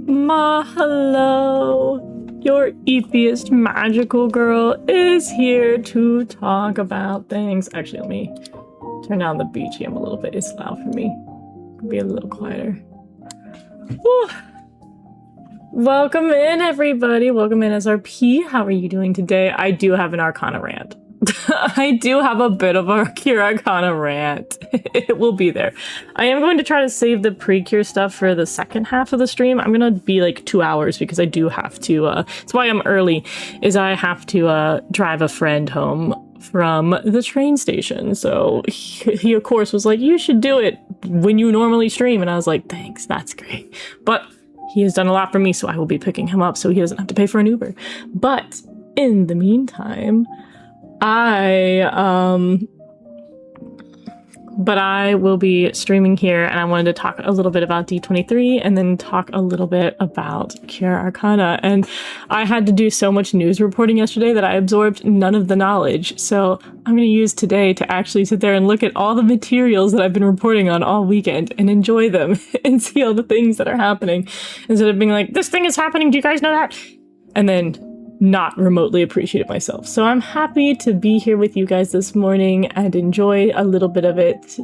Mahalo! Your atheist magical girl is here to talk about things. Actually, let me turn down the BGM a little bit. It's loud for me. Be a little quieter. Whew. Welcome in, everybody. Welcome in, SRP. How are you doing today? I do have an Arcana rant. I do have a bit of a Cure Arcana rant. It will be there. I am going to try to save the pre-cure stuff for the second half of the stream. I'm going to be like 2 hours because I do have to, that's why I'm early, is I have to drive a friend home from the train station. So he of course was like, you should do it when you normally stream. And I was like, thanks, that's great. But he has done a lot for me, so I will be picking him up so he doesn't have to pay for an Uber. But in the meantime, I will be streaming here, and I wanted to talk a little bit about D23 and then talk a little bit about Cure Arcana. And I had to do so much news reporting yesterday that I absorbed none of the knowledge. So I'm going to use today to actually sit there and look at all the materials that I've been reporting on all weekend and enjoy them and see all the things that are happening instead of being like, this thing is happening, do you guys know that? And then not remotely appreciate it myself. So I'm happy to be here with you guys this morning and enjoy a little bit of it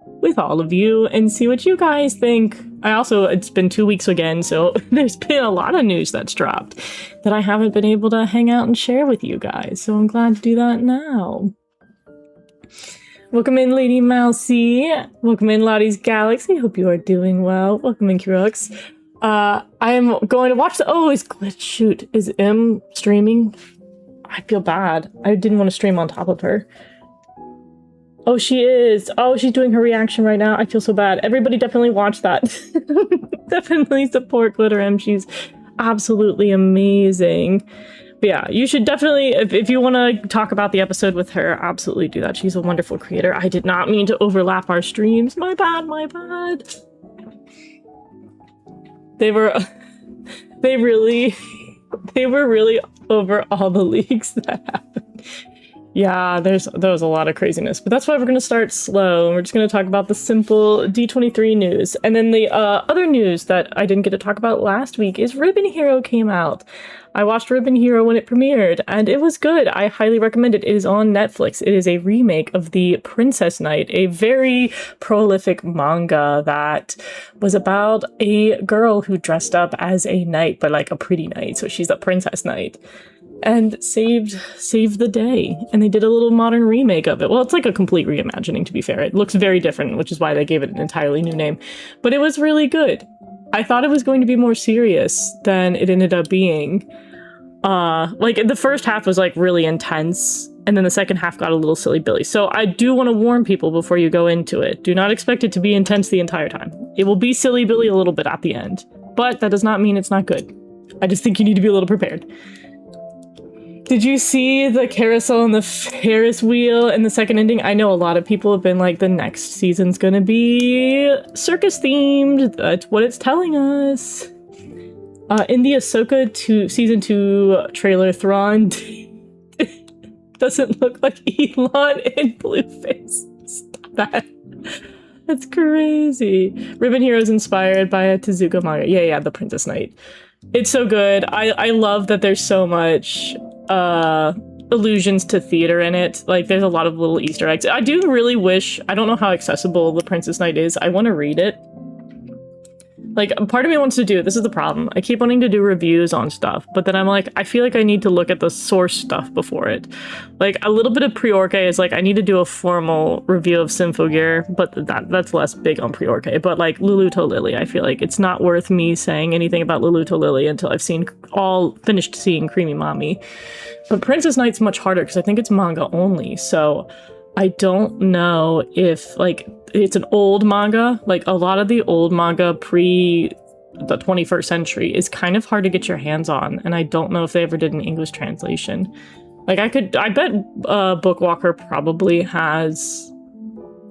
with all of you and see what you guys think. It's been 2 weeks again, so there's been a lot of news that's dropped that I haven't been able to hang out and share with you guys. So I'm glad to do that now. Welcome in, Lady Mousy. Welcome in, Lottie's Galaxy. Hope you are doing well. Welcome in, Kurux. I am going to watch the- oh, is glitch, shoot. Is M streaming? I feel bad. I didn't want to stream on top of her. Oh, she is. Oh, she's doing her reaction right now. I feel so bad. Everybody definitely watch that. Definitely support Glitter M. She's absolutely amazing. But yeah, you should definitely, if you want to talk about the episode with her, absolutely do that. She's a wonderful creator. I did not mean to overlap our streams. My bad, my bad. They were really over all the leaks that happened. Yeah, there was a lot of craziness, but that's why we're going to start slow. And we're just going to talk about the simple D23 news. And then the other news that I didn't get to talk about last week is Ribbon Hero came out. I watched Ribbon Hero when it premiered, and it was good. I highly recommend it. It is on Netflix. It is a remake of The Princess Knight, a very prolific manga that was about a girl who dressed up as a knight, but like a pretty knight. So she's a princess knight. And saved the day. And they did a little modern remake of it. Well, it's like a complete reimagining, to be fair. It looks very different, which is why they gave it an entirely new name. But it was really good. I thought it was going to be more serious than it ended up being. Like, the first half was, like, really intense, and then the second half got a little silly-billy. So I do want to warn people before you go into it. Do not expect it to be intense the entire time. It will be silly-billy a little bit at the end. But that does not mean it's not good. I just think you need to be a little prepared. Did you see the carousel and the Ferris wheel in the second ending? I know a lot of people have been like, the next season's gonna be circus themed. That's what it's telling us. In the Ahsoka season 2 trailer, Thrawn doesn't look like Elon in Blueface. Stop that. That's crazy. Ribbon Hero is inspired by a Tezuka manga. Yeah, The Princess Knight. It's so good. I love that there's so much allusions to theater in it. Like, there's a lot of little Easter eggs. I do really wish, I don't know how accessible The Princess Knight is. I want to read it. Like, part of me wants to do it. This is the problem. I keep wanting to do reviews on stuff, but then I'm like, I feel like I need to look at the source stuff before it. Like, a little bit of pre-orca is like, I need to do a formal review of Symphogear, but that's less big on pre-orca. But like Luluto Lily, I feel like it's not worth me saying anything about Luluto Lily until I've finished seeing Creamy Mommy. But Princess Knight's much harder because I think it's manga only, so I don't know if, like, it's an old manga. Like, a lot of the old manga pre the 21st century is kind of hard to get your hands on, and I don't know if they ever did an English translation. Like, I bet Bookwalker probably has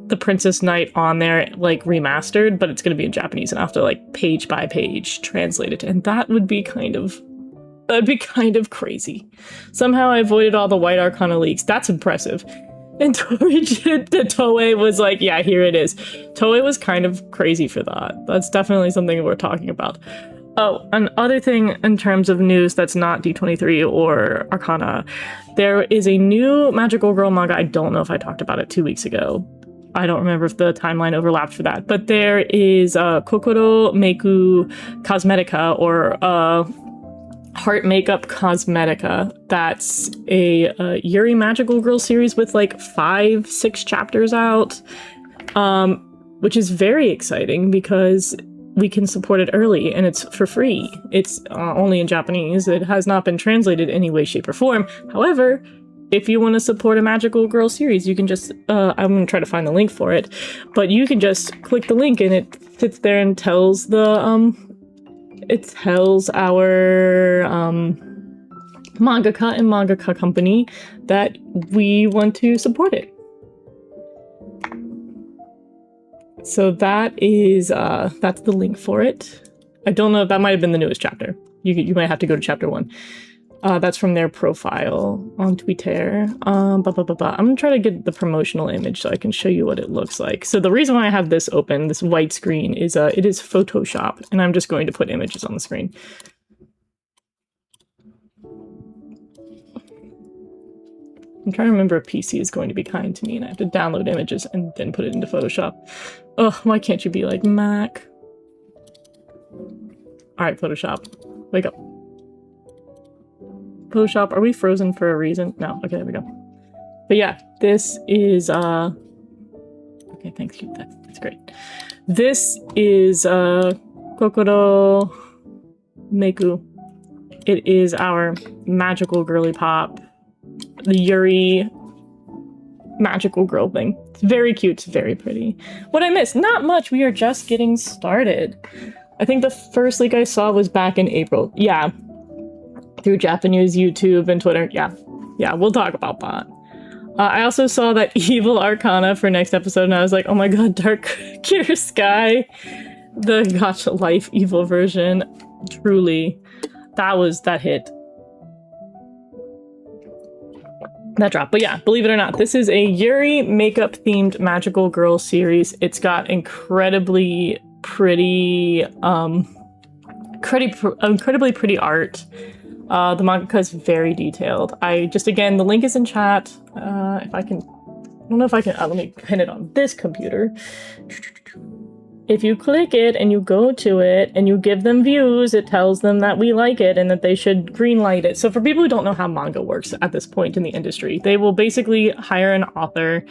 The Princess Knight on there, like, remastered, but it's going to be in Japanese, and I have to, like, page by page translate it, and that'd be kind of crazy. Somehow I avoided all the White Arcana leaks. That's impressive. And Toei was like, yeah, here it is. Toei was kind of crazy for that. That's definitely something we're talking about. Oh, another thing in terms of news that's not D23 or Arcana, there is a new Magical Girl manga. I don't know if I talked about it 2 weeks ago. I don't remember if the timeline overlapped for that, but there is Kokoro Meiku Cosmetica, or Heart Makeup Cosmetica. That's a Yuri Magical Girl series with like 5-6 chapters out, which is very exciting because we can support it early and it's for free. It's only in Japanese. It has not been translated any way, shape, or form. However, if you want to support a Magical Girl series, you can just, I'm going to try to find the link for it, but you can just click the link and it sits there and tells the, it tells our mangaka and mangaka company that we want to support it. So that is, that's the link for it. I don't know if that might have been the newest chapter. You might have to go to chapter 1. That's from their profile on Twitter. I'm gonna try to get the promotional image so I can show you what it looks like. So the reason why I have this open, this white screen, is it is Photoshop, and I'm just going to put images on the screen. I'm trying to remember if PC is going to be kind to me and I have to download images and then put it into Photoshop. Ugh, why can't you be like Mac? Alright, Photoshop. Wake up. Photoshop, are we frozen for a reason? No, okay, there we go. But yeah, this is, okay, thank you, that's great. This is, Kokoro Meiku. It is our magical girly pop, the Yuri magical girl thing. It's very cute, it's very pretty. What I missed? Not much, we are just getting started. I think the first leak I saw was back in April. Yeah, through Japanese YouTube and Twitter. Yeah, we'll talk about that. I also saw that Evil Arcana for next episode, and I was like, oh my god, Dark Cure Sky. The Gacha Life Evil version. Truly, that hit. That dropped. But yeah, believe it or not, this is a Yuri makeup themed magical girl series. It's got incredibly pretty incredibly pretty art. The manga is very detailed. Again, the link is in chat. If I can, I don't know if I can, let me pin it on this computer. If you click it and you go to it and you give them views, it tells them that we like it and that they should greenlight it. So for people who don't know how manga works at this point in the industry, they will basically hire an author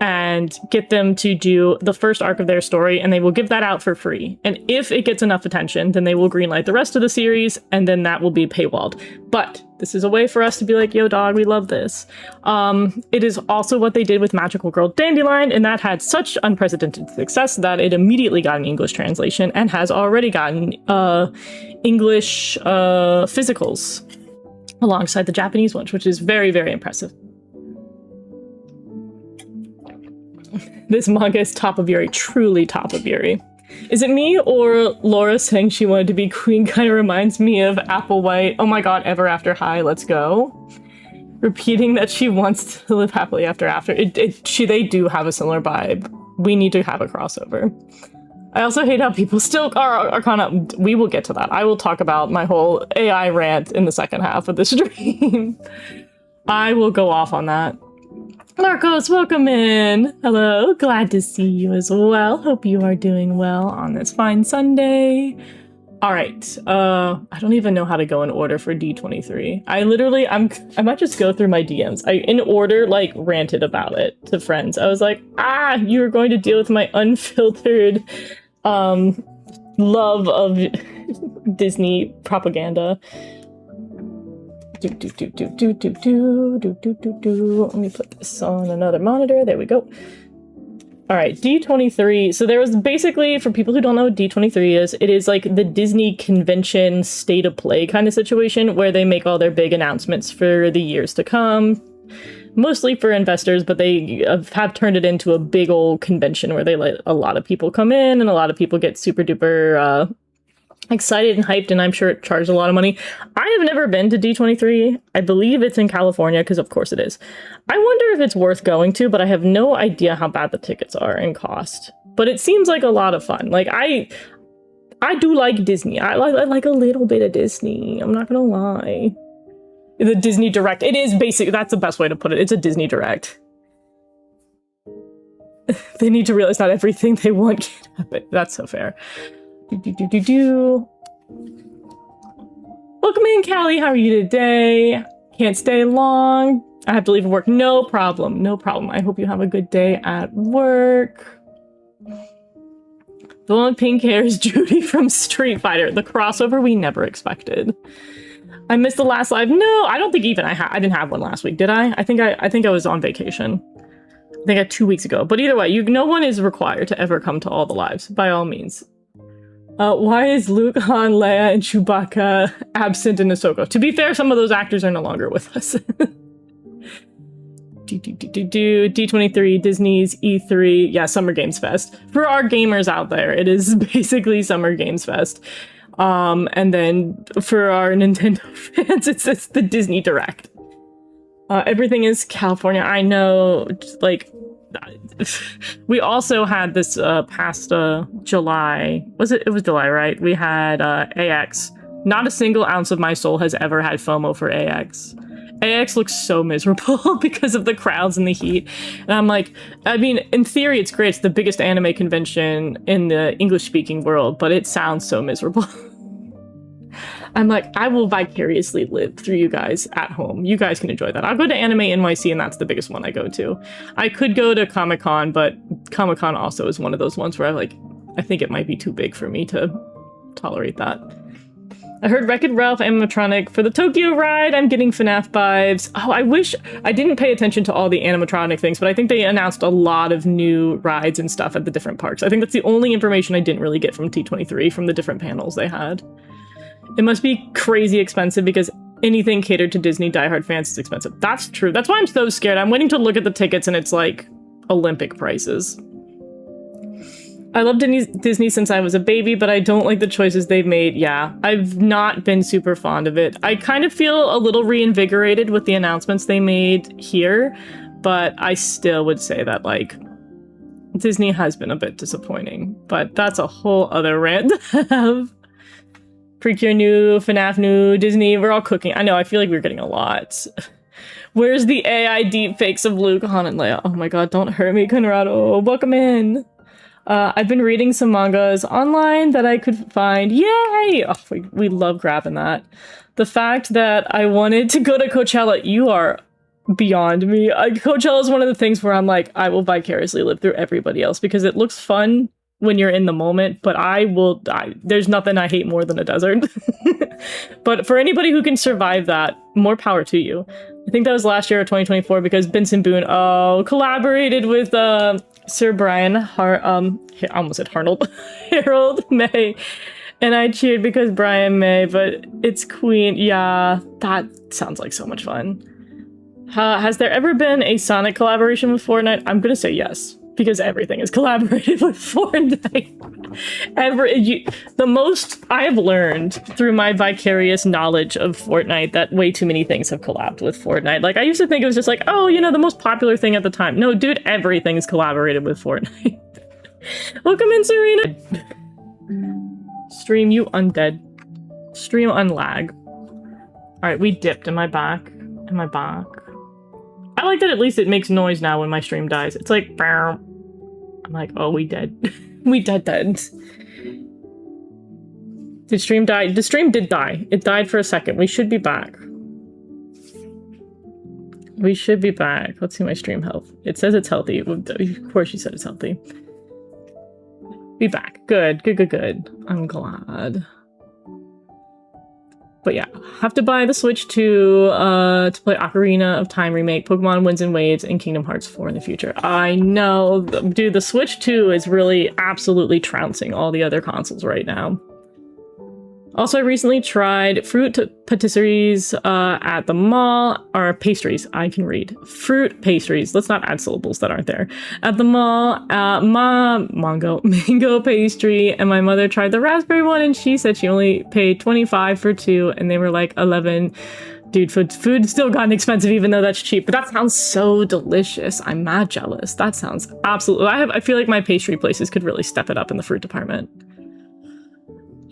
and get them to do the first arc of their story, and they will give that out for free. And if it gets enough attention, then they will greenlight the rest of the series, and then that will be paywalled. But this is a way for us to be like, yo, dog, we love this. It is also what they did with Magical Girl Dandelion, and that had such unprecedented success that it immediately got an English translation and has already gotten English physicals alongside the Japanese ones, which is very, very impressive. This manga is top of Yuri, truly top of Yuri. Is it me or Laura saying she wanted to be queen kind of reminds me of Applewhite? Oh my god, Ever After High, let's go. Repeating that she wants to live happily after. They do have a similar vibe. We need to have a crossover. I also hate how people still are Arcana. We will get to that. I will talk about my whole AI rant in the second half of the stream. I will go off on that. Marcos, welcome in. Hello, glad to see you as well. Hope you are doing well on this fine Sunday. All right, I don't even know how to go in order for D23. I might just go through my DMs. I, in order, like, ranted about it to friends. I was like, you are going to deal with my unfiltered love of Disney propaganda. Let me put this on another monitor. There we go. All right, D23. So there was basically, for people who don't know what D23 is, it is like the Disney convention state of play kind of situation where they make all their big announcements for the years to come. Mostly for investors, but they have turned it into a big old convention where they let a lot of people come in and a lot of people get super duper excited and hyped, and I'm sure it charged a lot of money. I have never been to D23. I believe it's in California, because of course it is. I wonder if it's worth going to, but I have no idea how bad the tickets are and cost. But it seems like a lot of fun. Like, I I do like Disney. I like a little bit of Disney. I'm not gonna lie. The Disney Direct. It is basic. That's the best way to put it. It's a Disney Direct. They need to realize not everything they want can happen. That's so fair. Welcome in, Callie. How are you today? Can't stay long. I have to leave work. No problem. No problem. I hope you have a good day at work. The one with pink hair is Judy from Street Fighter. The crossover we never expected. I missed the last live. No, I don't think even I didn't have one last week, did I? I think I was on vacation. I think 2 weeks ago. But either way, no one is required to ever come to all the lives, by all means. Why is Luke, Han, Leia, and Chewbacca absent in Ahsoka? To be fair, some of those actors are no longer with us. D23, Disney's E3, yeah, Summer Games Fest. For our gamers out there, it is basically Summer Games Fest. And then for our Nintendo fans, it's the Disney Direct. Everything is California. I know, like, we also had this past July. It was July, right? We had AX. Not a single ounce of my soul has ever had FOMO for AX. AX looks so miserable because of the crowds and the heat. And I'm like, I mean, in theory, it's great. It's the biggest anime convention in the English-speaking world, but it sounds so miserable. I'm like, I will vicariously live through you guys at home. You guys can enjoy that. I'll go to Anime NYC, and that's the biggest one I go to. I could go to Comic-Con, but Comic-Con also is one of those ones where I think it might be too big for me to tolerate that. I heard Wreck-It Ralph animatronic for the Tokyo ride. I'm getting FNAF vibes. Oh, I wish I didn't pay attention to all the animatronic things, but I think they announced a lot of new rides and stuff at the different parks. I think that's the only information I didn't really get from D23 from the different panels they had. It must be crazy expensive because anything catered to Disney diehard fans is expensive. That's true. That's why I'm so scared. I'm waiting to look at the tickets and it's like Olympic prices. I love Disney since I was a baby, but I don't like the choices they've made. Yeah, I've not been super fond of it. I kind of feel a little reinvigorated with the announcements they made here, but I still would say that, like, Disney has been a bit disappointing, but that's a whole other rant to have. Precure new, FNAF new, Disney, we're all cooking. I know, I feel like we're getting a lot. Where's the AI deepfakes of Luke, Han, and Leia? Oh my god, don't hurt me, Conrado. Welcome in. I've been reading some mangas online that I could find. Yay! Oh, we love grabbing that. The fact that I wanted to go to Coachella, you are beyond me. Coachella is one of the things where I'm like, I will vicariously live through everybody else because it looks fun when you're in the moment, but there's nothing I hate more than a desert. But for anybody who can survive that, more power to you. I think that was last year or 2024 because Benson Boone collaborated with Sir Brian I almost said Arnold Harold May, and I cheered because Brian May, but it's Queen. Yeah, that sounds like so much fun. Has there ever been a Sonic collaboration with Fortnite? I'm gonna say yes, because everything is collaborated with Fortnite. The most I have learned through my vicarious knowledge of Fortnite that way too many things have collabed with Fortnite. Like, I used to think it was just like, oh, the most popular thing at the time. No, dude, everything's collaborated with Fortnite. Welcome in, Serena. Stream, you undead. Stream unlag. All right, we dipped. Am I back? Am I back? I like that at least it makes noise now when my stream dies. It's like, I'm like, oh, we dead. We dead. Did stream die? The stream did die. It died for a second. We should be back. We should be back. Let's see my stream health. It says it's healthy. Of course you said it's healthy. Be back. Good. I'm glad. But yeah, have to buy the Switch 2 to play Ocarina of Time remake, Pokemon Winds and Waves, and Kingdom Hearts 4 in the future. I know, dude, the Switch 2 is really absolutely trouncing all the other consoles right now. Also, I recently tried fruit patisseries at the mall, or pastries, I can read. Fruit pastries, let's not add syllables that aren't there. At the mall, mango pastry, and my mother tried the raspberry one, and she said she only paid $25 for 2, and they were like $11. Dude, food's still gotten expensive even though that's cheap, but that sounds so delicious. I'm mad jealous. That sounds absolutely, I feel like my pastry places could really step it up in the fruit department.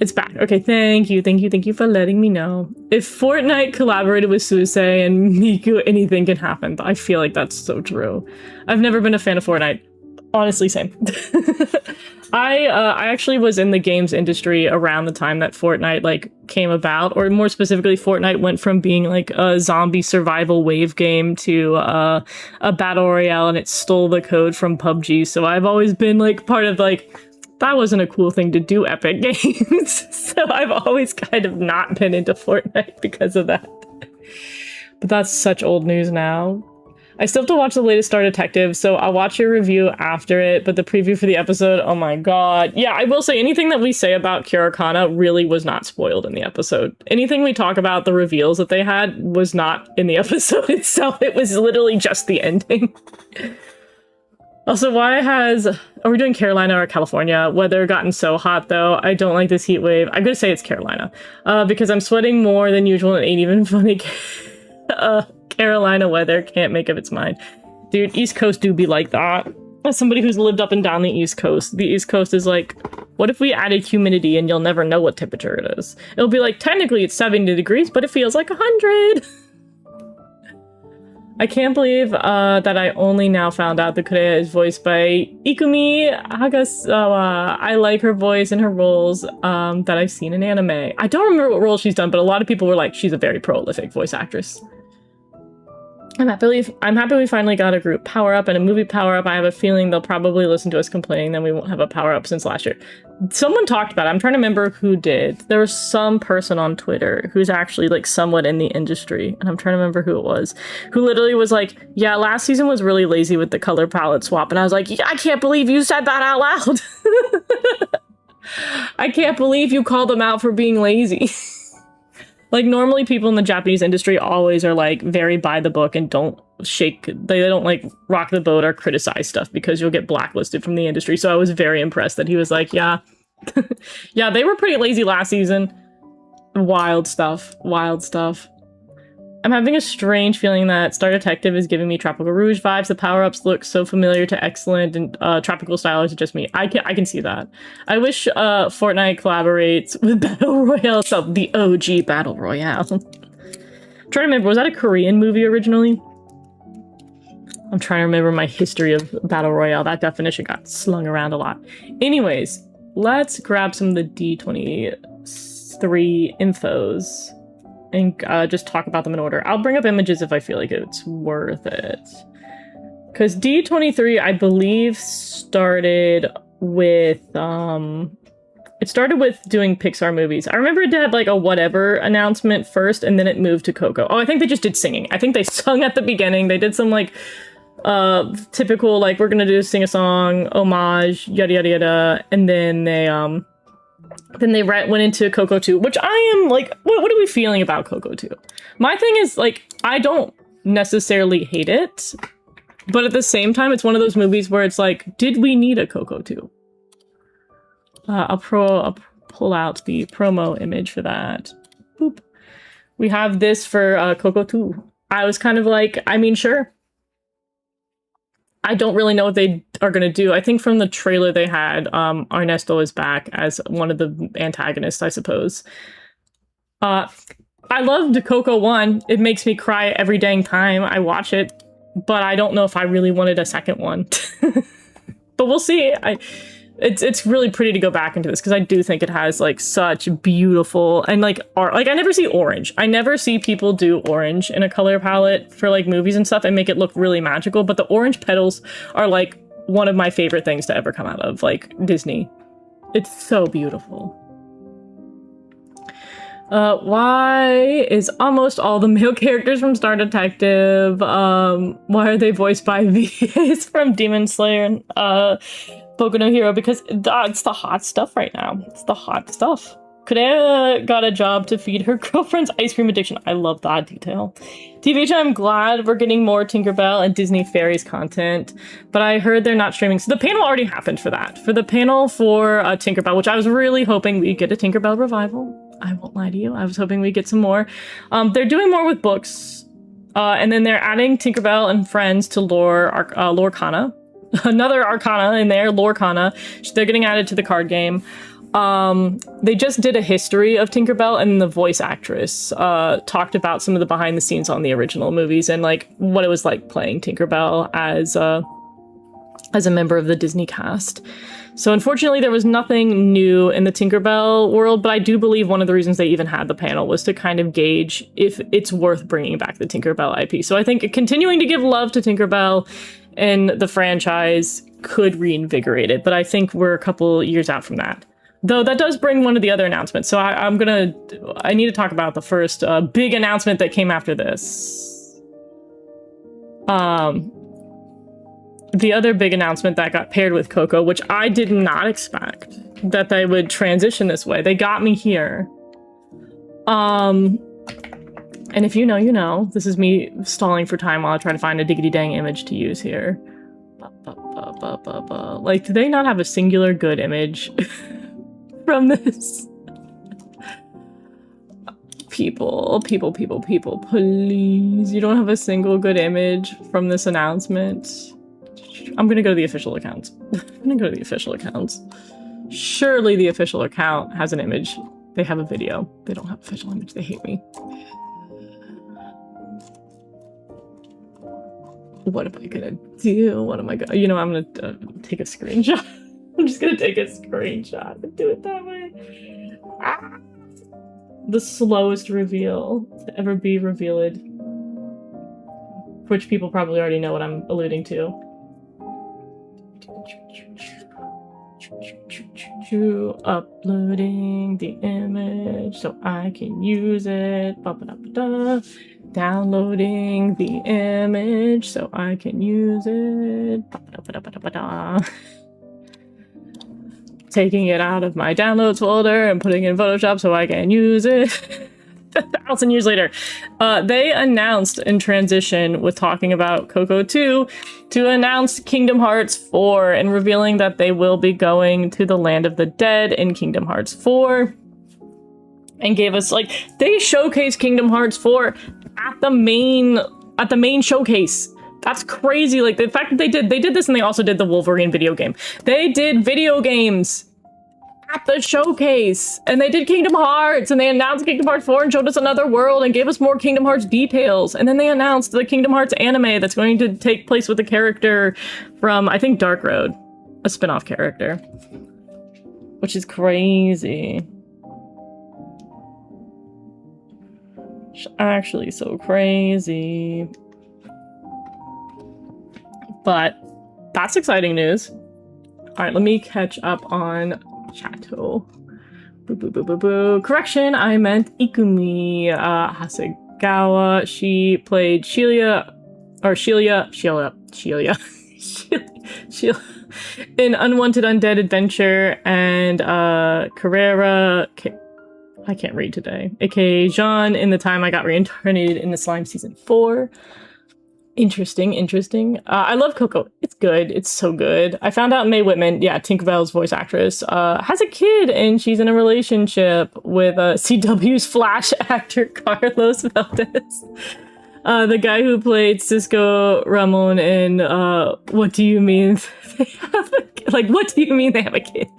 It's back. Okay, thank you for letting me know. If Fortnite collaborated with Suisei and Miku, anything can happen. I feel like that's so true. I've never been a fan of Fortnite. Honestly, same. I actually was in the games industry around the time that Fortnite like came about, or more specifically, Fortnite went from being like a zombie survival wave game to a battle royale, and it stole the code from PUBG. So I've always been like part of like, that wasn't a cool thing to do, Epic Games. So I've always kind of not been into Fortnite because of that. But that's such old news now. I still have to watch the latest Star Detective, so I'll watch your review after it, but the preview for the episode, oh my god. Yeah, I will say anything that we say about Cure Arcana really was not spoiled in the episode. Anything we talk about, the reveals that they had, was not in the episode itself. It was literally just the ending. Also, are we doing Carolina or California? Weather gotten so hot, though. I don't like this heat wave. I'm gonna say it's Carolina, because I'm sweating more than usual and ain't even funny. Carolina weather can't make up its mind. Dude, East Coast do be like that. As somebody who's lived up and down the East Coast is like, what if we added humidity and you'll never know what temperature it is? It'll be like, technically it's 70 degrees, but it feels like 100. I can't believe that I only now found out that Kureha is voiced by Ikumi Hagasawa. I like her voice and her roles that I've seen in anime. I don't remember what role she's done, but a lot of people were like, she's a very prolific voice actress. I'm happy we finally got a group power-up and a movie power-up. I have a feeling they'll probably listen to us complaining that we won't have a power-up since last year. Someone talked about it. I'm trying to remember who did. There was some person on Twitter who's actually like somewhat in the industry, and I'm trying to remember who it was, who literally was like, yeah, last season was really lazy with the color palette swap. And I was like, yeah, I can't believe you said that out loud. I can't believe you called them out for being lazy. Like, normally people in the Japanese industry always are, like, very by the book and don't they don't, like, rock the boat or criticize stuff because you'll get blacklisted from the industry. So I was very impressed that he was like, yeah. Yeah, they were pretty lazy last season. Wild stuff. Wild stuff. I'm having a strange feeling that Star Detective is giving me Tropical Rouge vibes. The power-ups look so familiar to excellent and tropical style. Is just me? I can see that. I wish Fortnite collaborates with Battle Royale itself, the OG Battle Royale. I'm trying to remember, was that a Korean movie originally? I'm trying to remember my history of Battle Royale. That definition got slung around a lot. Anyways, let's grab some of the D23 infos and just talk about them in order. I'll bring up images if I feel like it's worth it. Because D23, I believe, started with, it started with doing Pixar movies. I remember it had like a whatever announcement first, and then it moved to Coco. Oh, I think they just did singing. I think they sung at the beginning. They did some like, typical, like, we're gonna sing a song, homage, yada yada yada, and then they went into Coco 2, which I am like, what are we feeling about Coco 2? My thing is, like, I don't necessarily hate it, but at the same time, it's one of those movies where it's like, did we need a Coco 2? I'll pull out the promo image for that. Boop. We have this for Coco 2. I was kind of like, I mean, sure. I don't really know what they are going to do. I think from the trailer they had, Ernesto is back as one of the antagonists, I suppose. I loved Coco 1. It makes me cry every dang time I watch it, but I don't know if I really wanted a second one. But we'll see. It's really pretty to go back into this because I do think it has like such beautiful and like art. Like, I never see orange. I never see people do orange in a color palette for like movies and stuff and make it look really magical. But the orange petals are like one of my favorite things to ever come out of like Disney. It's so beautiful. Why is almost all the male characters from Star Detective? Why are they voiced by VAs from Demon Slayer and Boku no Hero? Because it's the hot stuff right now. It's the hot stuff. Kureha got a job to feed her girlfriend's ice cream addiction. I love that detail. TBH, I'm glad we're getting more Tinkerbell and Disney Fairies content, but I heard they're not streaming. So the panel already happened for that. For the panel for Tinkerbell, which I was really hoping we'd get a Tinkerbell revival. I won't lie to you. I was hoping we'd get some more. They're doing more with books. And then they're adding Tinkerbell and Friends to Lorcana. Another Arcana in there, Lorcana. They're getting added to the card game. They just did a history of Tinkerbell, and the voice actress talked about some of the behind the scenes on the original movies and like what it was like playing Tinkerbell as a member of the Disney cast. So unfortunately, there was nothing new in the Tinkerbell world, but I do believe one of the reasons they even had the panel was to kind of gauge if it's worth bringing back the Tinkerbell IP. So I think continuing to give love to Tinkerbell and the franchise could reinvigorate it, but I think we're a couple years out from that. Though that does bring one of the other announcements. So I need to talk about the first big announcement that came after this. The other big announcement that got paired with Coco, which I did not expect that they would transition this way. They got me here. And if you know, you know. This is me stalling for time while I try to find a diggity dang image to use here. Like, do they not have a singular good image from this? People, please. You don't have a single good image from this announcement. I'm gonna go to the official accounts. Surely the official account has an image. They have a video. They don't have official image. They hate me. What am I gonna do? What am I gonna... You know, I'm gonna take a screenshot. I'm just gonna take a screenshot and do it that way. Ah! The slowest reveal to ever be revealed. Which people probably already know what I'm alluding to. Uploading the image so I can use it. Downloading the image so I can use it. Taking it out of my downloads folder and putting it in Photoshop so I can use it. 1,000 years later. They announced in transition with talking about Coco 2 to announce Kingdom Hearts 4 and revealing that they will be going to the Land of the Dead in Kingdom Hearts 4. And gave us, like, they showcased Kingdom Hearts 4 at the main showcase. That's crazy. Like, the fact that they did this, and they also did the Wolverine video game. They did video games at the showcase, and they did Kingdom Hearts, and they announced Kingdom Hearts 4 and showed us another world and gave us more Kingdom Hearts details. And then they announced the Kingdom Hearts anime that's going to take place with a character from, I think, Dark Road, a spin-off character, which is crazy. It's actually so crazy. But that's exciting news. All right, let me catch up on Chato. Boo, boo, boo, boo, boo. Correction, I meant Ikumi Hasegawa. She played Sheila in Unwanted Undead Adventure, and Carrera, I can't read today, aka Jean, in The Time I Got Reincarnated in the Slime Season 4. Interesting. I love Coco. It's good. It's so good. I found out Mae Whitman, yeah, Tinkerbell's voice actress, has a kid, and she's in a relationship with CW's Flash actor Carlos Valdez. The guy who played Cisco Ramon in What Do You Mean They Have a Kid? Like, what do you mean they have a kid?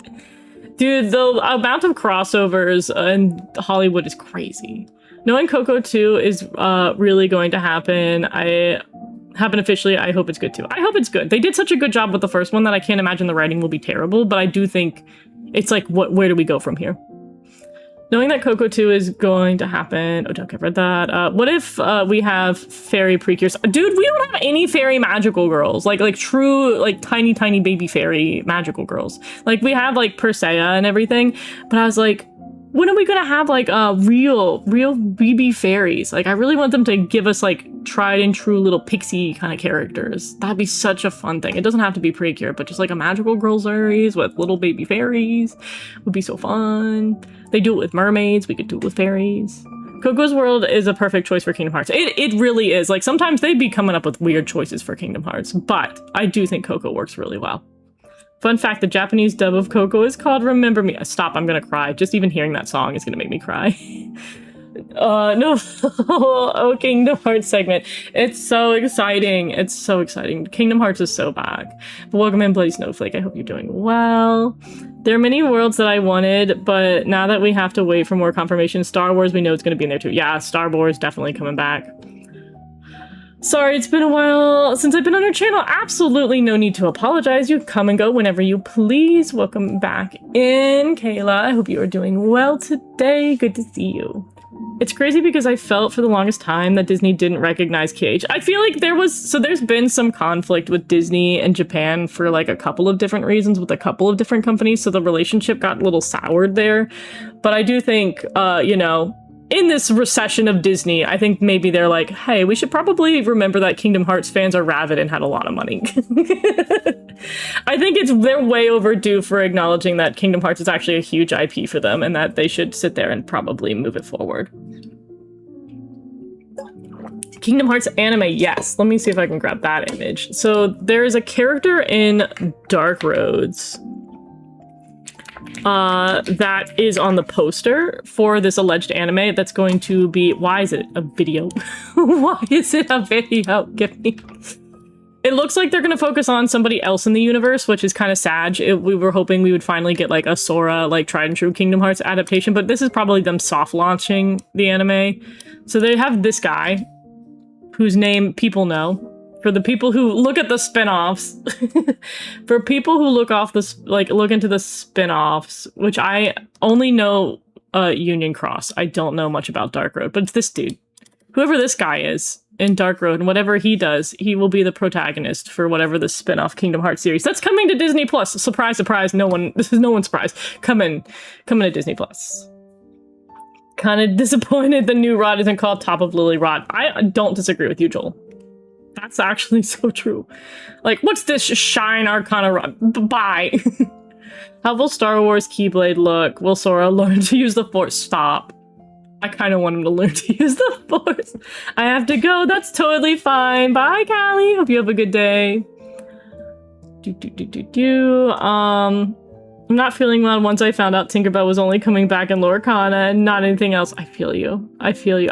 Dude, the amount of crossovers in Hollywood is crazy. Knowing Coco 2 is really going to happen. Officially, I hope it's good too. I hope it's good. They did such a good job with the first one that I can't imagine the writing will be terrible, but I do think it's like, where do we go from here? Knowing that Coco 2 is going to happen... Oh, don't read that. What if we have fairy precursors? Dude, we don't have any fairy magical girls. Like true, like tiny baby fairy magical girls. Like, we have like Persea and everything, but I was like, when are we gonna have like real BB fairies? Like, I really want them to give us like tried and true little pixie kind of characters. That'd be such a fun thing. It doesn't have to be Precure, but just like a magical girl series with little baby fairies would be so fun. They do it with mermaids. We could do it with fairies. Coco's World is a perfect choice for Kingdom Hearts. It really is. Like, sometimes they'd be coming up with weird choices for Kingdom Hearts, but I do think Coco works really well. Fun fact, the Japanese dub of Coco is called Remember Me. Stop, I'm gonna cry. Just even hearing that song is gonna make me cry. No. Oh, Kingdom Hearts segment. It's so exciting. It's so exciting. Kingdom Hearts is so back. But welcome in, Bloody Snowflake. I hope you're doing well. There are many worlds that I wanted, but now that we have to wait for more confirmation, Star Wars, we know it's going to be in there too. Yeah, Star Wars definitely coming back. Sorry, it's been a while since I've been on your channel. Absolutely no need to apologize. You come and go whenever you please. Welcome back in, Kayla. I hope you are doing well today. Good to see you. It's crazy because I felt for the longest time that Disney didn't recognize KH. I feel like there's been some conflict with Disney and Japan for like a couple of different reasons with a couple of different companies, so the relationship got a little soured there. But I do think, you know, in this recession of Disney, I think maybe they're like, hey, we should probably remember that Kingdom Hearts fans are rabid and had a lot of money. I think they're way overdue for acknowledging that Kingdom Hearts is actually a huge IP for them and that they should sit there and probably move it forward. Kingdom Hearts anime, yes. Let me see if I can grab that image. So there's a character in Dark Roads that is on the poster for this alleged anime that's going to be... Why is it a video? Why is it a video? Give me... It looks like they're going to focus on somebody else in the universe, which is kind of sad. We were hoping we would finally get like a Sora, like tried and true Kingdom Hearts adaptation, but this is probably them soft launching the anime. So they have this guy whose name people know. For the people who look at the spin-offs, for people who look into the spin-offs, which I only know Union Cross. I don't know much about Dark Road, but it's this dude. Whoever this guy is in Dark Road, and whatever he does, he will be the protagonist for whatever the spin-off Kingdom Hearts series. That's coming to Disney Plus. Surprise, surprise, this is no one's surprise. Coming to Disney Plus. Kind of disappointed the new rod isn't called Top of Lily Rod. I don't disagree with you, Joel. That's actually so true. Like, what's this Shine Arcana rod? Bye. How will Star Wars Keyblade look? Will Sora learn to use the Force? Stop. I kind of want him to learn to use the Force. I have to go. That's totally fine. Bye, Callie. Hope you have a good day. I'm not feeling well once I found out Tinkerbell was only coming back in Lorcana and not anything else. I feel you. I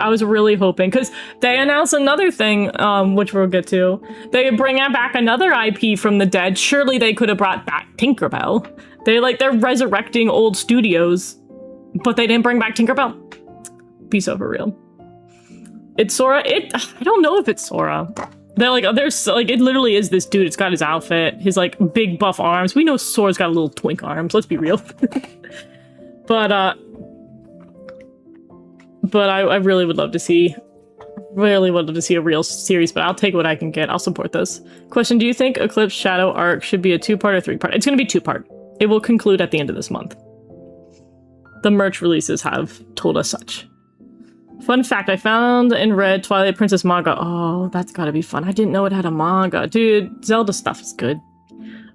was really hoping, because they announced another thing, which we'll get to. They bring back another IP from the dead. Surely they could have brought back Tinkerbell. They're resurrecting old studios, but they didn't bring back Tinkerbell. Be so for real. It's Sora. I don't know if it's Sora. It literally is this dude. It's got his outfit, his like big buff arms. We know Sora's got little twink arms. Let's be real. But I really would love to see, a real series. But I'll take what I can get. I'll support this. Question: do you think Eclipse Shadow Arc should be a 2-part or 3-part? It's going to be 2-part. It will conclude at the end of this month. The merch releases have told us such. Fun fact, I found and read Twilight Princess manga. Oh, that's gotta be fun. I didn't know it had a manga. Dude, Zelda stuff is good.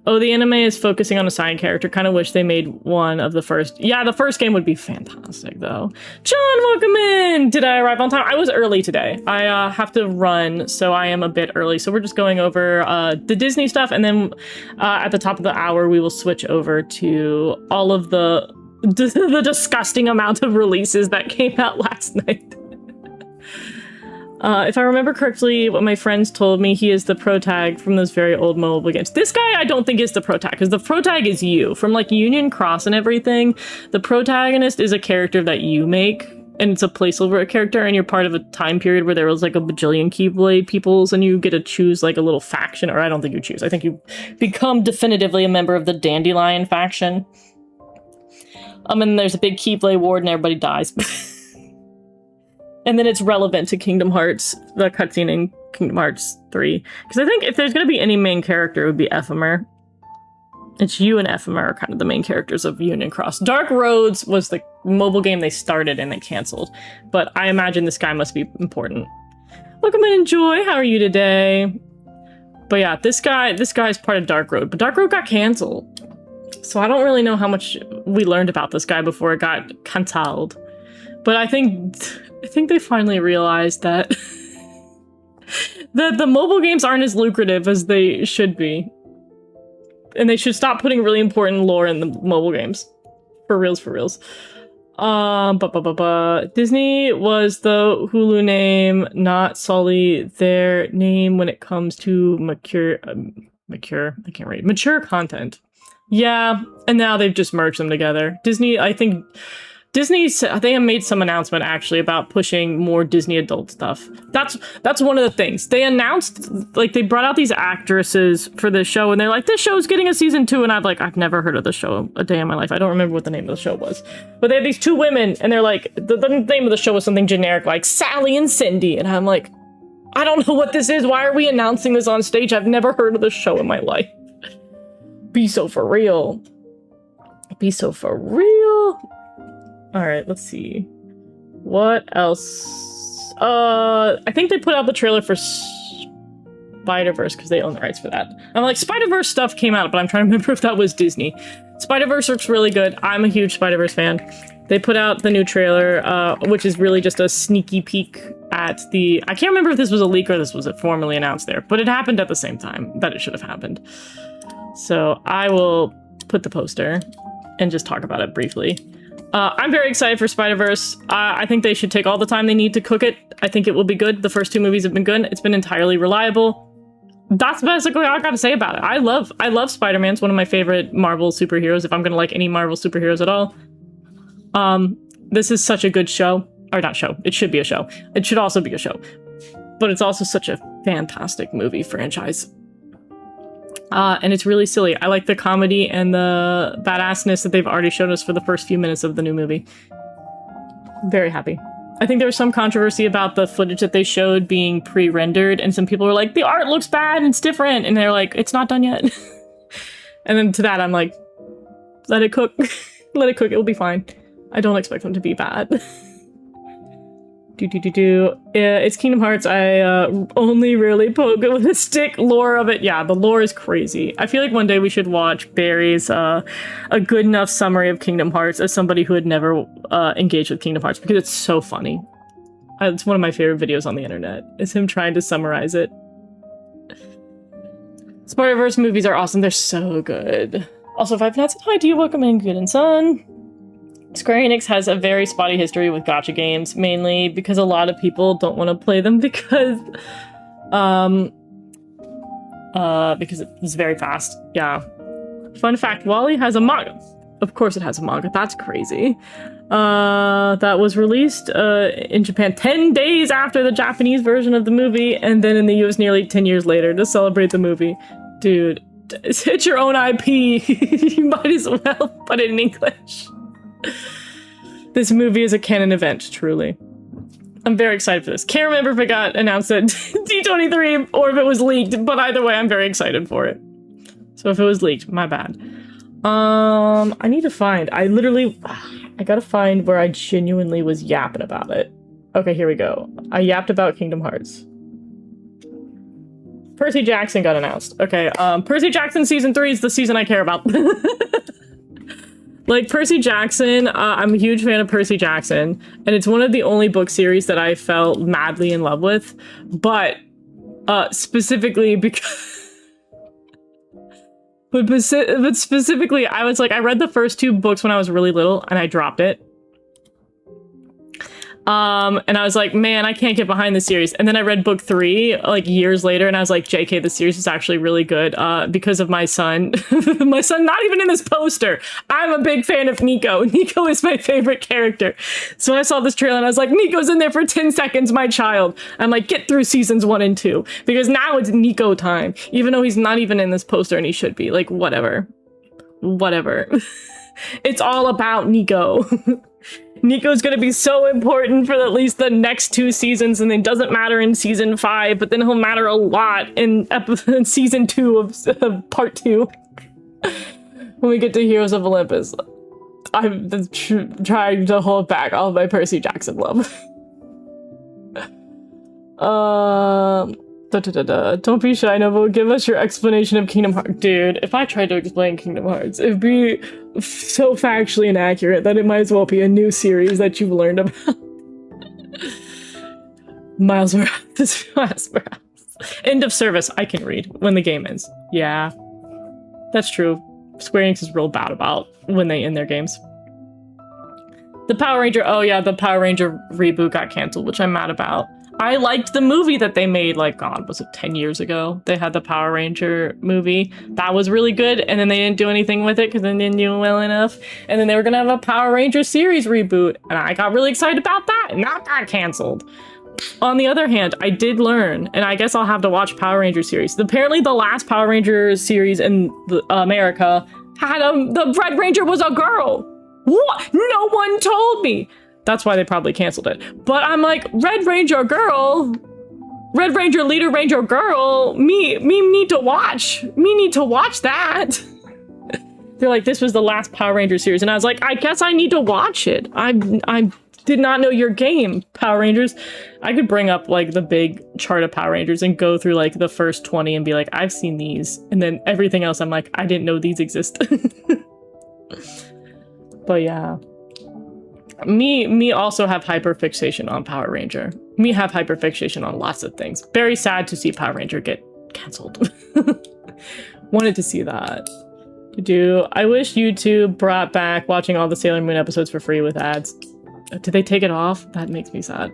Oh, the anime is focusing on a side character. Kind of wish they made one of the first. Yeah, the first game would be fantastic, though. John, welcome in! Did I arrive on time? I was early today. I have to run, so I am a bit early. So we're just going over the Disney stuff, and then at the top of the hour, we will switch over to all of the disgusting amount of releases that came out last night. If I remember correctly, what my friends told me, he is the protag from those very old mobile games. This guy I don't think is the protag, because the protag is you. From like Union Cross and everything, the protagonist is a character that you make, and it's a placeholder character, and you're part of a time period where there was like a bajillion Keyblade peoples, and you get to choose like a little faction, or I don't think you choose. I think you become definitively a member of the Dandelion faction. And there's a big Keyblade Ward and everybody dies. And then it's relevant to Kingdom Hearts, the cutscene in Kingdom Hearts 3. Because I think if there's going to be any main character, it would be Ephemer. It's you and Ephemer are kind of the main characters of Union Cross. Dark Roads was the mobile game they started and they canceled. But I imagine this guy must be important. Welcome and enjoy. How are you today? But yeah, this guy is part of Dark Road. But Dark Road got canceled. So I don't really know how much we learned about this guy before it got cancelled. But I think they finally realized that that the mobile games aren't as lucrative as they should be. And they should stop putting really important lore in the mobile games. For reals, for reals. Disney was the Hulu name, not solely their name when it comes to mature content. Yeah, and now they've just merged them together. Disney, I think they have made some announcement actually about pushing more Disney adult stuff. That's one of the things. They announced, like, they brought out these actresses for this show and they're like, this show's getting a season 2, and I've never heard of the show a day in my life. I don't remember what the name of the show was. But they had these 2 women and they're like, the name of the show was something generic like Sally and Cindy, and I'm like, I don't know what this is. Why are we announcing this on stage? I've never heard of this show in my life. Be so for real. Be so for real. All right, let's see. What else? I think they put out the trailer for Spider-Verse because they own the rights for that. I'm like, Spider-Verse stuff came out, but I'm trying to remember if that was Disney. Spider-Verse looks really good. I'm a huge Spider-Verse fan. They put out the new trailer, which is really just a sneaky peek at the... I can't remember if this was a leak or this was formally announced there, but it happened at the same time that it should have happened. So I will put the poster and just talk about it briefly. I'm very excited for Spider-Verse. I think they should take all the time they need to cook it. I think it will be good. The first 2 movies have been good. It's been entirely reliable. That's basically all I gotta say about it. I love Spider-Man. It's one of my favorite Marvel superheroes, if I'm gonna like any Marvel superheroes at all. This is such a good show. Or not show. It should be a show. It should also be a show. But it's also such a fantastic movie franchise. And it's really silly. I like the comedy and the badassness that they've already shown us for the first few minutes of the new movie. Very happy. I think there was some controversy about the footage that they showed being pre-rendered, and some people were like, the art looks bad and it's different, and they're like, it's not done yet. And then to that, I'm like, let it cook. Let it cook, it will be fine. I don't expect them to be bad. It's Kingdom Hearts. I only really poke it with a stick. Lore of it, yeah, the lore is crazy. I feel like one day we should watch Barry's a good enough summary of Kingdom Hearts as somebody who had never engaged with Kingdom Hearts, because it's so funny. It's one of my favorite videos on the internet, is him trying to summarize it. Spider-Verse movies are awesome. They're so good. Also, if I've not said hi to you, welcome in, good and son. Square Enix has a very spotty history with gacha games, mainly because a lot of people don't want to play them because it's very fast. Yeah. Fun fact, Wall-E has a manga. Of course it has a manga. That's crazy. That was released in Japan 10 days after the Japanese version of the movie, and then in the US nearly 10 years later to celebrate the movie. Dude, it's your own IP. You might as well put it in English. This movie is a canon event, truly. I'm very excited for this. Can't remember if it got announced at D23 or if it was leaked, but either way, I'm very excited for it. So if it was leaked, my bad. I need to find, I gotta find where I genuinely was yapping about it. Okay, here we go. I yapped about Kingdom Hearts. Percy Jackson got announced. Okay, Percy Jackson Season 3 is the season I care about. Like, Percy Jackson, I'm a huge fan of Percy Jackson, and it's one of the only book series that I fell madly in love with, but specifically because... but specifically, I was like, I read the first 2 books when I was really little, and I dropped it. And I was like, man, I can't get behind the series. And then I read book 3, like, years later, and I was like, JK, the series is actually really good, because of my son. My son, not even in this poster. I'm a big fan of Nico. Nico is my favorite character. So I saw this trailer, and I was like, Nico's in there for 10 seconds, my child. I'm like, get through seasons 1 and 2, because now it's Nico time, even though he's not even in this poster, and he should be. Like, whatever. Whatever. It's all about Nico. Nico's gonna be so important for at least the next 2 seasons, and it doesn't matter in season 5, but then he'll matter a lot in season 2 of part 2. When we get to Heroes of Olympus. I'm trying to hold back all of my Percy Jackson love. Don't be shy, Novo. Give us your explanation of Kingdom Hearts. Dude, if I tried to explain Kingdom Hearts, it'd be so factually inaccurate that it might as well be a new series that you've learned about. Miles Morales. Miles Morales. End of service. I can read when the game ends. Yeah, that's true. Square Enix is real bad about when they end their games. The Power Ranger, oh yeah, the Power Ranger reboot got canceled, which I'm mad about. I liked the movie that they made, like, God, was it 10 years ago? They had the Power Ranger movie. That was really good, and then they didn't do anything with it because they didn't do well enough. And then they were gonna have a Power Ranger series reboot, and I got really excited about that, and that got canceled. On the other hand, I did learn, and I guess I'll have to watch Power Ranger series. Apparently the last Power Ranger series in America had the Red Ranger was a girl. What? No one told me. That's why they probably canceled it. But I'm like, Red Ranger girl, Red Ranger leader Ranger girl, me need to watch. Me need to watch that. They're like, this was the last Power Ranger series. And I was like, I guess I need to watch it. I did not know your game, Power Rangers. I could bring up like the big chart of Power Rangers and go through like the first 20 and be like, I've seen these. And then everything else, I'm like, I didn't know these exist. But yeah. Me also have hyperfixation on Power Ranger. Me have hyperfixation on lots of things. Very sad to see Power Ranger get canceled. Wanted to see that. I wish YouTube brought back watching all the Sailor Moon episodes for free with ads. Did they take it off? That makes me sad.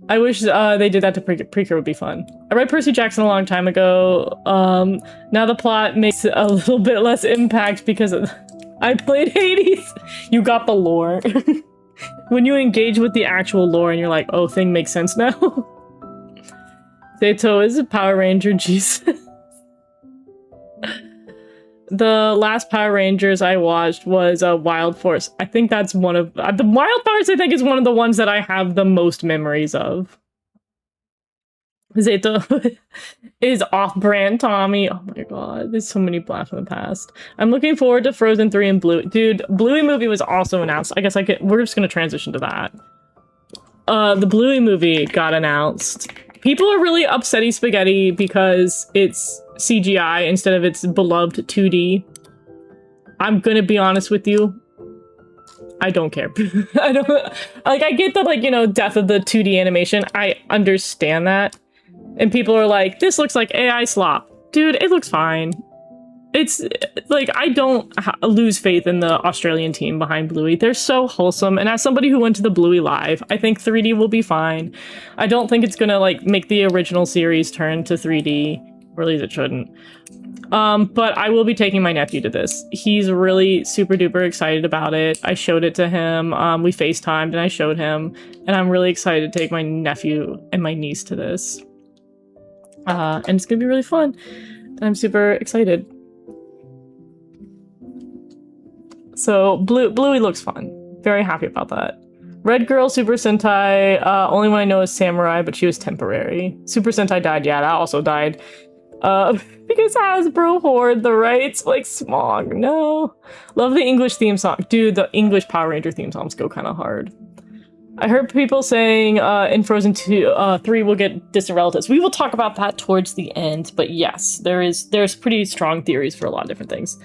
I wish they did that to Precure would be fun. I read Percy Jackson a long time ago. Now the plot makes a little bit less impact because I played Hades. You got the lore. When you engage with the actual lore and you're like, oh, thing makes sense now. Zeto is a Power Ranger, Jesus. The last Power Rangers I watched was Wild Force. I think that's one of the Wild Powers. I think is one of the ones that I have the most memories of. Zeto is off-brand Tommy. Oh my god, there's so many blasts from the past. I'm looking forward to Frozen 3 and Bluey. Dude, Bluey movie was also announced. I guess we're just gonna transition to that. The Bluey movie got announced. People are really upsetty spaghetti because it's CGI instead of its beloved 2D. I'm gonna be honest with you. I don't care. I don't like. I get the death of the 2D animation. I understand that. And people are like, this looks like AI slop. Dude, it looks fine. It's like, I don't lose faith in the Australian team behind Bluey. They're so wholesome. And as somebody who went to the Bluey Live, I think 3D will be fine. I don't think it's gonna make the original series turn to 3D. Or at least it shouldn't. But I will be taking my nephew to this. He's really super duper excited about it. I showed it to him. We FaceTimed and I showed him. And I'm really excited to take my nephew and my niece to this. And it's gonna be really fun. I'm super excited. So Bluey looks fun. Very happy about that. Red Girl Super Sentai, only one I know is Samurai, but she was temporary. Super Sentai died, yeah, that also died. Because Hasbro hoard the rights, like Smog, no. Love the English theme song. Dude, the English Power Ranger theme songs go kind of hard. I heard people saying in Frozen 2, 3 will get distant relatives. We will talk about that towards the end, but yes, there's pretty strong theories for a lot of different things.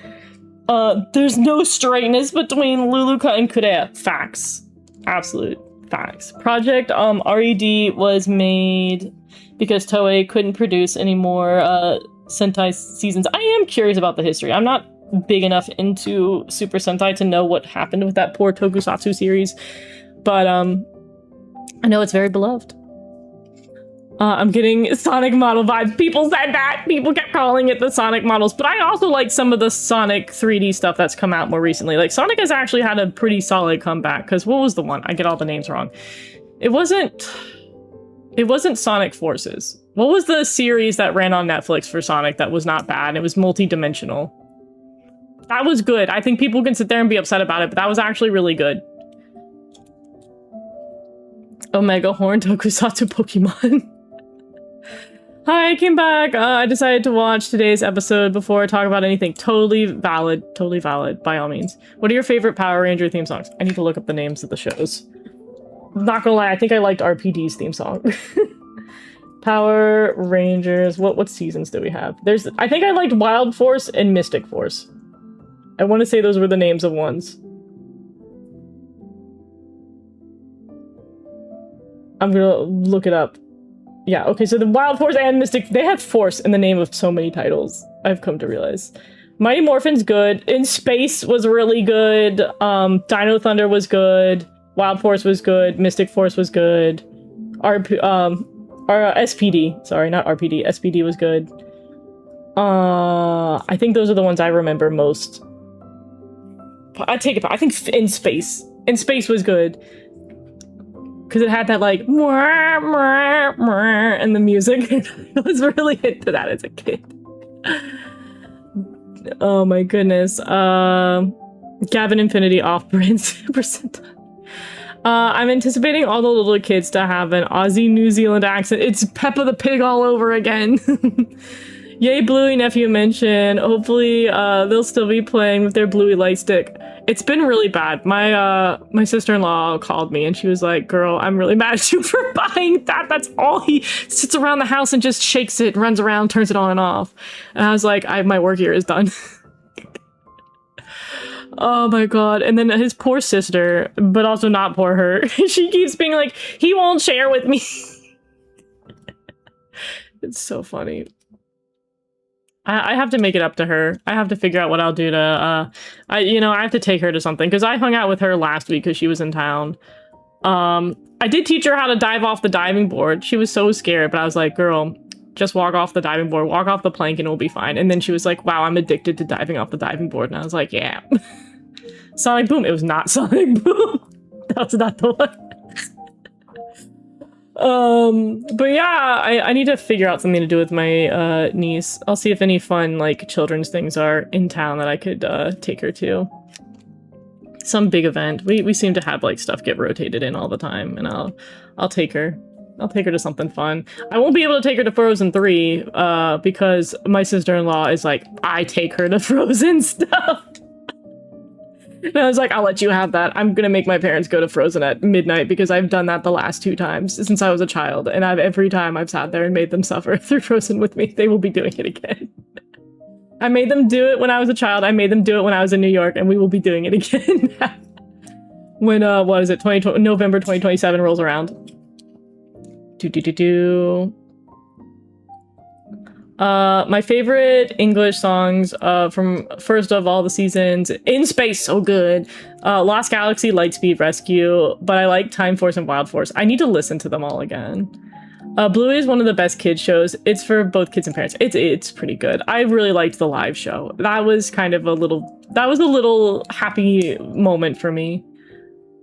There's no straightness between Luluka and Kurea. Facts. Absolute facts. Project RED was made because Toei couldn't produce any more Sentai seasons. I am curious about the history. I'm not big enough into Super Sentai to know what happened with that poor Tokusatsu series. But I know it's very beloved. I'm getting Sonic model vibes. People said that. People kept calling it the Sonic models. But I also like some of the Sonic 3D stuff that's come out more recently. Like, Sonic has actually had a pretty solid comeback. Because what was the one? I get all the names wrong. It wasn't Sonic Forces. What was the series that ran on Netflix for Sonic that was not bad? It was multi-dimensional. That was good. I think people can sit there and be upset about it, but that was actually really good. Omega Horn Tokusatsu Pokemon. Hi, I came back. I decided to watch today's episode before I talk about anything. Totally valid, by all means. What are your favorite Power Ranger theme songs? I need to look up the names of the shows. I'm not gonna lie, I think I liked RPD's theme song. Power Rangers. What seasons do we have? I think I liked Wild Force and Mystic Force. I want to say those were the names of ones. I'm gonna look it up. Yeah, okay, so the Wild Force and Mystic, they had Force in the name of so many titles, I've come to realize. Mighty Morphin's good. In Space was really good. Dino Thunder was good. Wild Force was good. Mystic Force was good. SPD. Sorry, not RPD. SPD was good. I think those are the ones I remember most. I take it back. I think In Space. In Space was good. Because it had that like and the music. I was really into that as a kid. Oh my goodness. Gavin Infinity off-brand percent. I'm anticipating all the little kids to have an Aussie New Zealand accent. It's Peppa the Pig all over again. Yay, Bluey nephew mentioned. Hopefully, they'll still be playing with their Bluey light stick. It's been really bad. My sister-in-law called me and she was like, girl, I'm really mad at you for buying that. That's all he sits around the house and just shakes it, runs around, turns it on and off. And I was like, my work here is done. Oh my god. And then his poor sister, but also not poor her. She keeps being like, he won't share with me. It's so funny. I have to make it up to her. I have to figure out what I'll do to, I have to take her to something, because I hung out with her last week because she was in town. I did teach her how to dive off the diving board. She was so scared, but I was like, girl, just walk off the diving board, walk off the plank and it'll be fine. And then she was like, wow, I'm addicted to diving off the diving board. And I was like, yeah. Sonic Boom. It was not Sonic Boom. That was not the one. But yeah, I need to figure out something to do with my niece. I'll see if any fun like children's things are in town that I could take her to. Some big event. We seem to have like stuff get rotated in all the time, and I'll take her. I'll take her to something fun. I won't be able to take her to Frozen 3 because my sister-in-law is like, I take her to Frozen stuff. And I was like, I'll let you have that. I'm gonna make my parents go to Frozen at midnight because I've done that the last 2 times since I was a child. And every time I've sat there and made them suffer through Frozen with me, they will be doing it again. I made them do it when I was a child. I made them do it when I was in New York, and we will be doing it again when, what is it, November 2027 rolls around. My favorite English songs from first of all the seasons: In Space, so good. Lost Galaxy, Lightspeed Rescue, but I like Time Force and Wild Force. I need to listen to them all again. Bluey is one of the best kids shows. It's for both kids and parents. It's pretty good. I really liked the live show. That was kind of a little happy moment for me.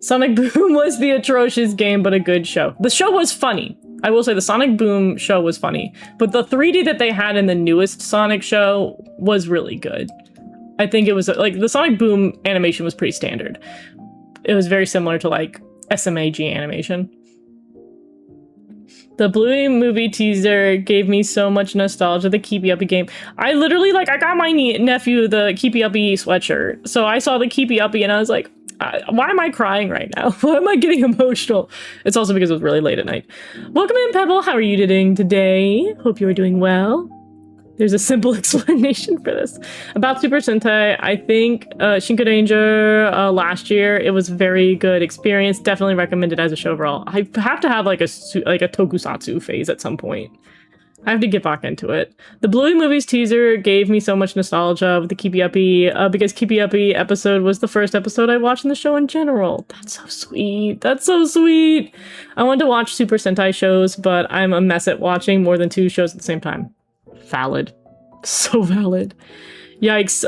Sonic Boom was the atrocious game, but a good show. The show was funny. I will say the Sonic Boom show was funny, but the 3D that they had in the newest Sonic show was really good. I think it was like the Sonic Boom animation was pretty standard. It was very similar to like SMAG animation. The Bluey movie teaser gave me so much nostalgia. The Keepy Uppy game. I literally I got my nephew the Keepy Uppy sweatshirt. So I saw the Keepy Uppy and I was like, why am I crying right now? Why am I getting emotional? It's also because it was really late at night. Welcome in, Pebble. How are you doing today? Hope you are doing well. There's a simple explanation for this. About Super Sentai, I think Shinka Ranger last year, it was a very good experience. Definitely recommended as a show overall. I have to have like a tokusatsu phase at some point. I have to get back into it. The Bluey movies teaser gave me so much nostalgia with the Keepy Uppy, because Keepy Uppy episode was the first episode I watched in the show in general. That's so sweet. That's so sweet. I wanted to watch Super Sentai shows, but I'm a mess at watching more than 2 shows at the same time. Valid. So valid. Yikes.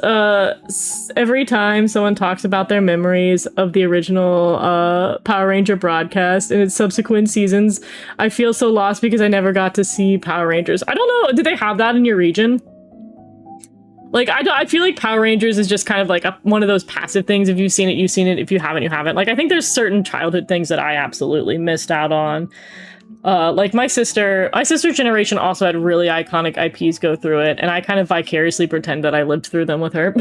Every time someone talks about their memories of the original Power Ranger broadcast and its subsequent seasons, I feel so lost because I never got to see Power Rangers. I don't know, did they have that in your region? Like, I feel like Power Rangers is just kind of like one of those passive things. If you've seen it, you've seen it. If you haven't, you haven't. Like, I think there's certain childhood things that I absolutely missed out on. Like my sister's generation also had really iconic IPs go through it, and I kind of vicariously pretend that I lived through them with her.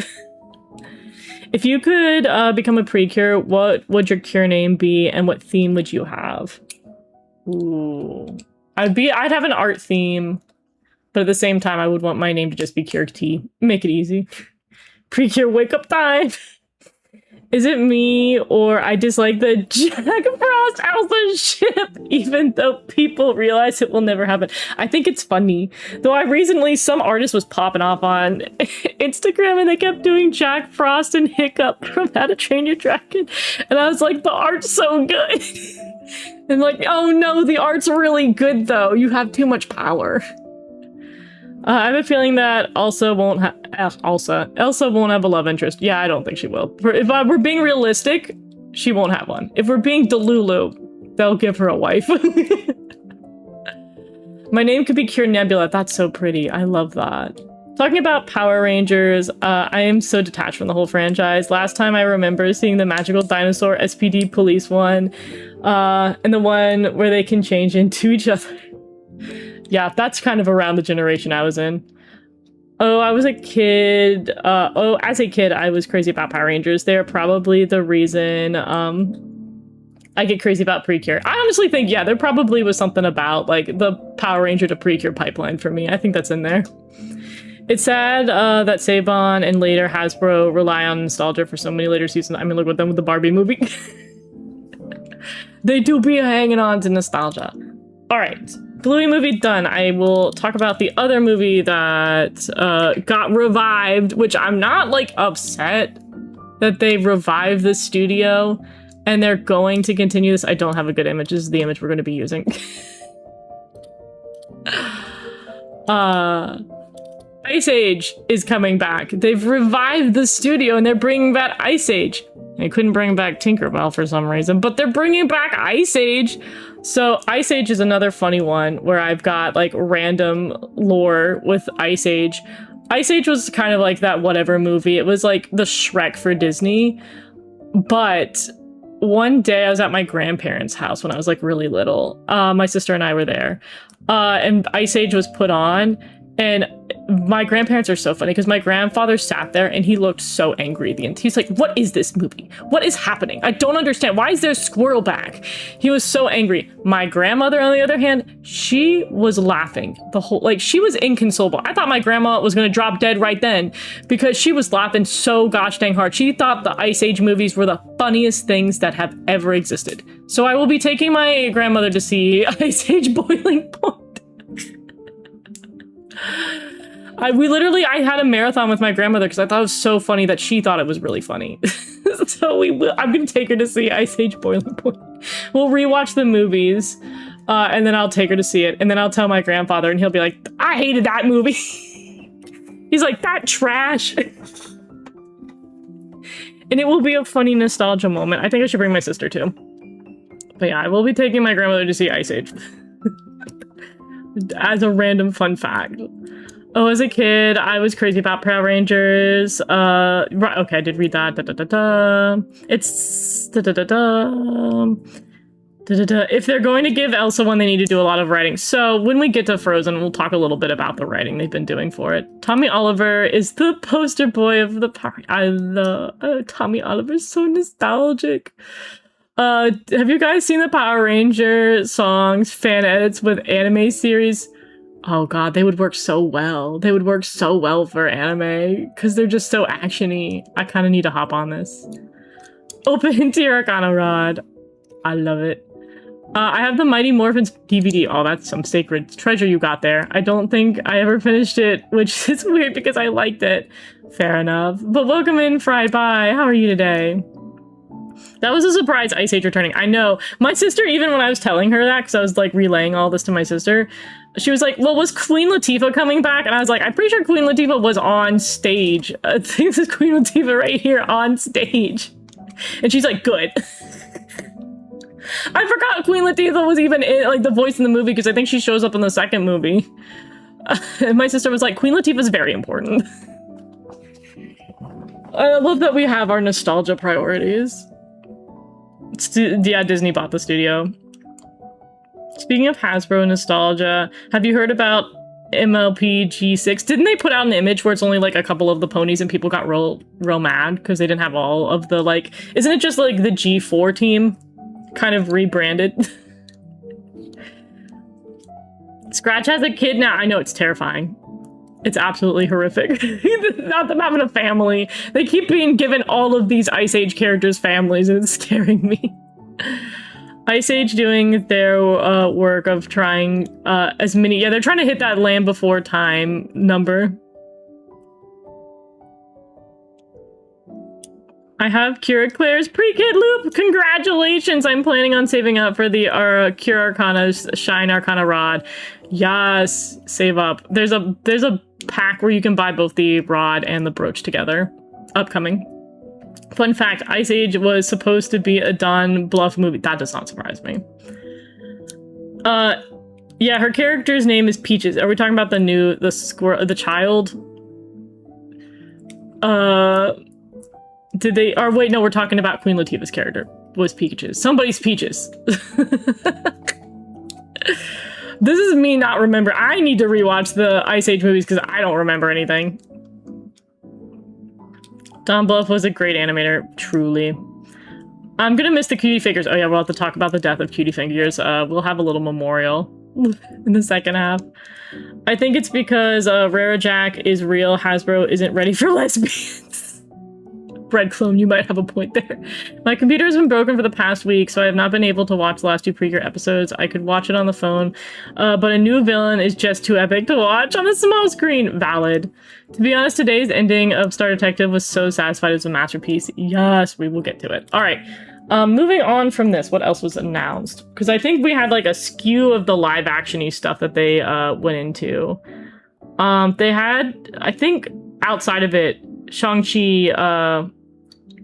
If you could become a Precure, what would your cure name be, and what theme would you have? Ooh. I'd have an art theme, but at the same time, I would want my name to just be Cure T. Make it easy. Precure wake up time! Is it me or I dislike the Jack Frost Elsa ship, even though people realize it will never happen? I think it's funny. Though I recently, some artist was popping off on Instagram and they kept doing Jack Frost and Hiccup from How to Train Your Dragon. And I was like, the art's so good. And like, oh no, the art's really good though. You have too much power. I have a feeling that Elsa won't have a love interest. Yeah, I don't think she will. If we're being realistic, she won't have one. If we're being Delulu, they'll give her a wife. My name could be Cure Nebula. That's so pretty. I love that. Talking about Power Rangers, I am so detached from the whole franchise. Last time I remember seeing the Magical Dinosaur SPD Police one, and the one where they can change into each other. Yeah, that's kind of around the generation I was in. Oh, I was a kid. As a kid, I was crazy about Power Rangers. They're probably the reason I get crazy about Precure. I honestly think, yeah, there probably was something about like the Power Ranger to Precure pipeline for me. I think that's in there. It's sad that Saban and later Hasbro rely on nostalgia for so many later seasons. I mean, look at them with the Barbie movie. They do be hanging on to nostalgia. All right. Bluey movie done. I will talk about the other movie that got revived, which I'm not like upset that they revived the studio and they're going to continue this. I don't have a good image. This is the image we're going to be using. Ice Age is coming back. They've revived the studio and they're bringing back Ice Age. They couldn't bring back Tinkerbell for some reason, but they're bringing back Ice Age. So Ice Age is another funny one where I've got like random lore with Ice Age. Ice Age was kind of like that whatever movie. It was like the Shrek for Disney. But one day I was at my grandparents' house when I was like really little. My sister and I were there. And Ice Age was put on. And my grandparents are so funny because my grandfather sat there and he looked so angry at the end. He's like, what is this movie? What is happening? I don't understand. Why is there a squirrel back? He was so angry. My grandmother, on the other hand, she was laughing the whole, like she was inconsolable. I thought my grandma was going to drop dead right then because she was laughing so gosh dang hard. She thought the Ice Age movies were the funniest things that have ever existed. So I will be taking my grandmother to see Ice Age Boiling Point. I had a marathon with my grandmother because I thought it was so funny that she thought it was really funny. So I'm going to take her to see Ice Age Boiling Point. We'll rewatch the movies, and then I'll take her to see it, and then I'll tell my grandfather, and he'll be like, I hated that movie. He's like, that trash. And it will be a funny nostalgia moment. I think I should bring my sister too. But yeah, I will be taking my grandmother to see Ice Age. As a random fun fact. Oh, as a kid, I was crazy about Power Rangers. Right, okay, I did read that. It's if they're going to give Elsa one, they need to do a lot of writing. So when we get to Frozen, we'll talk a little bit about the writing they've been doing for it. Tommy Oliver is the poster boy of the power. I love Tommy Oliver's so nostalgic. Have you guys seen the Power Ranger songs, fan edits with anime series? Oh god, they would work so well. They would work so well for anime because they're just so actiony. I kind of need to hop on this. Open Tier Arcana Rod. I love it. I have the Mighty Morphins DVD. Oh, that's some sacred treasure you got there. I don't think I ever finished it, which is weird because I liked it. Fair enough. But welcome in, Fried Bye. How are you today? That was a surprise, Ice Age returning. I know. My sister, even when I was telling her that, because I was like relaying all this to my sister, she was like, well, was Queen Latifah coming back? And I was like, I'm pretty sure Queen Latifah was on stage. I think this is Queen Latifah right here on stage. And she's like, good. I forgot Queen Latifah was even in, like, the voice in the movie, because I think she shows up in the second movie. And my sister was like, Queen Latifah's very important. I love that we have our nostalgia priorities. Yeah, Disney bought the studio. Speaking of Hasbro nostalgia, have you heard about MLP G6? Didn't they put out an image where it's only like a couple of the ponies and people got real mad because they didn't have all of the, like, isn't it just like the G4 team kind of rebranded? Scratch has a kid now. I know, it's terrifying. It's absolutely horrific. Not them having a family. They keep being given all of these Ice Age characters' families, and it's scaring me. Ice Age doing their work of trying as many... Yeah, they're trying to hit that Land Before Time number. I have Cure Claire's pre-kit loop. Congratulations! I'm planning on saving up for the Cure Arcana's Shine Arcana Rod. Yes, save up. There's a pack where you can buy both the rod and the brooch together. Upcoming. Fun fact, Ice Age was supposed to be a Don Bluth movie. That does not surprise me. Yeah, her character's name is Peaches. Are we talking about the squirrel, the child? Did they, or wait, no, we're talking about Queen Latifah's character. Was Peaches. Somebody's Peaches. This is me not remember. I need to rewatch the Ice Age movies because I don't remember anything. Don Bluth was a great animator, truly. I'm gonna miss the cutie figures. Oh yeah, we'll have to talk about the death of cutie figures. We'll have a little memorial in the second half. I think it's because Rara Jack is real. Hasbro isn't ready for lesbians. Red Clone, you might have a point there. My computer has been broken for the past week, so I have not been able to watch the last 2 Precure episodes. I could watch it on the phone, but a new villain is just too epic to watch on a small screen. Valid. To be honest, today's ending of Star Detective was so satisfied. It was a masterpiece. Yes, we will get to it. All right. Moving on from this, what else was announced? Because I think we had like a skew of the live action-y stuff that they went into. They had, I think, outside of it, Shang-Chi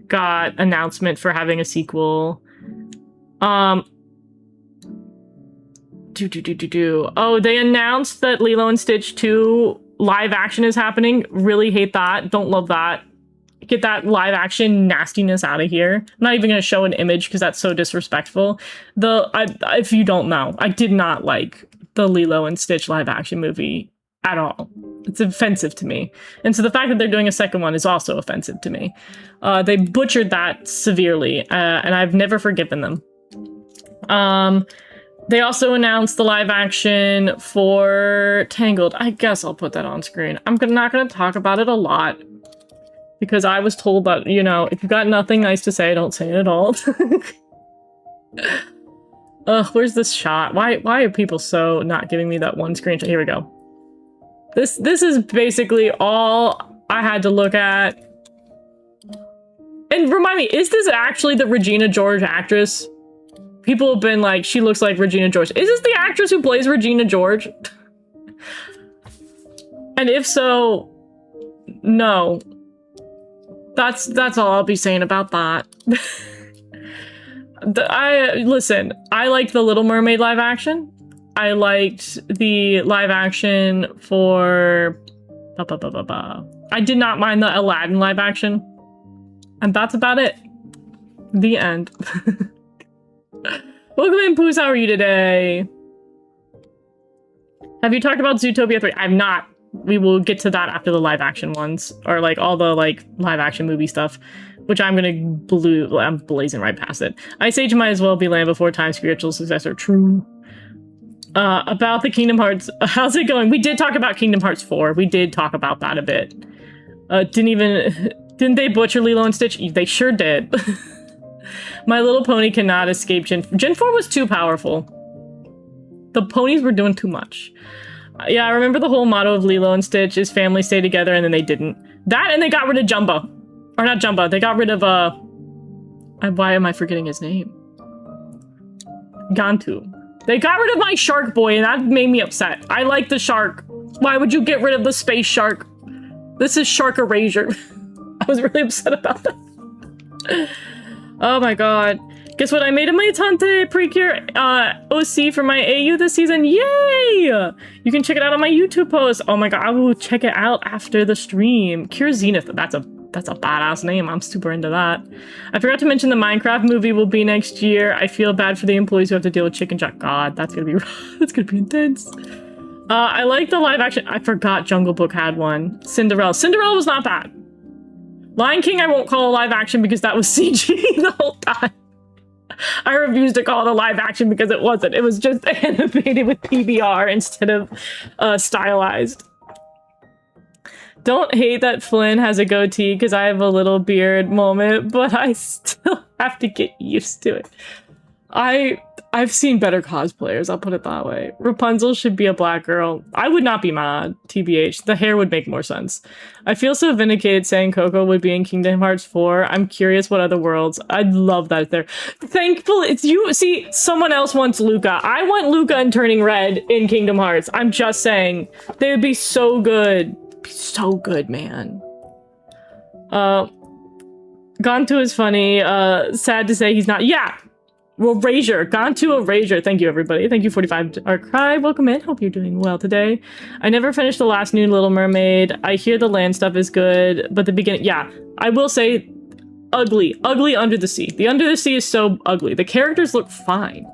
got announcement for having a sequel. Oh, they announced that Lilo and Stitch 2 live action is happening. Really hate that. Don't love that. Get that live action nastiness out of here. I'm not even going to show an image because that's so disrespectful. If you don't know, I did not like the Lilo and Stitch live action movie at all. It's offensive to me. And so the fact that they're doing a second one is also offensive to me. They butchered that severely, and I've never forgiven them. They also announced the live action for Tangled. I guess I'll put that on screen. I'm not going to talk about it a lot, because I was told that, you know, if you've got nothing nice to say, don't say it at all. Ugh, where's this shot? Why are people so not giving me that one screenshot? Here we go. This is basically all I had to look at. And remind me, is this actually the Regina George actress? People have been like, she looks like Regina George. Is this the actress who plays Regina George? And if so, no. That's all I'll be saying about that. Listen, I liked the Little Mermaid live action. I liked the live action for... I did not mind the Aladdin live action. And that's about it. The end. Welcome in, Poos. How are you today? Have you talked about Zootopia 3? I've not. We will get to that after the live action ones. Or like all the like live action movie stuff. Which I'm blazing right past it. Ice Age might as well be Land Before Time spiritual successor. True. About the Kingdom Hearts, how's it going? We did talk about Kingdom Hearts 4. We did talk about that a bit. Didn't they butcher Lilo and Stitch? They sure did. My Little Pony cannot escape Gen 4. Gen 4 was too powerful. The ponies were doing too much. Yeah, I remember the whole motto of Lilo and Stitch is family stay together, and then they didn't. That, and they got rid of Jumba. Or not Jumba, they got rid of, why am I forgetting his name? Gantu. They got rid of my shark boy, and that made me upset. I like the shark. Why would you get rid of the space shark? This is shark erasure. I was really upset about that. Oh my god. Guess what? I made a Maitante Precure OC for my AU this season. Yay! You can check it out on my YouTube post. Oh my god, I will check it out after the stream. Cure Zenith. That's a badass name. I'm super into that. I forgot to mention the Minecraft movie will be next year. I feel bad for the employees who have to deal with chicken jock. God, that's gonna be that's gonna be intense. I like the live action. I forgot Jungle Book had one. Cinderella. Cinderella was not bad. Lion King I won't call a live action because that was CG the whole time. I refused to call it a live action because it wasn't. It was just animated with PBR instead of stylized. Don't hate that Flynn has a goatee because I have a little beard moment, but I still have to get used to it. I've seen better cosplayers, I'll put it that way. Rapunzel should be a black girl. I would not be mad, TBH. The hair would make more sense. I feel so vindicated saying Coco would be in Kingdom Hearts 4. I'm curious what other worlds. I'd love that there. Thankfully, it's you. See, someone else wants Luca. I want Luca and Turning Red in Kingdom Hearts. I'm just saying. They would be so good. Be so good, man. Gontu is funny. Sad to say he's not. Yeah! Well, Erasure. Gontu Erasure. Thank you, everybody. Thank you, 45 Arcry. Welcome in. Hope you're doing well today. I never finished the last new Little Mermaid. I hear the land stuff is good, but the beginning... Yeah, I will say ugly. Ugly Under the Sea. The Under the Sea is so ugly. The characters look fine,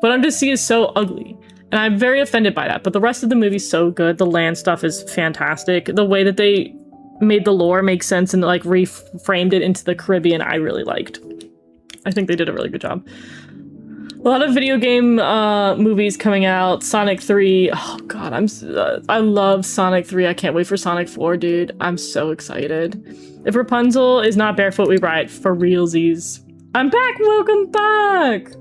but Under the Sea is so ugly. And I'm very offended by that, but the rest of the movie's so good. The land stuff is fantastic. The way that they made the lore make sense and like reframed it into the Caribbean, I really liked. I think they did a really good job. A lot of video game movies coming out. Sonic 3. Oh god, I love Sonic 3. I can't wait for Sonic 4, dude. I'm so excited. If Rapunzel is not barefoot, we ride for realsies. I'm back. Welcome back.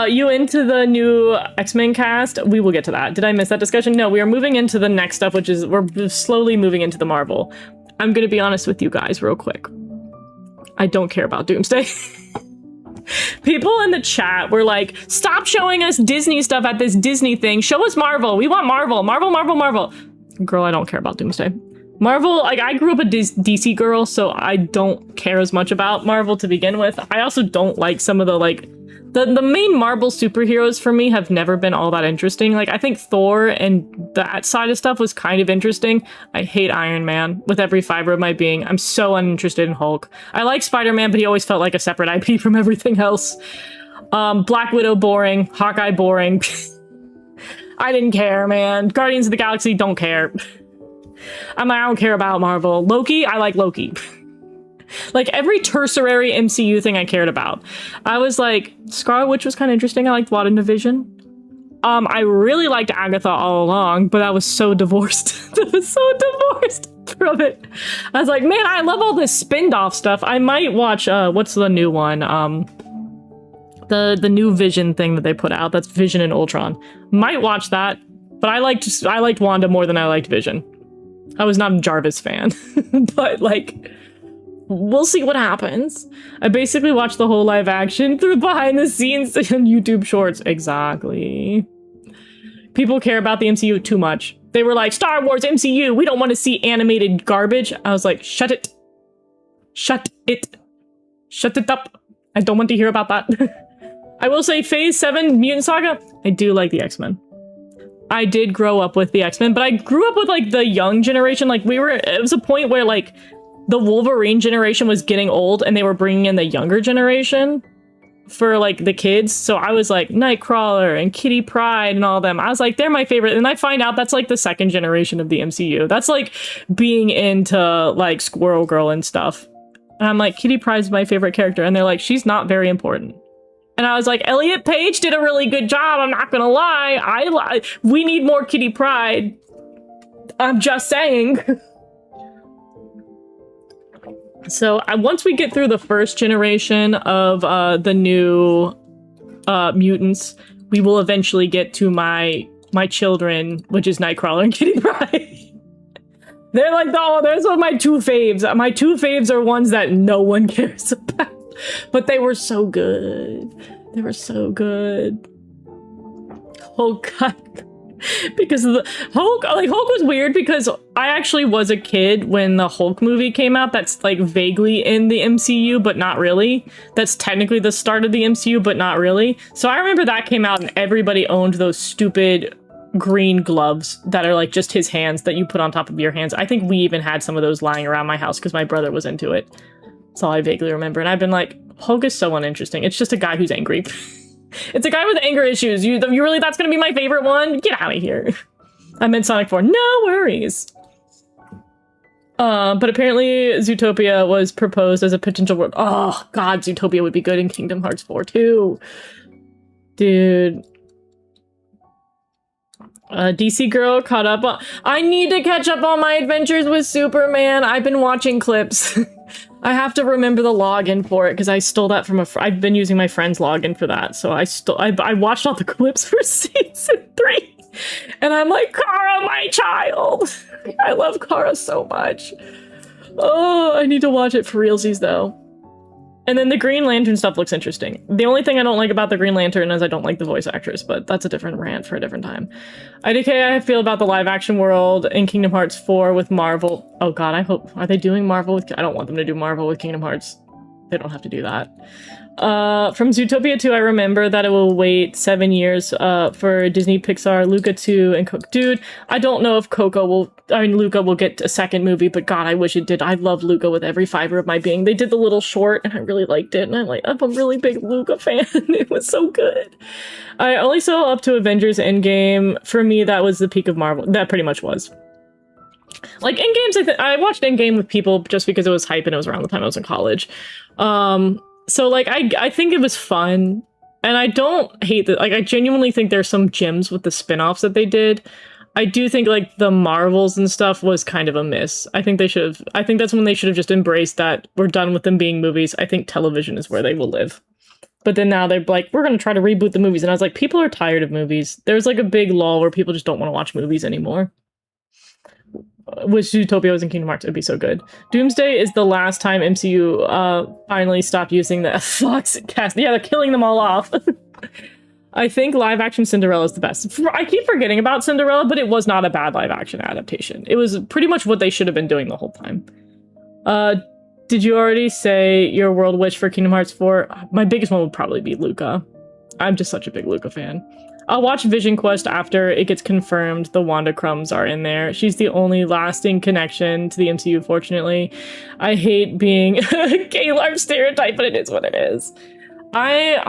You into the new X-Men cast? We will get to that. Did I miss that discussion? No, we are moving into the next stuff, which is we're slowly moving into the Marvel. I'm gonna be honest with you guys real quick. I don't care about Doomsday. People in the chat were like, stop showing us Disney stuff at this Disney thing. Show us Marvel. We want Marvel. Marvel, Marvel, Marvel. Girl, I don't care about Doomsday. Marvel, like, I grew up a DC girl, so I don't care as much about Marvel to begin with. I also don't like some of the, like, the main Marvel superheroes for me have never been all that interesting. Like, I think Thor and that side of stuff was kind of interesting. I hate Iron Man with every fiber of my being. I'm so uninterested in Hulk. I like Spider-Man, but he always felt like a separate IP from everything else. Black Widow, boring. Hawkeye, boring. I didn't care, man. Guardians of the Galaxy, don't care. I don't care about Marvel. Loki, I like Loki. Like, every tertiary MCU thing I cared about. I was like, Scarlet Witch was kind of interesting. I liked WandaVision. I really liked Agatha all along, but I was so divorced. I was so divorced from it. I was like, man, I love all this spin-off stuff. I might watch, what's the new one? The new Vision thing that they put out. That's Vision and Ultron. Might watch that, but I liked Wanda more than I liked Vision. I was not a Jarvis fan, but like... We'll see what happens. I basically watched the whole live action through behind the scenes and YouTube shorts. Exactly. People care about the MCU too much. They were like, Star Wars MCU, we don't want to see animated garbage. I was like, shut it. Shut it. Shut it up. I don't want to hear about that. I will say Phase 7 Mutant Saga, I do like the X-Men. I did grow up with the X-Men, but I grew up with like the young generation. Like it was a point where like the Wolverine generation was getting old and they were bringing in the younger generation for like the kids. So I was like Nightcrawler and Kitty Pryde and all of them. I was like, they're my favorite. And I find out that's like the second generation of the MCU. That's like being into like Squirrel Girl and stuff. And I'm like, Kitty Pryde's my favorite character. And they're like, she's not very important. And I was like, Elliot Page did a really good job. I'm not gonna lie. We need more Kitty Pryde. I'm just saying. So once we get through the first generation of the new mutants, we will eventually get to my children, which is Nightcrawler and Kitty Pryde. They're like, oh, there's one of my two faves. My two faves are ones that no one cares about. But they were so good. They were so good. Oh, God. Because of the Hulk, like Hulk was weird because I actually was a kid when the Hulk movie came out. That's like vaguely in the MCU, but not really. That's technically the start of the MCU, but not really. So I remember that came out and everybody owned those stupid green gloves that are like just his hands that you put on top of your hands. I think we even had some of those lying around my house because my brother was into it. That's all I vaguely remember. And I've been like, Hulk is so uninteresting. It's just a guy who's angry. It's a guy with anger issues. You really, that's gonna be my favorite one? Get out of here. I meant Sonic 4. No worries. But apparently Zootopia was proposed as a potential world. Oh, God, Zootopia would be good in Kingdom Hearts 4 too. Dude. DC Girl caught up on... I need to catch up on my adventures with Superman. I've been watching clips. I have to remember the login for it because I stole that from I've been using my friend's login for that. So I watched all the clips for season 3. And I'm like, Kara, my child. I love Kara so much. Oh, I need to watch it for realsies though. And then the Green Lantern stuff looks interesting. The only thing I don't like about the Green Lantern is I don't like the voice actress, but that's a different rant for a different time. IDK, I feel about the live action world in Kingdom Hearts 4 with Marvel. Oh god, I hope... Are they doing Marvel with... I don't want them to do Marvel with Kingdom Hearts. They don't have to do that. From Zootopia 2, I remember that it will wait 7 years for Disney, Pixar, Luca 2, and Coco. Dude, I don't know if Luca will get a second movie, but god, I wish it did. I love Luca with every fiber of my being. They did the little short, and I really liked it, and I'm a really big Luca fan. It was so good. I only saw up to Avengers Endgame. For me, that was the peak of Marvel. That pretty much was. Like, Endgame's, I watched Endgame with people just because it was hype, and it was around the time I was in college. So, like, I think it was fun, and I don't hate that. Like, I genuinely think there's some gems with the spin-offs that they did. I do think, like, the Marvels and stuff was kind of a miss. I think that's when they should have just embraced that we're done with them being movies. I think television is where they will live. But then now they're like, we're going to try to reboot the movies. And I was like, people are tired of movies. There's, like, a big lull where people just don't want to watch movies anymore. Which Zootopia was in Kingdom Hearts, it'd be so good. Doomsday is the last time MCU finally stopped using the Fox cast. Yeah, they're killing them all off. I think live action Cinderella is the best. I keep forgetting about Cinderella, but it was not a bad live action adaptation. It was pretty much what they should have been doing the whole time. Did you already say your world wish for Kingdom Hearts 4? My biggest one would probably be Luca. I'm just such a big Luca fan. I'll watch Vision Quest after it gets confirmed the Wanda crumbs are in there. She's the only lasting connection to the MCU, fortunately. I hate being a gay-larp stereotype, but it is what it is. I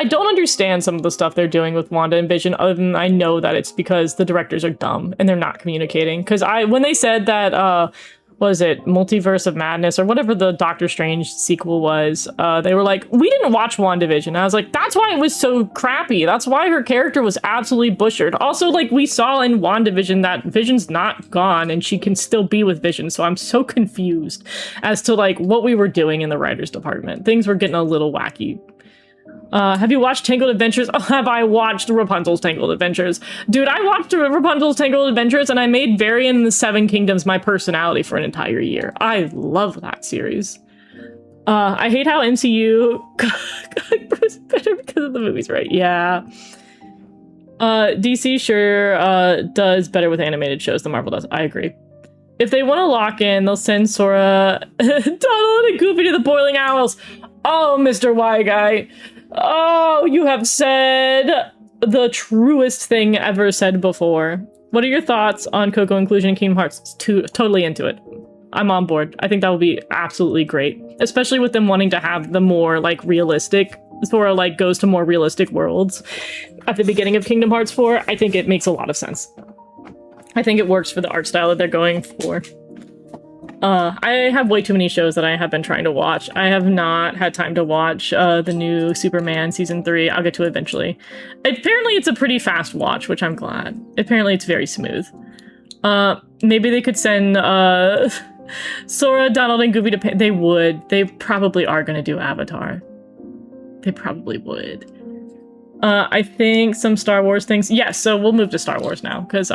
don't understand some of the stuff they're doing with Wanda and Vision, other than I know that it's because the directors are dumb and they're not communicating. Because when they said that, was it Multiverse of Madness or whatever the Doctor Strange sequel was, they were like, we didn't watch WandaVision. I was like, that's why it was so crappy. That's why her character was absolutely butchered. Also, like, we saw in WandaVision that Vision's not gone and she can still be with Vision. So I'm so confused as to, like, what we were doing in the writers department. Things were getting a little wacky. Have you watched Tangled Adventures? Oh, have I watched Rapunzel's Tangled Adventures? Dude, I watched Rapunzel's Tangled Adventures and I made Varian and the Seven Kingdoms my personality for an entire year. I love that series. I hate how MCU was better because of the movies, right? Yeah. DC sure does better with animated shows than Marvel does. I agree. If they want to lock in, they'll send Sora, Donald, and Goofy to the Boiling Owls. Oh, Mr. Y Guy. Oh, you have said the truest thing ever said before. What are your thoughts on Coco inclusion in Kingdom Hearts 2? Totally into it. I'm on board. I think that will be absolutely great. Especially with them wanting to have the more, like, realistic, Sora, like, goes to more realistic worlds at the beginning of Kingdom Hearts 4. I think it makes a lot of sense. I think it works for the art style that they're going for. I have way too many shows that I have been trying to watch. I have not had time to watch the new Superman Season 3. I'll get to it eventually. Apparently it's a pretty fast watch, which I'm glad. Apparently it's very smooth. Maybe they could send Sora, Donald, and Goofy to... They would. They probably are going to do Avatar. They probably would. I think some Star Wars things... Yes, so we'll move to Star Wars now, because...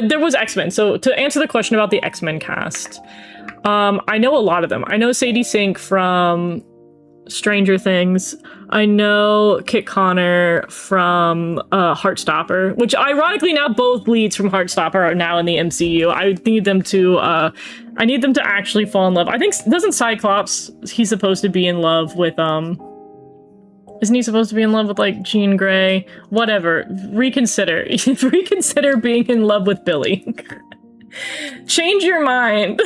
there was X-Men. So to answer the question about the X-Men cast, I know a lot of them. I know Sadie Sink from Stranger Things. I know Kit Connor from Heartstopper, which ironically now both leads from Heartstopper are now in the MCU. I need them to actually fall in love. I think, doesn't Cyclops, he's supposed to be in love with isn't he supposed to be in love with, like, Jean Grey? Whatever. Reconsider. Reconsider being in love with Billy. Change your mind.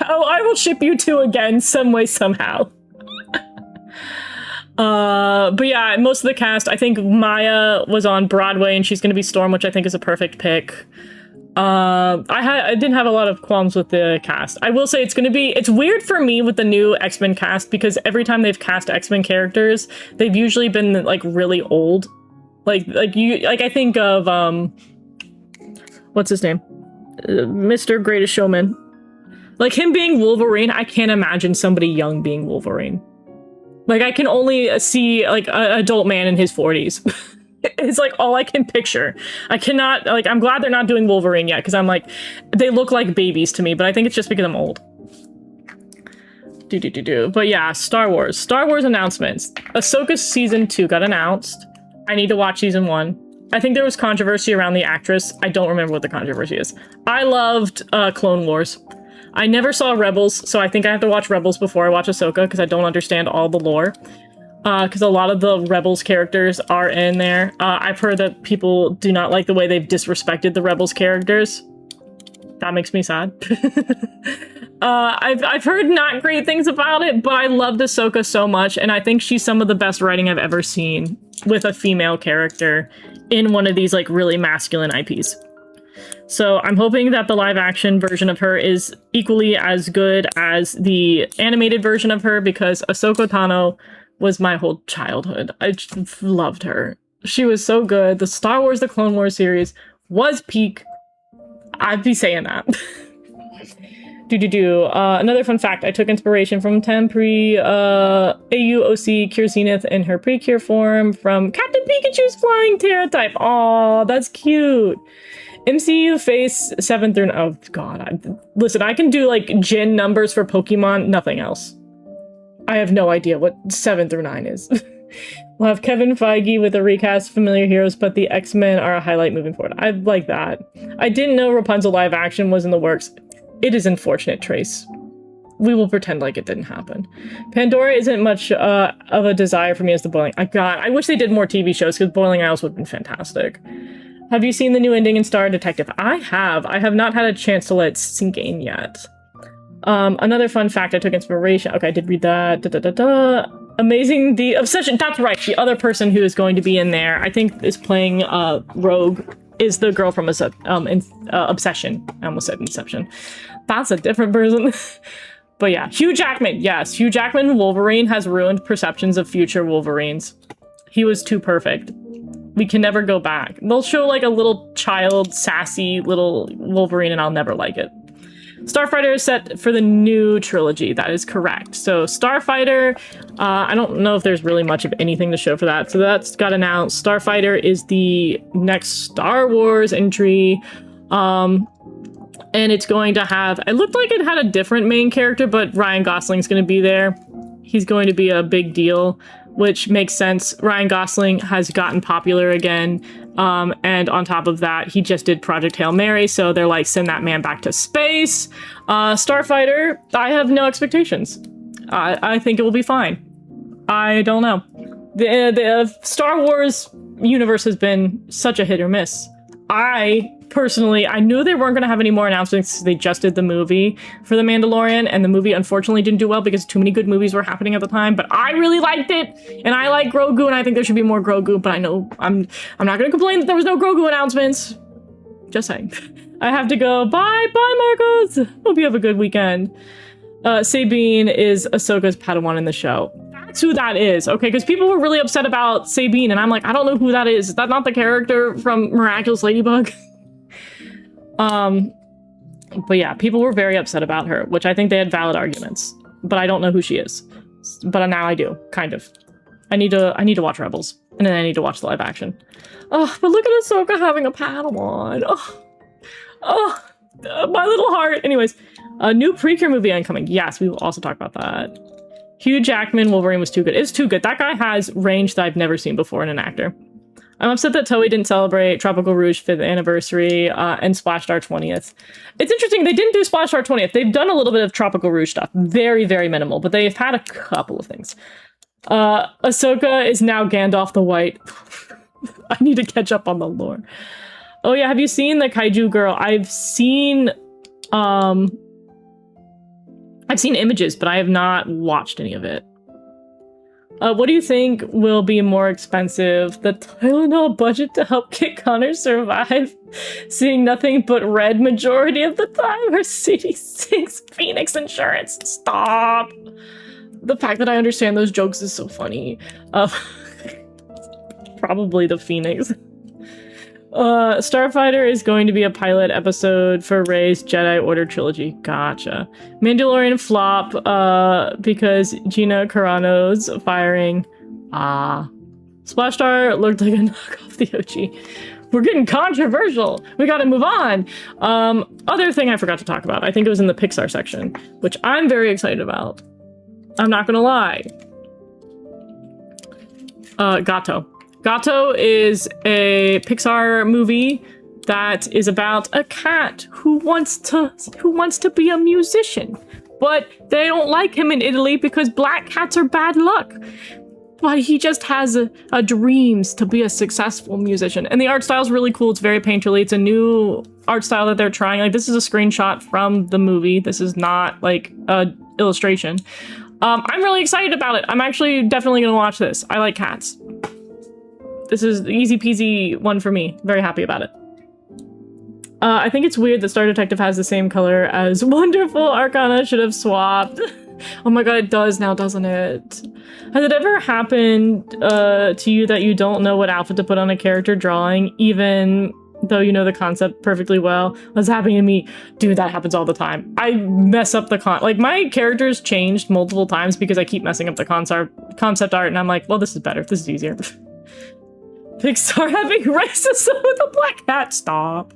Oh, I will ship you two again, some way, somehow. But yeah, most of the cast, I think Maya was on Broadway and she's going to be Storm, which I think is a perfect pick. I didn't have a lot of qualms with the cast. I will say it's weird for me with the new X-Men cast because every time they've cast X-Men characters, they've usually been, like, really old. Like I think of what's his name? Mr. Greatest Showman. Like him being Wolverine, I can't imagine somebody young being Wolverine. Like I can only see like an adult man in his 40s. It's like all I can picture. I cannot, like, I'm glad they're not doing Wolverine yet, because I'm like, they look like babies to me, but I think it's just because I'm old. But yeah, Star Wars. Star Wars announcements. Ahsoka Season 2 got announced. I need to watch Season 1. I think there was controversy around the actress. I don't remember what the controversy is. I loved Clone Wars. I never saw Rebels, so I think I have to watch Rebels before I watch Ahsoka, because I don't understand all the lore. Because a lot of the Rebels characters are in there. I've heard that people do not like the way they've disrespected the Rebels characters. That makes me sad. I've heard not great things about it, but I loved Ahsoka so much, and I think she's some of the best writing I've ever seen with a female character in one of these like really masculine IPs. So I'm hoping that the live action version of her is equally as good as the animated version of her, because Ahsoka Tano was my whole childhood. I just loved her. She was so good. The Star Wars The Clone Wars series was peak. I'd be saying that. Another fun fact. I took inspiration from Tempri AUOC Cure Zenith in her pre-cure form from Captain Pikachu's flying Terra type. Aw, that's cute. MCU Face 7 through... Oh, God. Listen, I can do, like, Gen numbers for Pokemon. Nothing else. I have no idea what 7 through 9 is. We'll have Kevin Feige with a recast familiar heroes, but the X-Men are a highlight moving forward. I like that. I didn't know Rapunzel live action was in the works. It is unfortunate, Trace. We will pretend like it didn't happen. Pandora isn't much of a desire for me as the Boiling... I wish they did more TV shows, because Boiling Isles would have been fantastic. Have you seen the new ending in Star Detective? I have. I have not had a chance to let it sink in yet. Another fun fact, I took inspiration. Okay, I did read that. Amazing, the Obsession. That's right. The other person who is going to be in there, I think is playing Rogue, is the girl from Obsession. I almost said Inception. That's a different person. But yeah, Hugh Jackman. Yes, Hugh Jackman Wolverine has ruined perceptions of future Wolverines. He was too perfect. We can never go back. They'll show like a little child, sassy little Wolverine, and I'll never like it. Starfighter is set for the new trilogy. That is correct. So Starfighter, I don't know if there's really much of anything to show for that. So that's got announced. Starfighter is the next Star Wars entry. And it's going to have, it looked like it had a different main character, but Ryan Gosling's going to be there. He's going to be a big deal, which makes sense. Ryan Gosling has gotten popular again. And on top of that, he just did Project Hail Mary, so they're like, send that man back to space. Starfighter, I have no expectations. I think it will be fine. I don't know. The Star Wars universe has been such a hit or miss. I knew they weren't going to have any more announcements. They just did the movie for The Mandalorian, and the movie unfortunately didn't do well because too many good movies were happening at the time, but I really liked it, and I like Grogu, and I think there should be more Grogu, but I know I'm not going to complain that there was no Grogu announcements. Just saying. I have to go. Bye, Marcos! Hope you have a good weekend. Sabine is Ahsoka's Padawan in the show. That's who that is, okay? Because people were really upset about Sabine, and I'm like, I don't know who that is. Is that not the character from Miraculous Ladybug? But yeah, people were very upset about her, which I think they had valid arguments, but I don't know who she is. But now I do, kind of. I need to watch Rebels, and then I need to watch the live action. Oh, but look at Ahsoka having a Padawan. Oh, my little heart. Anyways, a new Precure movie incoming. Yes, we will also talk about that. Hugh Jackman Wolverine was too good. It's too good. That guy has range that I've never seen before in an actor. I'm upset that Toei didn't celebrate Tropical Rouge 5th anniversary and Splash Star 20th. It's interesting, they didn't do Splash Star 20th. They've done a little bit of Tropical Rouge stuff. Very, very minimal, but they've had a couple of things. Ahsoka is now Gandalf the White. I need to catch up on the lore. Oh yeah, have you seen the Kaiju Girl? I've seen images, but I have not watched any of it. What do you think will be more expensive? The Tylenol budget to help Kit Connor survive seeing nothing but red majority of the time, or CD6 Phoenix insurance? Stop! The fact that I understand those jokes is so funny. Probably the Phoenix. Starfighter is going to be a pilot episode for Rey's Jedi Order trilogy. Gotcha. Mandalorian flop, because Gina Carano's firing. Splash Star looked like a knockoff the OG. We're getting controversial. We gotta move on. Other thing I forgot to talk about. I think it was in the Pixar section, which I'm very excited about. I'm not gonna lie. Gato. Gato is a Pixar movie that is about a cat who wants to be a musician, but they don't like him in Italy because black cats are bad luck. But he just has a dreams to be a successful musician. And the art style is really cool. It's very painterly. It's a new art style that they're trying. Like, this is a screenshot from the movie. This is not like a illustration. I'm really excited about it. I'm actually definitely gonna watch this. I like cats. This is the easy peasy one for me. Very happy about it. I think it's weird that Star Detective has the same color as Wonderful Arcana. Should have swapped. Oh my god, it does now, doesn't it? Has it ever happened to you that you don't know what outfit to put on a character drawing, even though you know the concept perfectly well? What's happening to me? Dude, that happens all the time. I mess up the like, my character's changed multiple times because I keep messing up the concept art, and I'm like, well, this is better. This is easier. Pixar having racism with a black cat. Stop.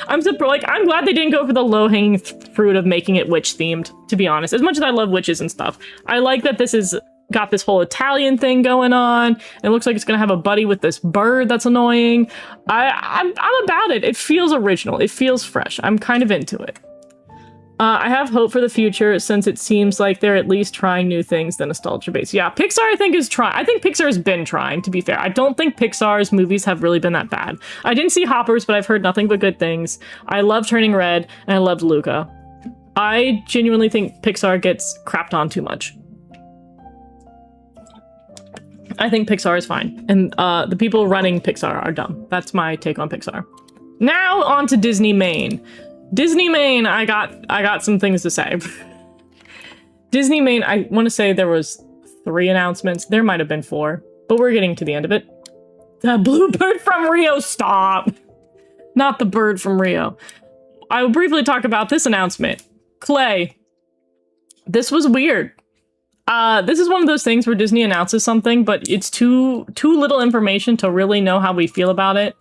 I'm glad they didn't go for the low-hanging fruit of making it witch themed, to be honest. As much as I love witches and stuff, I like that this is got this whole Italian thing going on. It looks like it's gonna have a buddy with this bird that's annoying. I'm about it. It feels original. It feels fresh. I'm kind of into it. I have hope for the future since it seems like they're at least trying new things, the nostalgia base. Yeah, Pixar I think is trying. I think Pixar has been trying, to be fair. I don't think Pixar's movies have really been that bad. I didn't see Hoppers, but I've heard nothing but good things. I love Turning Red, and I loved Luca. I genuinely think Pixar gets crapped on too much. I think Pixar is fine, and the people running Pixar are dumb. That's my take on Pixar. Now on to Disney Main. Disney Main, I got some things to say. Disney Main, I want to say there was 3 announcements. There might have been 4, but we're getting to the end of it. The blue bird from Rio, stop! Not the bird from Rio. I will briefly talk about this announcement. Clay. This was weird. This is one of those things where Disney announces something, but it's too little information to really know how we feel about it.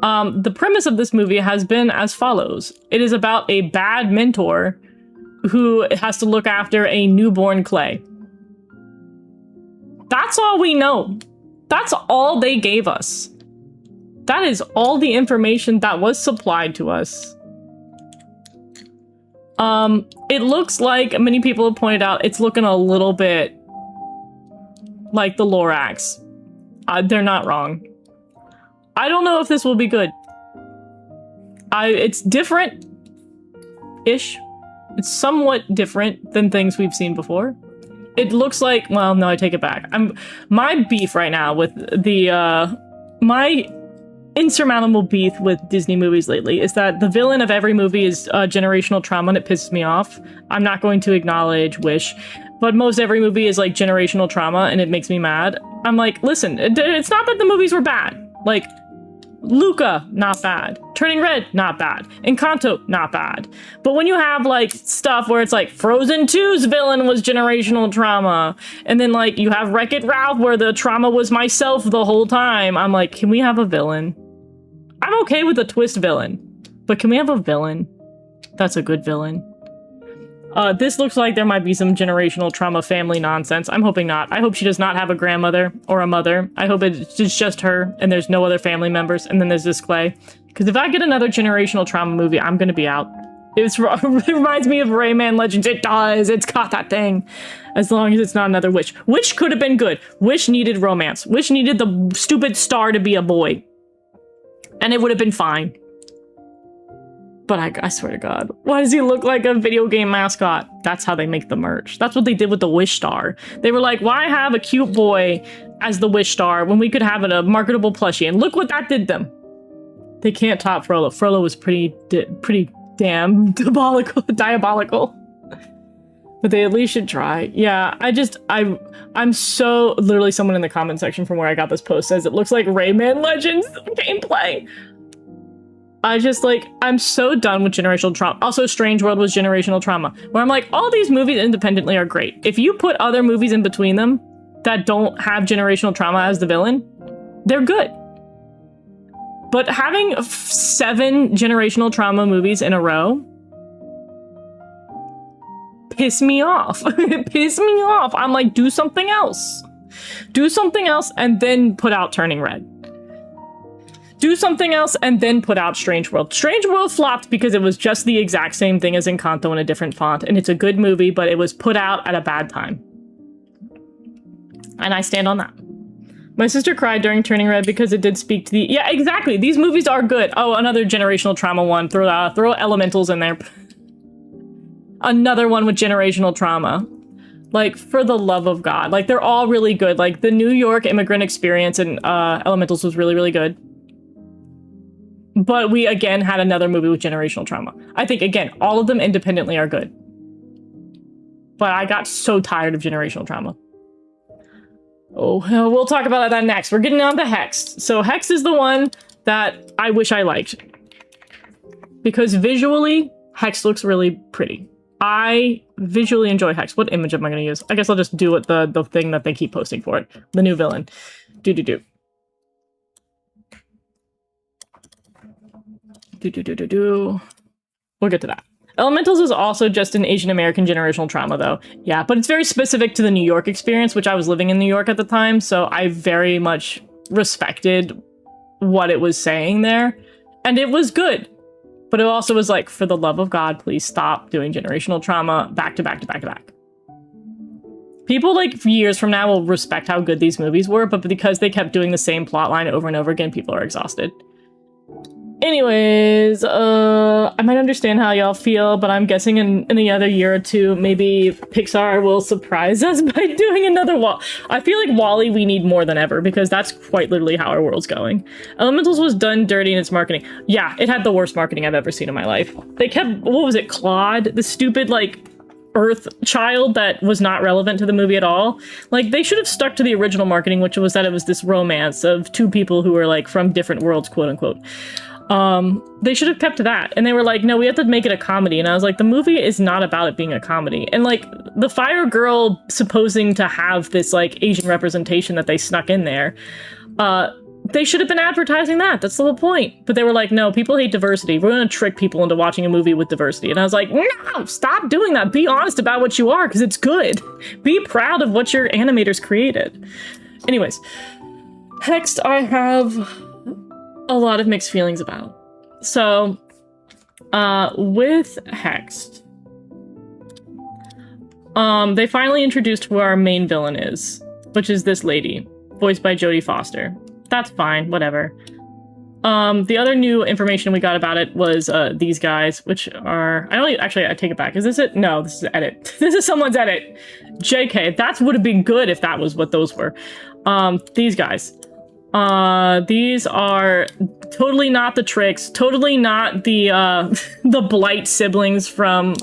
The premise of this movie has been as follows. It is about a bad mentor who has to look after a newborn Clay. That's all we know. That's all they gave us. That is all the information that was supplied to us. It looks like, many people have pointed out, it's looking a little bit like the Lorax. They're not wrong. I don't know if this will be good. It's different-ish. It's somewhat different than things we've seen before. It looks like, well, no, I take it back. My beef right now with my insurmountable beef with Disney movies lately is that the villain of every movie is generational trauma, and it pisses me off. I'm not going to acknowledge Wish, but most every movie is like generational trauma, and it makes me mad. I'm like, listen, it's not that the movies were bad. Like, Luca, not bad. Turning Red, not bad. Encanto, not bad. But when you have, like, stuff where it's like, Frozen 2's villain was generational trauma, and then, like, you have Wreck-It Ralph where the trauma was myself the whole time, I'm like, can we have a villain? I'm okay with a twist villain, but can we have a villain that's a good villain? This looks like there might be some generational trauma family nonsense. I'm hoping not. I hope she does not have a grandmother or a mother. I hope it's just her and there's no other family members, and then there's this Clay. Because if I get another generational trauma movie, I'm gonna be out. It reminds me of Rayman Legends. It does. It's got that thing. As long as it's not another Wish. Wish could have been good. Wish needed romance. Wish needed the stupid star to be a boy. And it would have been fine. But I swear to God, why does he look like a video game mascot? That's how they make the merch. That's what they did with the Wish Star. They were like, why have a cute boy as the Wish Star when we could have a marketable plushie? And look what that did them. They can't top Frollo. Frollo was pretty damn diabolical. But they at least should try. Yeah, I'm so... Literally someone in the comment section from where I got this post says it looks like Rayman Legends gameplay. I'm so done with generational trauma. Also, Strange World was generational trauma. Where I'm like, all these movies independently are great. If you put other movies in between them that don't have generational trauma as the villain, they're good. But having 7 generational trauma movies in a row piss me off. Piss me off. I'm like, do something else. Do something else and then put out Turning Red. Do something else and then put out Strange World. Strange World flopped because it was just the exact same thing as Encanto in a different font, and it's a good movie, but it was put out at a bad time. And I stand on that. My sister cried during Turning Red because it did speak to the... Yeah, exactly. These movies are good. Oh, another generational trauma one. Throw Elementals in there. Another one with generational trauma. Like, for the love of God. Like, they're all really good. Like, the New York immigrant experience in Elementals was really, really good. But we, again, had another movie with generational trauma. I think, again, all of them independently are good. But I got so tired of generational trauma. Oh, we'll talk about that next. We're getting on to Hexed. So Hexed is the one that I wish I liked. Because visually, Hexed looks really pretty. I visually enjoy Hexed. What image am I going to use? I guess I'll just do it the thing that they keep posting for it. The new villain. Do. We'll get to that. Elementals is also just an Asian American generational trauma, though. Yeah, but it's very specific to the New York experience, which I was living in New York at the time, so I very much respected what it was saying there. And it was good. But it also was like, for the love of God, please stop doing generational trauma back to back to back to back. People, like, for years from now will respect how good these movies were, but because they kept doing the same plot line over and over again, people are exhausted. Anyways, I might understand how y'all feel, but I'm guessing in another year or two, maybe Pixar will surprise us by doing another I feel like WALL-E we need more than ever, because that's quite literally how our world's going. Elementals was done dirty in its marketing. Yeah, it had the worst marketing I've ever seen in my life. They kept, what was it, Claude? The stupid, like, Earth child that was not relevant to the movie at all. Like, they should have stuck to the original marketing, which was that it was this romance of 2 people who were, like, from different worlds, quote unquote. They should have kept to that. And they were like, no, we have to make it a comedy. And I was like, the movie is not about it being a comedy. And like, the Fire Girl supposing to have this like Asian representation that they snuck in there, they should have been advertising that. That's the whole point. But they were like, no, people hate diversity. We're going to trick people into watching a movie with diversity. And I was like, no, stop doing that. Be honest about what you are, because it's good. Be proud of what your animators created. Anyways, next I have a lot of mixed feelings about. So, with Hexed, they finally introduced who our main villain is, which is this lady, voiced by Jodie Foster. That's fine, whatever. The other new information we got about it was these guys, which are... Actually, I take it back. Is this it? No, this is edit. This is someone's edit. JK, that would have been good if that was what those were. These guys. These are totally not the Tricks, totally not the the Blight siblings from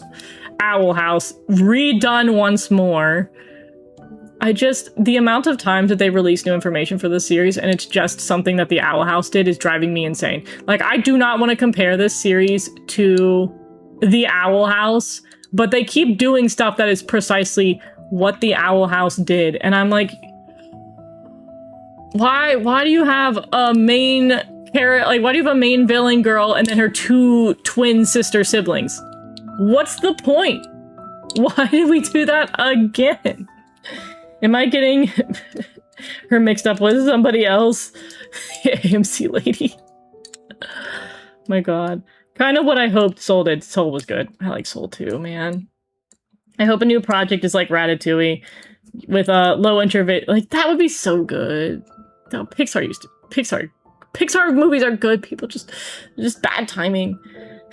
Owl House, redone once more. The amount of times that they release new information for this series, and it's just something that the Owl House did, is driving me insane. Like, I do not want to compare this series to the Owl House, but they keep doing stuff that is precisely what the Owl House did, and I'm like... Why do you have a main character, like, why do you have a main villain girl and then her 2 twin sister siblings? What's the point? Why did we do that again? Am I getting her mixed up with somebody else? AMC lady. My god. Kind of what I hoped Soul did. Soul was good. I like Soul too, man. I hope a new project is like Ratatouille with a low introvert. Like, that would be so good. No, Pixar movies are good. People just bad timing.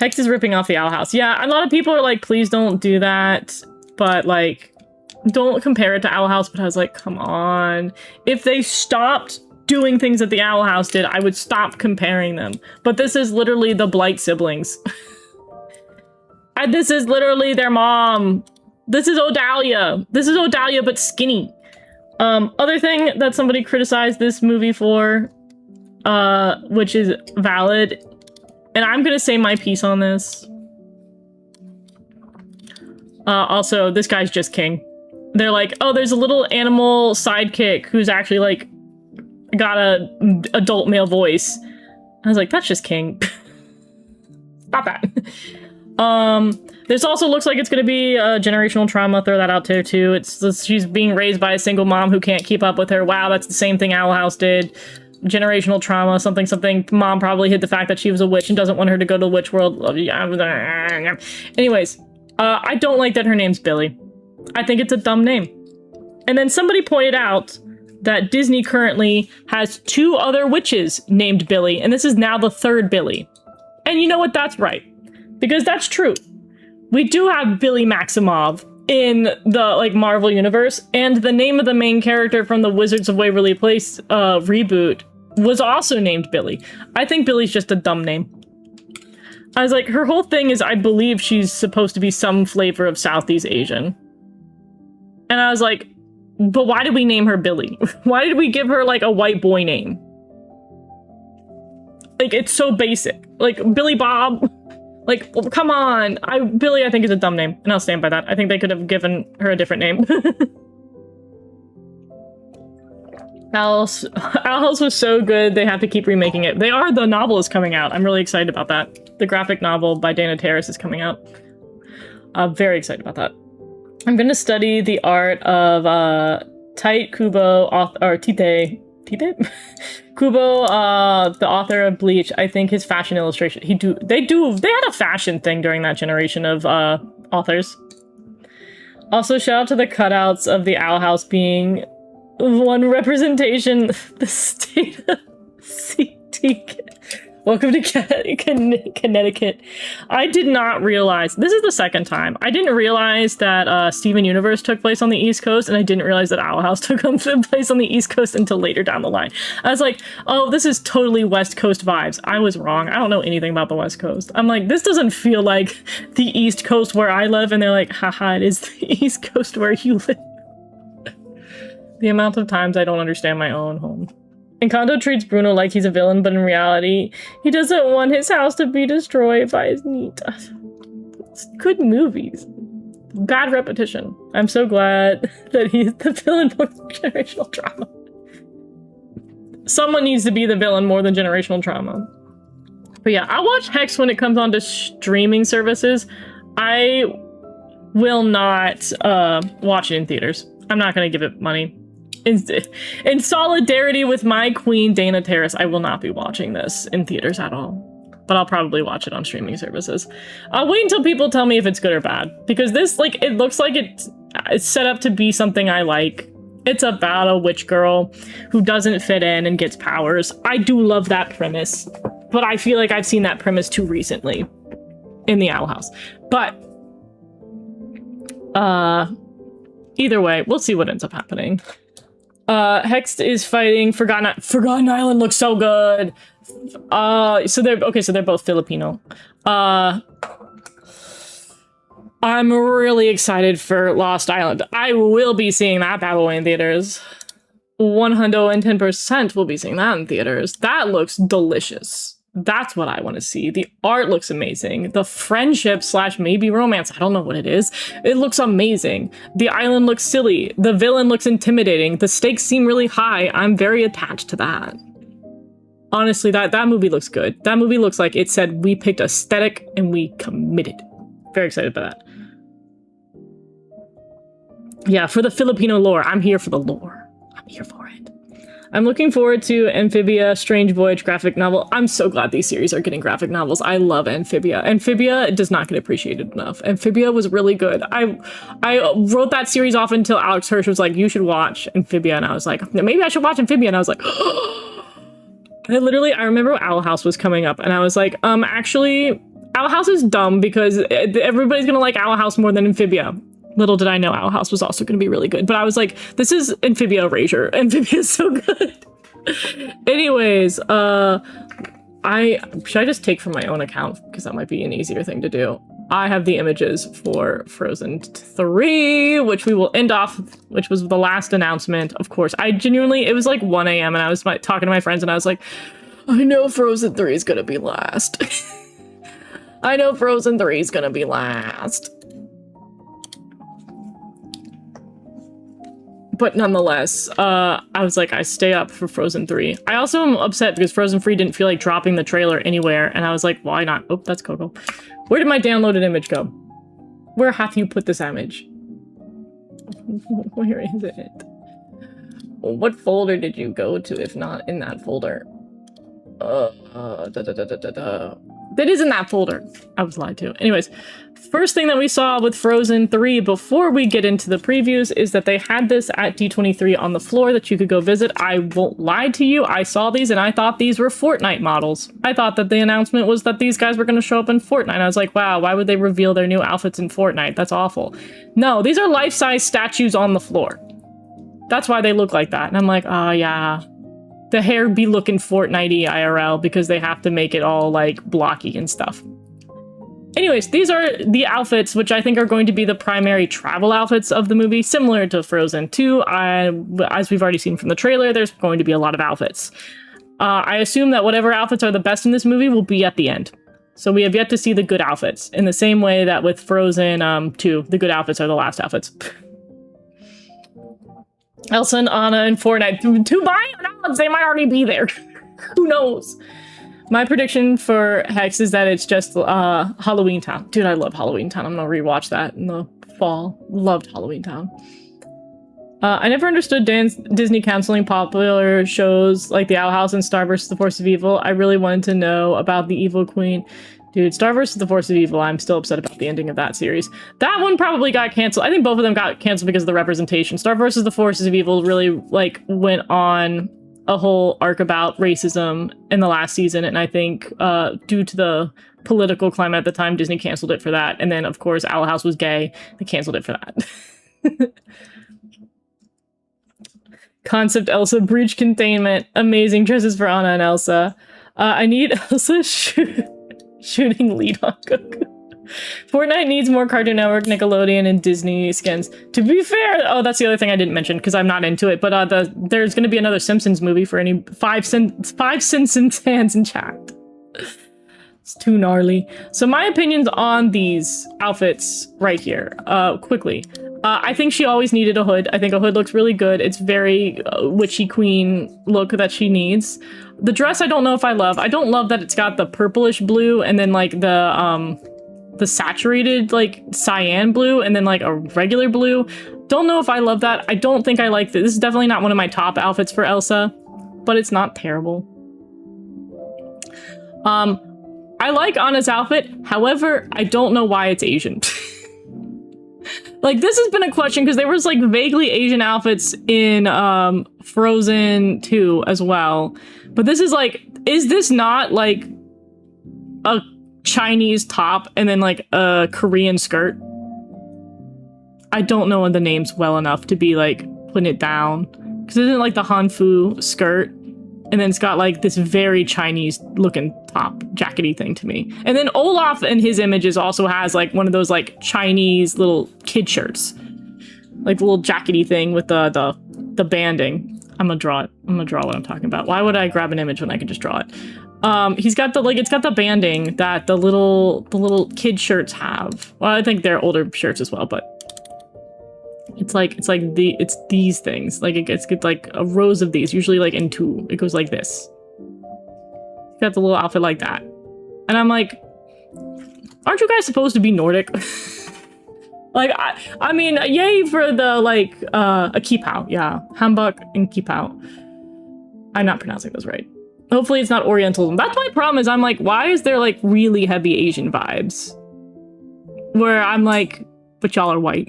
Hex is ripping off the Owl House. Yeah, a lot of people are like, please don't do that. But like, don't compare it to Owl House. But I was like, come on. If they stopped doing things that the Owl House did, I would stop comparing them. But this is literally the Blight siblings. This is literally their mom. This is Odalia. This is Odalia, but skinny. Other thing that somebody criticized this movie for, which is valid, and I'm gonna say my piece on this. Also, this guy's just king. They're like, oh, there's a little animal sidekick who's actually like got a adult male voice. I was like, that's just king. Stop that. This also looks like it's gonna be a generational trauma. Throw that out there too. She's being raised by a single mom who can't keep up with her. Wow, that's the same thing Owl House did. Generational trauma, something. Mom probably hid the fact that she was a witch and doesn't want her to go to the witch world. Anyways, I don't like that her name's Billy. I think it's a dumb name. And then somebody pointed out that Disney currently has 2 other witches named Billy, and this is now the 3rd Billy. And you know what? That's right. Because that's true. We do have Billy Maximoff in the, like, Marvel universe, and the name of the main character from the Wizards of Waverly Place reboot was also named Billy. I think Billy's just a dumb name. I was like, her whole thing is I believe she's supposed to be some flavor of Southeast Asian. And I was like, but why did we name her Billy? Why did we give her, like, a white boy name? Like, it's so basic. Like, Billy Bob. Like, come on. Billy, I think, is a dumb name, and I'll stand by that. I think they could have given her a different name. Alice was so good, they have to keep remaking it. The novel is coming out. I'm really excited about that. The graphic novel by Dana Terrace is coming out. I'm very excited about that. I'm going to study the art of Tite Kubo, or Tite Kubo, the author of Bleach. I think his fashion illustration, they had a fashion thing during that generation of authors. Also, shout out to the cutouts of the Owl House being one representation. The state of CT. Welcome to Connecticut. I did not realize, this is the second time, I didn't realize that Steven Universe took place on the East Coast, and I didn't realize that Owl House took place on the East Coast until later down the line. I was like, oh, this is totally West Coast vibes. I was wrong. I don't know anything about the West Coast. I'm like, this doesn't feel like the East Coast where I live, and they're like, haha, it is the East Coast where you live. The amount of times I don't understand my own home. Encanto treats Bruno like he's a villain, but in reality, he doesn't want his house to be destroyed by his Nita. Good movies. Bad repetition. I'm so glad that he's the villain more than generational trauma. Someone needs to be the villain more than generational trauma. But yeah, I'll watch Hex when it comes on to streaming services. I will not watch it in theaters. I'm not going to give it money. In solidarity with my queen, Dana Terrace, I will not be watching this in theaters at all. But I'll probably watch it on streaming services. I'll wait until people tell me if it's good or bad. Because this, like, it looks like it's set up to be something I like. It's about a witch girl who doesn't fit in and gets powers. I do love that premise. But I feel like I've seen that premise too recently in the Owl House. But, either way, we'll see what ends up happening. Hext is fighting Forgotten Island looks so good. So they're both Filipino. I'm really excited for Lost Island. I will be seeing that bad boy in theaters. 110% will be seeing that in theaters. That looks delicious. That's what I want to see. The art looks amazing. The friendship / maybe romance, I don't know what it is. It looks amazing. The island looks silly. The villain looks intimidating. The stakes seem really high. I'm very attached to that. Honestly, that movie looks good. That movie looks like it said we picked aesthetic and we committed. Very excited about that. Yeah, for the Filipino lore. I'm here for the lore. I'm here for it. I'm looking forward to Amphibia Strange Voyage graphic novel. I'm so glad these series are getting graphic novels. I love Amphibia. Amphibia does not get appreciated enough. Amphibia was really good. I wrote that series off until Alex Hirsch was like, you should watch Amphibia. And I was like, maybe I should watch Amphibia. And I was like, I remember Owl House was coming up. And I was like, actually, Owl House is dumb because everybody's going to like Owl House more than Amphibia. Little did I know Owl House was also going to be really good. But I was like, this is Amphibia Erasure. Amphibia is so good. Anyways, should I just take from my own account? Because that might be an easier thing to do. I have the images for Frozen 3, which we will end off, which was the last announcement. Of course, I genuinely, it was like 1 a.m. and I was talking to my friends and I was like, I know Frozen 3 is gonna be last. I know Frozen 3 is gonna be last. But nonetheless, I was like, I stay up for Frozen 3. I also am upset because Frozen 3 didn't feel like dropping the trailer anywhere, and I was like, why not? Oh, that's Coco. Where did my downloaded image go? Where have you put this image? Where is it? What folder did you go to if not in that folder? That is in that folder. I was lied to. Anyways, first thing that we saw with Frozen 3 before we get into the previews is that they had this at D23 on the floor that you could go visit. I won't lie to you. I saw these and I thought these were Fortnite models. I thought that the announcement was that these guys were going to show up in Fortnite. I was like, wow, why would they reveal their new outfits in Fortnite? That's awful. No, these are life-size statues on the floor. That's why they look like that. And I'm like, oh yeah. The hair be looking Fortnite-y IRL because they have to make it all like blocky and stuff. Anyways, these are the outfits which I think are going to be the primary travel outfits of the movie, similar to Frozen 2. As we've already seen from the trailer, there's going to be a lot of outfits. I assume that whatever outfits are the best in this movie will be at the end. So we have yet to see the good outfits, in the same way that with Frozen 2, the good outfits are the last outfits. Elsa and Anna in Fortnite. To my knowledge, they might already be there. Who knows? My prediction for Hex is that it's just Halloween Town. Dude, I love Halloween Town. I'm gonna rewatch that in the fall. Loved Halloween Town. I never understood Disney canceling popular shows like The Owl House and Star vs. the Force of Evil. I really wanted to know about the Evil Queen. Dude, Star vs. the Force of Evil, I'm still upset about the ending of that series. That one probably got canceled. I think both of them got canceled because of the representation. Star vs. the Forces of Evil really, like, went on a whole arc about racism in the last season, and I think due to the political climate at the time, Disney canceled it for that. And then, of course, Owl House was gay. They canceled it for that. Concept Elsa, breach containment, amazing dresses for Anna and Elsa. I need Elsa shooting lead on Goku. Fortnite needs more Cartoon Network, Nickelodeon, and Disney skins. To be fair, oh, that's the other thing I didn't mention because I'm not into it, but there's going to be another Simpsons movie for any five Simpsons fans in chat. It's too gnarly. So my opinions on these outfits right here, quickly. I think she always needed a hood. I think a hood looks really good. It's very witchy queen look that she needs. The dress I don't know if I love. I don't love that it's got the purplish blue and then like the saturated like cyan blue and then like a regular blue. Don't know if I love that. I don't think I like this. This is definitely not one of my top outfits for Elsa, but it's not terrible. I like Anna's outfit. However, I don't know why it's Asian. Like, this has been a question because there was like vaguely Asian outfits in Frozen 2 as well. But this is like, is this not like a Chinese top and then like a Korean skirt? I don't know the names well enough to be like putting it down. Because isn't like the Hanfu skirt? And then it's got like this very Chinese looking top jackety thing to me. And then Olaf in his images also has like one of those like Chinese little kid shirts. Like the little jackety thing with the banding. I'm gonna draw it. I'm gonna draw what I'm talking about. Why would I grab an image when I could just draw it? He's got the like, it's got the banding that the little kid shirts have. Well, I think they're older shirts as well, but it's these things. Like it gets like a rows of these, usually like in two. It goes like this. He's got the little outfit like that. And I'm like, aren't you guys supposed to be Nordic? Like, I mean, yay for the, like, a Kipao. Yeah, Hanbok and Kipao. I'm not pronouncing those right. Hopefully it's not Orientalism. That's my problem is I'm like, why is there, like, really heavy Asian vibes? Where I'm like, but y'all are white.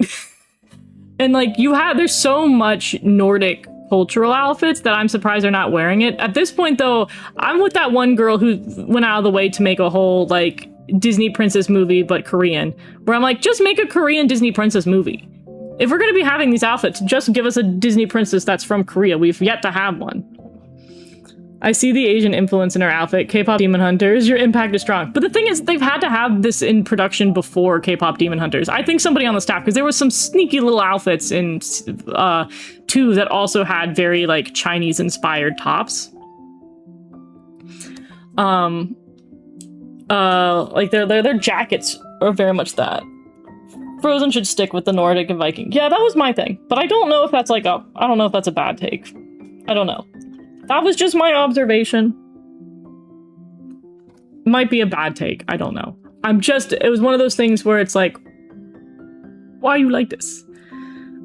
And, like, there's so much Nordic cultural outfits that I'm surprised they're not wearing it. At this point, though, I'm with that one girl who went out of the way to make a whole, like, Disney princess movie, but Korean, where I'm like, just make a Korean Disney princess movie. If we're going to be having these outfits, just give us a Disney princess that's from Korea. We've yet to have one. I see the Asian influence in her outfit. K-pop Demon Hunters, your impact is strong. But the thing is, they've had to have this in production before K-pop Demon Hunters. I think somebody on the staff, because there was some sneaky little outfits in 2 that also had very like Chinese-inspired tops. Like their jackets are very much that. Frozen should stick with the Nordic and Viking. Yeah, that was my thing. But I don't know if that's like I don't know if that's a bad take. I don't know. That was just my observation. Might be a bad take. I don't know. It was one of those things where it's like, why you like this?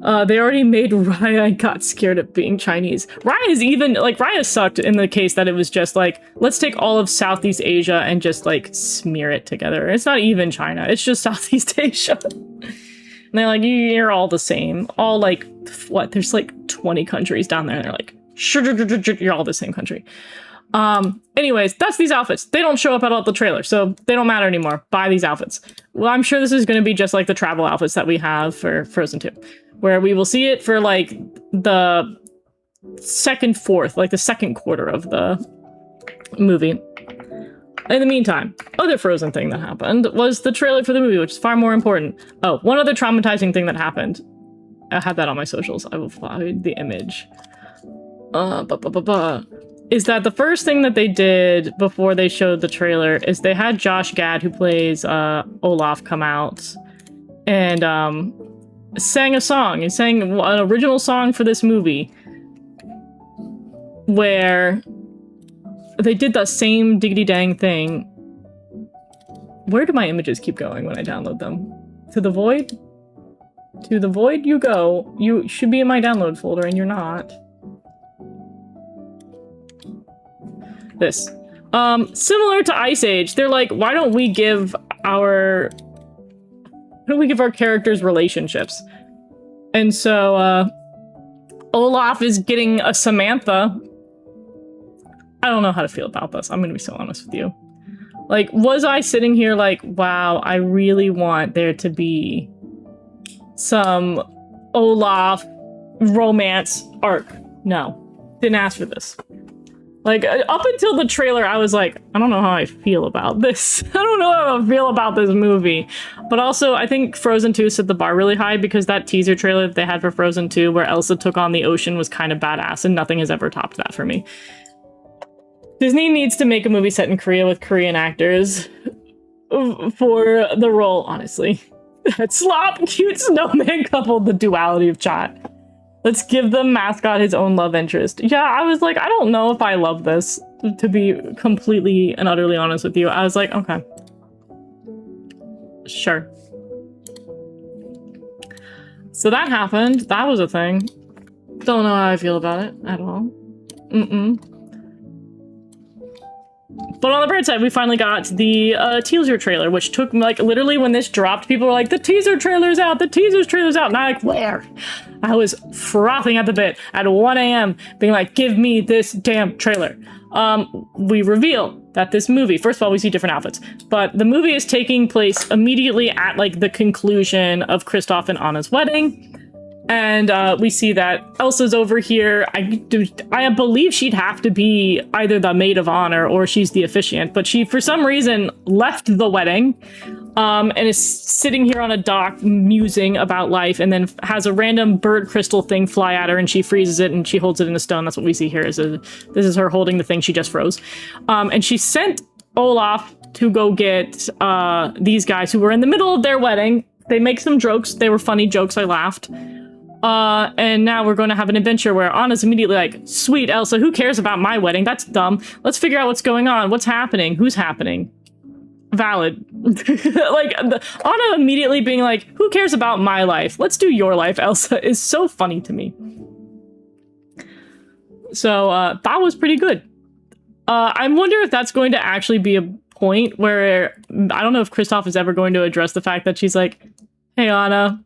They already made Raya and got scared of being Chinese. Raya sucked in the case that it was just like, let's take all of Southeast Asia and just like smear it together. It's not even China. It's just Southeast Asia. And they're like, you're all the same. All like, what? There's like 20 countries down there. And they're like, you're all the same country. Anyways, that's these outfits. They don't show up at all at the trailer, so they don't matter anymore. Buy these outfits. Well, I'm sure this is going to be just like the travel outfits that we have for Frozen 2, where we will see it for like the second quarter of the movie. In the meantime, other Frozen thing that happened was the trailer for the movie, which is far more important. Oh, one other traumatizing thing that happened. I had that on my socials. I will find the image. Is that the first thing that they did before they showed the trailer is they had Josh Gad, who plays Olaf, come out and sang a song. He sang an original song for this movie where they did the same diggity dang thing. Where do my images keep going when I download them? To the void? To the void you go. You should be in my download folder and you're not. This. Similar to Ice Age, they're like, why don't we give our characters relationships? And so, Olaf is getting a Samantha. I don't know how to feel about this. I'm gonna be so honest with you. Like, was I sitting here like, wow, I really want there to be some Olaf romance arc? No. Didn't ask for this. Like, up until the trailer, I was like, I don't know how I feel about this. I don't know how I feel about this movie. But also, I think Frozen 2 set the bar really high because that teaser trailer that they had for Frozen 2 where Elsa took on the ocean was kind of badass, and nothing has ever topped that for me. Disney needs to make a movie set in Korea with Korean actors for the role, honestly. That slop, cute snowman couple, the duality of chat. Let's give the mascot his own love interest. Yeah, I was like, I don't know if I love this, to be completely and utterly honest with you. I was like, okay. Sure. So that happened. That was a thing. Don't know how I feel about it at all. But on the bright side, we finally got the teaser trailer, which took, like, literally when this dropped, people were like, the teaser trailer's out, the teaser trailer's out. And I'm like, where? I was frothing at the bit at 1 a.m. being like, give me this damn trailer. We reveal that this movie, first of all, we see different outfits, but the movie is taking place immediately at, like, the conclusion of Kristoff and Anna's wedding. And we see that Elsa's over here. I believe she'd have to be either the maid of honor or she's the officiant, but she, for some reason, left the wedding and is sitting here on a dock musing about life, and then has a random bird crystal thing fly at her, and she freezes it and she holds it in a stone. That's what we see here. This is her holding the thing she just froze. And she sent Olaf to go get these guys who were in the middle of their wedding. They make some jokes. They were funny jokes. I laughed. And now we're going to have an adventure where Anna's immediately like, sweet, Elsa, who cares about my wedding? That's dumb. Let's figure out what's going on. What's happening? Who's happening? Valid. Like, Anna immediately being like, who cares about my life? Let's do your life, Elsa, is so funny to me. So, that was pretty good. I wonder if that's going to actually be a point where, I don't know if Kristoff is ever going to address the fact that she's like, hey, Anna,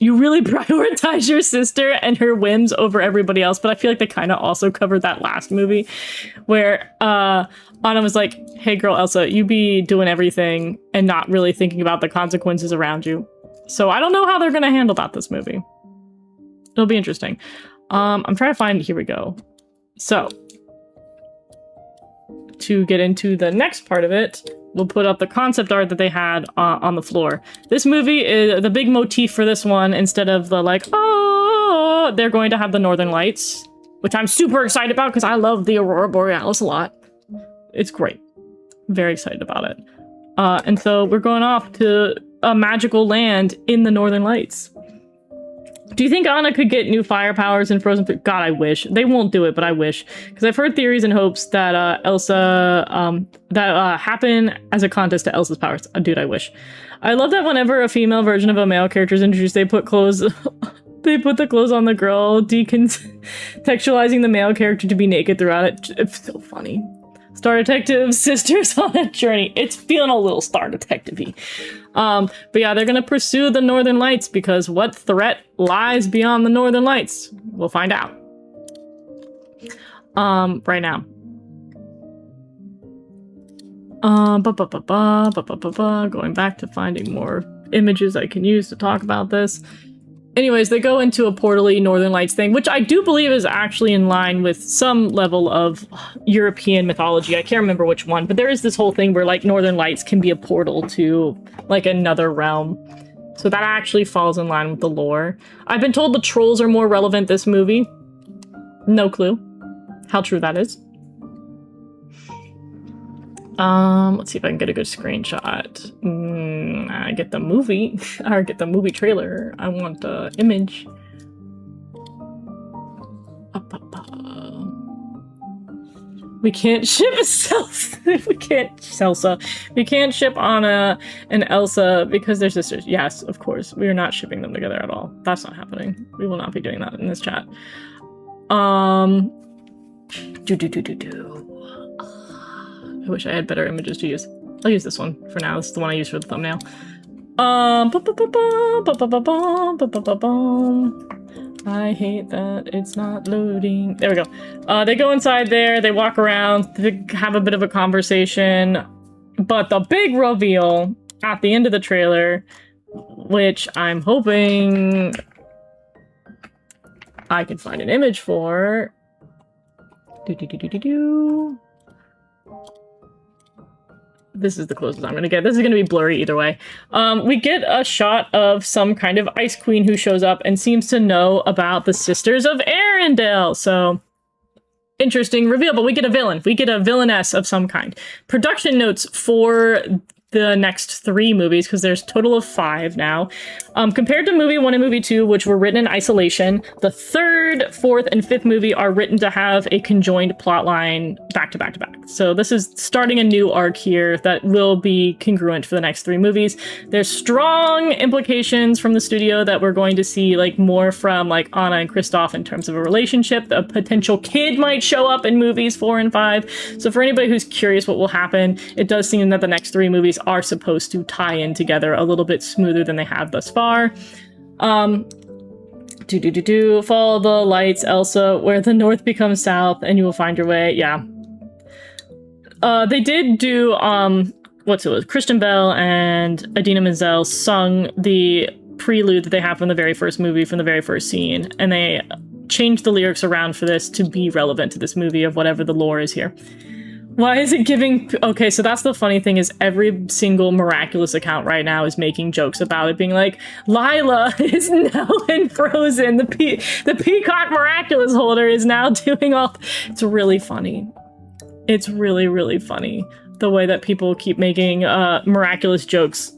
you really prioritize your sister and her whims over everybody else, but I feel like they kind of also covered that last movie where Anna was like, hey girl Elsa, you be doing everything and not really thinking about the consequences around you. So I don't know how they're going to handle that this movie. It'll be interesting. I'm trying to find, here we go. So to get into the next part of it, we'll put up the concept art that they had on the floor. This movie is the big motif for this one. Instead of the like, oh, they're going to have the Northern Lights, which I'm super excited about because I love the Aurora Borealis a lot. It's great. Very excited about it. And so we're going off to a magical land in the Northern Lights. Do you think Anna could get new fire powers in Frozen 3? God, I wish. They won't do it, but I wish. Because I've heard theories and hopes that Elsa, happen as a contest to Elsa's powers. Dude, I wish. I love that whenever a female version of a male character is introduced, they put clothes... they put the clothes on the girl, decontextualizing the male character to be naked throughout it. It's so funny. Star Detective sisters on a journey. It's feeling a little Star Detective-y. But yeah, they're gonna pursue the Northern Lights because what threat lies beyond the Northern Lights? We'll find out. Right now. Going back to finding more images I can use to talk about this. Anyways, they go into a portally Northern Lights thing, which I do believe is actually in line with some level of European mythology. I can't remember which one, but there is this whole thing where, like, Northern Lights can be a portal to, like, another realm. So that actually falls in line with the lore. I've been told the trolls are more relevant this movie. No clue how true that is. Let's see if I can get a good screenshot. I get the movie, or get the movie trailer. I want the image. We can't ship we can't Elsa. We can't ship Anna and Elsa because they're sisters. Yes, of course. We are not shipping them together at all. That's not happening. We will not be doing that in this chat. I wish I had better images to use. I'll use this one for now. This is the one I use for the thumbnail. I hate that it's not loading. There we go. They go inside there, they walk around, they have a bit of a conversation. But the big reveal at the end of the trailer, which I'm hoping I can find an image for. This is the closest I'm gonna get. This is gonna be blurry either way. We get a shot of some kind of ice queen who shows up and seems to know about the Sisters of Arendelle. So, interesting reveal, but we get a villain. We get a villainess of some kind. Production notes for the next 3 movies, because there's a total of 5 now. Compared to movie 1 and movie 2, which were written in isolation, the 3rd, 4th, and 5th movie are written to have a conjoined plotline back to back to back. So this is starting a new arc here that will be congruent for the next 3 movies. There's strong implications from the studio that we're going to see like more from like Anna and Kristoff in terms of a relationship. A potential kid might show up in movies 4 and 5. So for anybody who's curious what will happen, it does seem that the next 3 movies are supposed to tie in together a little bit smoother than they have thus far. Follow the lights, Elsa, where the north becomes south and you will find your way. Yeah. They did do, what's it was? Kristen Bell and Idina Menzel sung the prelude that they have from the very first movie, from the very first scene, and they changed the lyrics around for this to be relevant to this movie of whatever the lore is here. Why is it giving... Okay, so that's the funny thing is every single Miraculous account right now is making jokes about it, being like, Lila is now in Frozen. The Peacock Miraculous holder is now doing all... It's really funny. It's really, really funny. The way that people keep making Miraculous jokes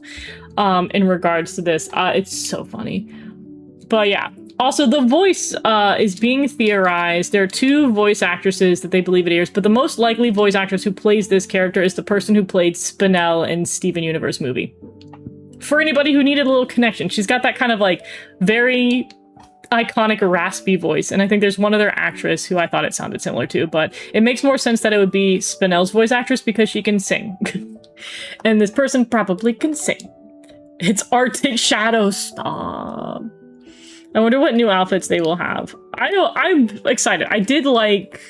in regards to this. It's so funny. But yeah. Also, the voice is being theorized. There are 2 voice actresses that they believe it is, but the most likely voice actress who plays this character is the person who played Spinel in Steven Universe movie. For anybody who needed a little connection, she's got that kind of like very iconic raspy voice, and I think there's one other actress who I thought it sounded similar to, but it makes more sense that it would be Spinel's voice actress because she can sing. And this person probably can sing. It's Arctic Shadow. Stop. I wonder what new outfits they will have. I'm excited. I did like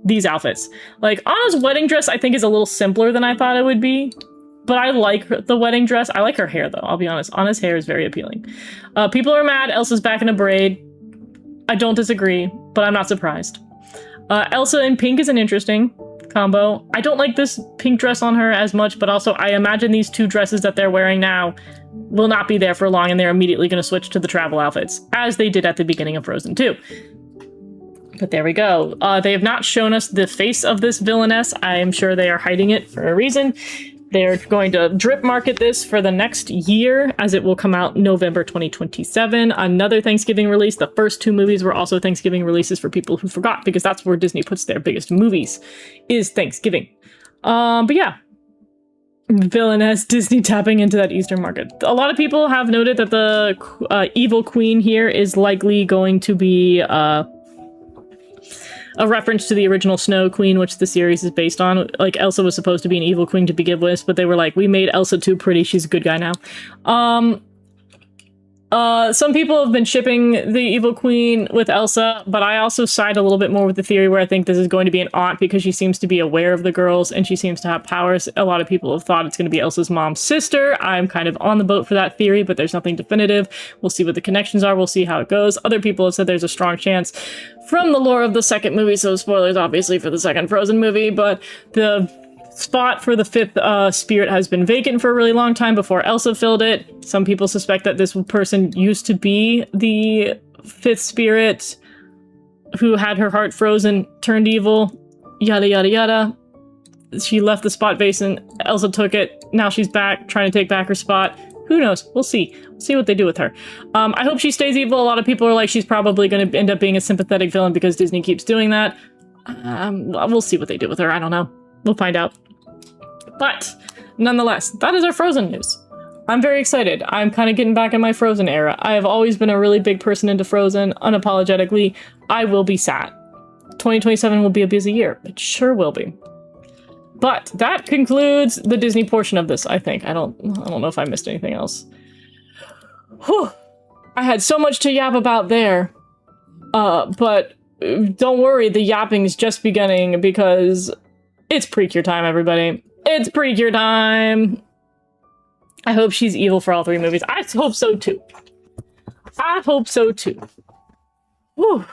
these outfits. Like, Anna's wedding dress, I think, is a little simpler than I thought it would be. But I like the wedding dress. I like her hair, though. I'll be honest. Anna's hair is very appealing. People are mad. Elsa's back in a braid. I don't disagree, but I'm not surprised. Elsa in pink isn't interesting. combo. I don't like this pink dress on her as much, but also I imagine these two dresses that they're wearing now will not be there for long, and they're immediately going to switch to the travel outfits, as they did at the beginning of Frozen 2. But there we go. They have not shown us the face of this villainess. I am sure they are hiding it for a reason. They're going to drip market this for the next year, as it will come out November 2027. Another Thanksgiving release. The first two movies were also Thanksgiving releases for people who forgot, because that's where Disney puts their biggest movies, is Thanksgiving. But yeah. Villainess, Disney tapping into that Eastern market. A lot of people have noted that the evil queen here is likely going to be a reference to the original Snow Queen, which the series is based on. Like, Elsa was supposed to be an evil queen to begin with, but they were like, we made Elsa too pretty, she's a good guy now. Some people have been shipping the evil queen with Elsa, but I also side a little bit more with the theory where I think this is going to be an aunt, because she seems to be aware of the girls and she seems to have powers. A lot of people have thought it's going to be Elsa's mom's sister. I'm kind of on the boat for that theory, but there's nothing definitive. We'll see what the connections are. We'll see how it goes. Other people have said there's a strong chance from the lore of the second movie, so spoilers obviously for the second Frozen movie, but the spot for the fifth spirit has been vacant for a really long time before Elsa filled it. Some people suspect that this person used to be the fifth spirit who had her heart frozen, turned evil, yada yada yada. She left the spot vacant, Elsa took it, now she's back, trying to take back her spot. Who knows? We'll see. We'll see what they do with her. I hope she stays evil. A lot of people are like, she's probably going to end up being a sympathetic villain because Disney keeps doing that. We'll see what they do with her. I don't know. We'll find out. But nonetheless, that is our Frozen news. I'm very excited. I'm kind of getting back in my Frozen era. I have always been a really big person into Frozen, unapologetically. I will be sad. 2027 will be a busy year. It sure will be. But that concludes the Disney portion of this, I think. I don't know if I missed anything else. Whew. I had so much to yap about there. But don't worry, the yapping's just beginning, because it's Precure time, everybody. It's Precure time! I hope she's evil for all three movies. I hope so, too. I hope so, too. Whew.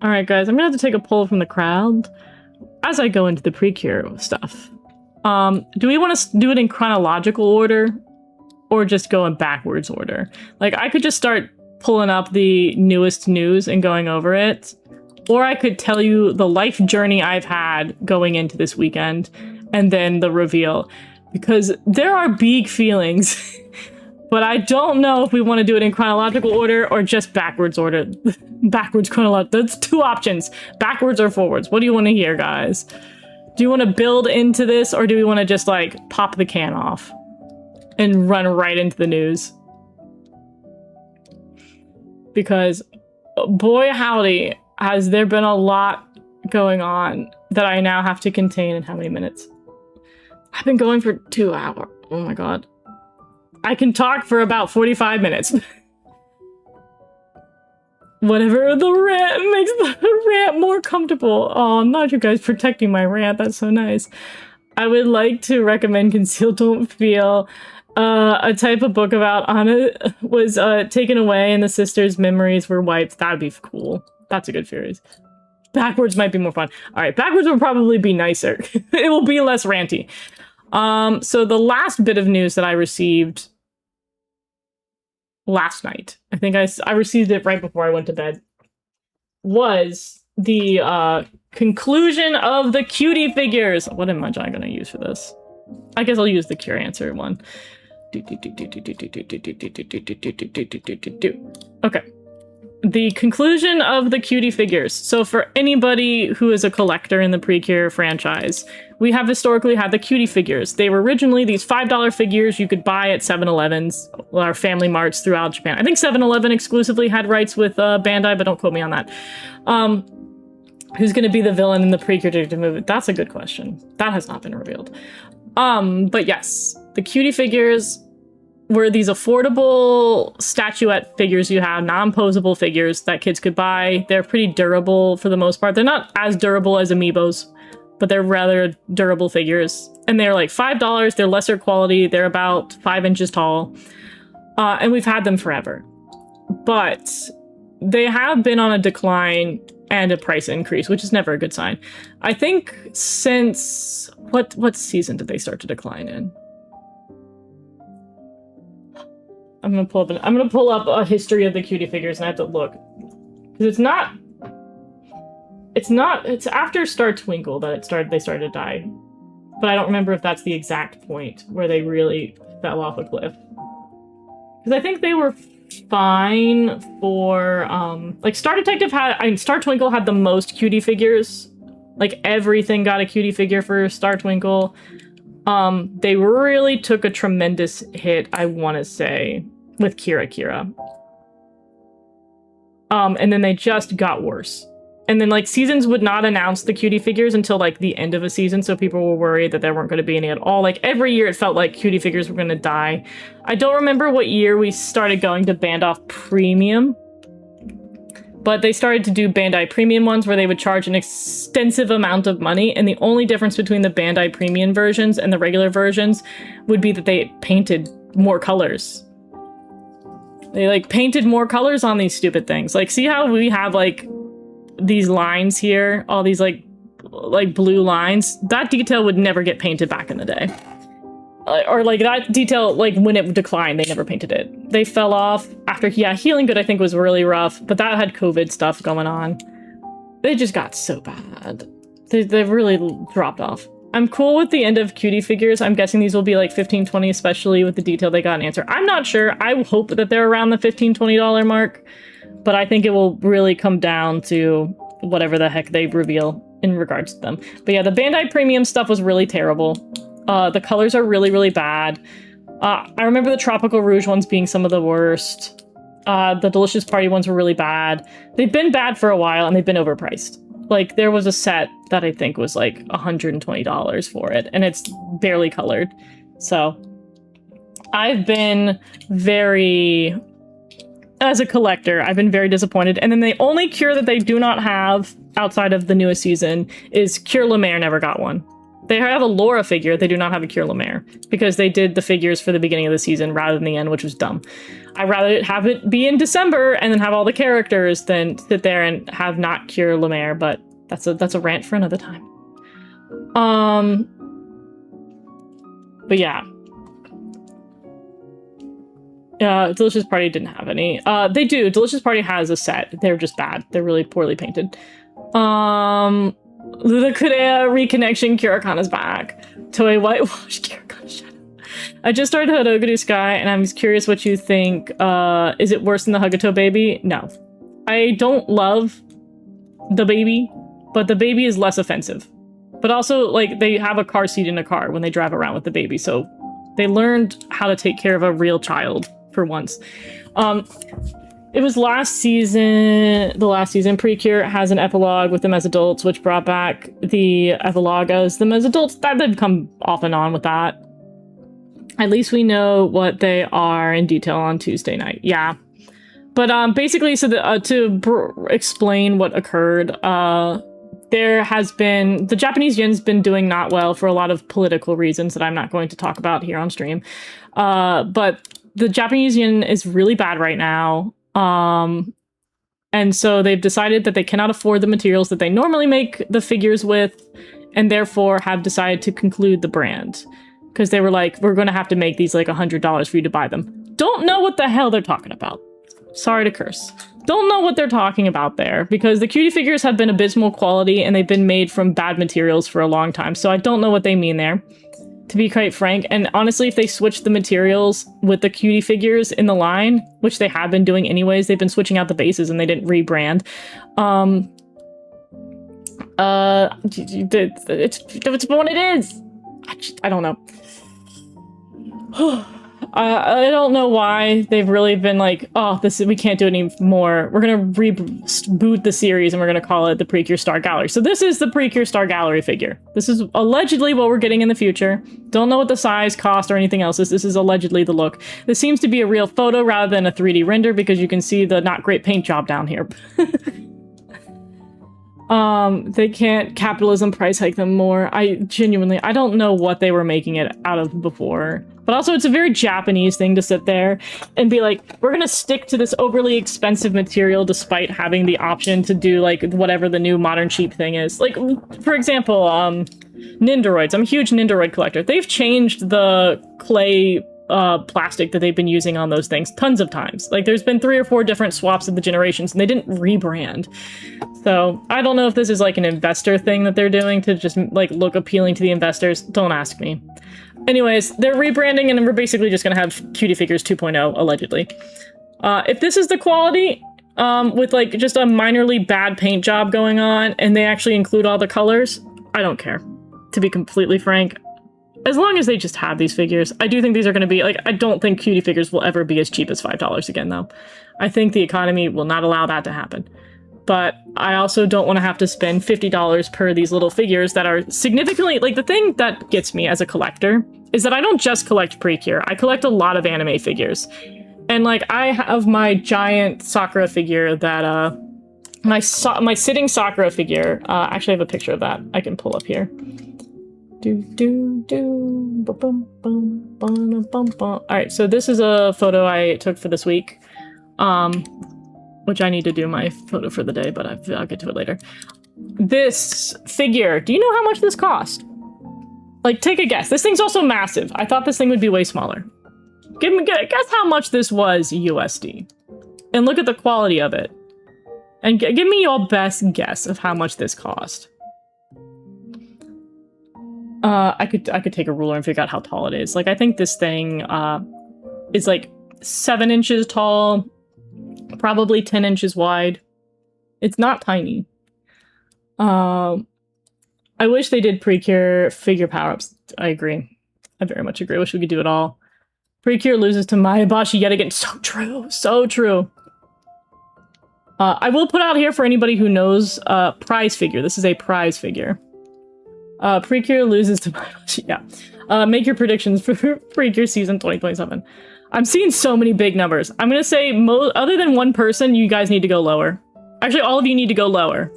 Alright, guys, I'm gonna have to take a poll from the crowd as I go into the Precure stuff. Do we want to do it in chronological order, or just go in backwards order? Like, I could just start pulling up the newest news and going over it, or I could tell you the life journey I've had going into this weekend, and then the reveal, because there are big feelings, but I don't know if we want to do it in chronological order or just backwards order. Backwards chronological. That's two options. Backwards or forwards. What do you want to hear, guys? Do you want to build into this, or do we want to just, like, pop the can off and run right into the news? Because, boy howdy, has there been a lot going on that I now have to contain in how many minutes? I've been going for 2 hours. Oh my god. I can talk for about 45 minutes. Whatever the rant makes the rant more comfortable. Oh, not you guys protecting my rant. That's so nice. I would like to recommend Conceal Don't Feel. A type of book about Anna was taken away and the sisters' memories were wiped. That'd be cool. That's a good series. Backwards might be more fun. Alright, backwards will probably be nicer. It will be less ranty. So the last bit of news that I received last night, I think I received it right before I went to bed, was the conclusion of the cutie figures. What image am I going to use for this? I guess I'll use the Cure Answer one. Okay. The conclusion of the cutie figures. So for anybody who is a collector in the Precure franchise, we have historically had the cutie figures. They were originally these $5 figures you could buy at 7-Elevens or Family Marts throughout Japan. I think 7-Eleven exclusively had rights with Bandai, but don't quote me on that. Who's going to be the villain in the Precure Detective movie? That's a good question. That has not been revealed. But yes, the cutie figures were these affordable statuette figures you have, non-posable figures that kids could buy. They're pretty durable for the most part. They're not as durable as amiibos, but they're rather durable figures. And they're like $5. They're lesser quality. They're about 5 inches tall. And we've had them forever. But they have been on a decline, and a price increase, which is never a good sign. I think since what season did they start to decline in? I'm gonna pull up a history of the cutie figures and I have to look. Because it's after Star Twinkle that they started to die. But I don't remember if that's the exact point where they really fell off a cliff. Because I think they were fine for like Star Twinkle had the most cutie figures. Like everything got a cutie figure for Star Twinkle. They really took a tremendous hit, I want to say, with Kira. And then they just got worse. And then like seasons would not announce the cutie figures until like the end of a season, so people were worried that there weren't going to be any at all. Like every year it felt like cutie figures were going to die. I don't remember what year we started going to Bandai Premium, but they started to do Bandai Premium ones where they would charge an extensive amount of money, and the only difference between the Bandai Premium versions and the regular versions would be that they painted more colors. They like painted more colors on these stupid things. Like, see how we have like these lines here, all these like blue lines? That detail would never get painted back in the day. Or like that detail, like when it declined, they never painted it. They fell off after, yeah, Healing Good I think was really rough, but that had COVID stuff going on. They just got so bad. They've really dropped off. I'm cool with the end of cutie figures. I'm guessing these will be like $15, $20, especially with the detail they got in Answer. I'm not sure. I hope that they're around the $15, $20 mark, but I think it will really come down to whatever the heck they reveal in regards to them. But yeah, the Bandai Premium stuff was really terrible. The colors are really, really bad. I remember the Tropical Rouge ones being some of the worst. The Delicious Party ones were really bad. They've been bad for a while and they've been overpriced. Like, there was a set that I think was like $120 for it, and it's barely colored. So, I've been very... As a collector, I've been very disappointed. And then the only cure that they do not have outside of the newest season is Cure Lemaire never got one. They have a Laura figure, they do not have a Cure Lemaire, because they did the figures for the beginning of the season rather than the end, which was dumb. I'd rather have it be in December and then have all the characters than sit there and have not Cure Lemaire, but that's a rant for another time. But yeah. Delicious Party didn't have any. They do. Delicious Party has a set. They're just bad. They're really poorly painted. The Kurea Reconnection Cure Arcana's back. Toei Whitewash Cure Arcana Shadow. I just started Hodogudu Sky, and I'm curious what you think. Is it worse than the Hugato baby? No. I don't love the baby, but the baby is less offensive. But also, like, they have a car seat in a car when they drive around with the baby, so they learned how to take care of a real child for once. It was last season, the last season. Precure has an epilogue with them as adults, which brought back the epilogue as them as adults. That did come off and on with that. At least we know what they are in detail on Tuesday night. Yeah. But basically, so to explain what occurred, there has been... The Japanese yen's been doing not well for a lot of political reasons that I'm not going to talk about here on stream. But the Japanese yen is really bad right now. And so they've decided that they cannot afford the materials that they normally make the figures with, and therefore have decided to conclude the brand. Because they were like, we're going to have to make these like $100 for you to buy them. Don't know what the hell they're talking about. Sorry to curse. Don't know what they're talking about there, because the cutie figures have been abysmal quality and they've been made from bad materials for a long time. So I don't know what they mean there, to be quite frank. And honestly, if they switch the materials with the cutie figures in the line, which they have been doing anyways, they've been switching out the bases and they didn't rebrand. It's what it is. I don't know. I don't know why they've really been like, oh, we can't do it anymore. We're going to reboot the series and we're going to call it the Precure Star Gallery. So this is the Precure Star Gallery figure. This is allegedly what we're getting in the future. Don't know what the size, cost, or anything else is. This is allegedly the look. This seems to be a real photo rather than a 3D render, because you can see the not great paint job down here. They can't capitalism price hike them more. I don't know what they were making it out of before. But also, it's a very Japanese thing to sit there and be like, we're gonna stick to this overly expensive material despite having the option to do, like, whatever the new modern cheap thing is. Like, for example, Nindoroids. I'm a huge Nindoroid collector. They've changed the clay plastic that they've been using on those things tons of times. Like, there's been 3 or 4 different swaps of the generations, and they didn't rebrand. So, I don't know if this is, like, an investor thing that they're doing to just, like, look appealing to the investors. Don't ask me. Anyways, they're rebranding, and we're basically just gonna have Cutie Figures 2.0, allegedly. If this is the quality, with, like, just a minorly bad paint job going on, and they actually include all the colors, I don't care. To be completely frank. As long as they just have these figures. I do think these are gonna be, like, I don't think Cutie Figures will ever be as cheap as $5 again, though. I think the economy will not allow that to happen. But I also don't want to have to spend $50 per these little figures that are significantly... Like, the thing that gets me as a collector is that I don't just collect Precure. I collect a lot of anime figures. And, like, I have my giant Sakura figure that, my sitting Sakura figure... actually, I have a picture of that I can pull up here. Alright, so this is a photo I took for this week. Which I need to do my photo for the day, but I'll get to it later. This figure, do you know how much this cost? Like, take a guess. This thing's also massive. I thought this thing would be way smaller. Guess how much this was USD. And look at the quality of it. And give me your best guess of how much this cost. I could take a ruler and figure out how tall it is. Like, I think this thing is like 7 inches tall, probably 10 inches wide. It's not tiny. I wish they did Precure figure power-ups. I agree. I very much agree. I wish we could do it all. Precure loses to Mayabashi yet again. So true. So true. I will put out here for anybody who knows prize figure. This is a prize figure. Precure loses to Mayabashi. Yeah. Make your predictions for Precure season 2027. I'm seeing so many big numbers. I'm gonna say, other than one person, you guys need to go lower. Actually, all of you need to go lower.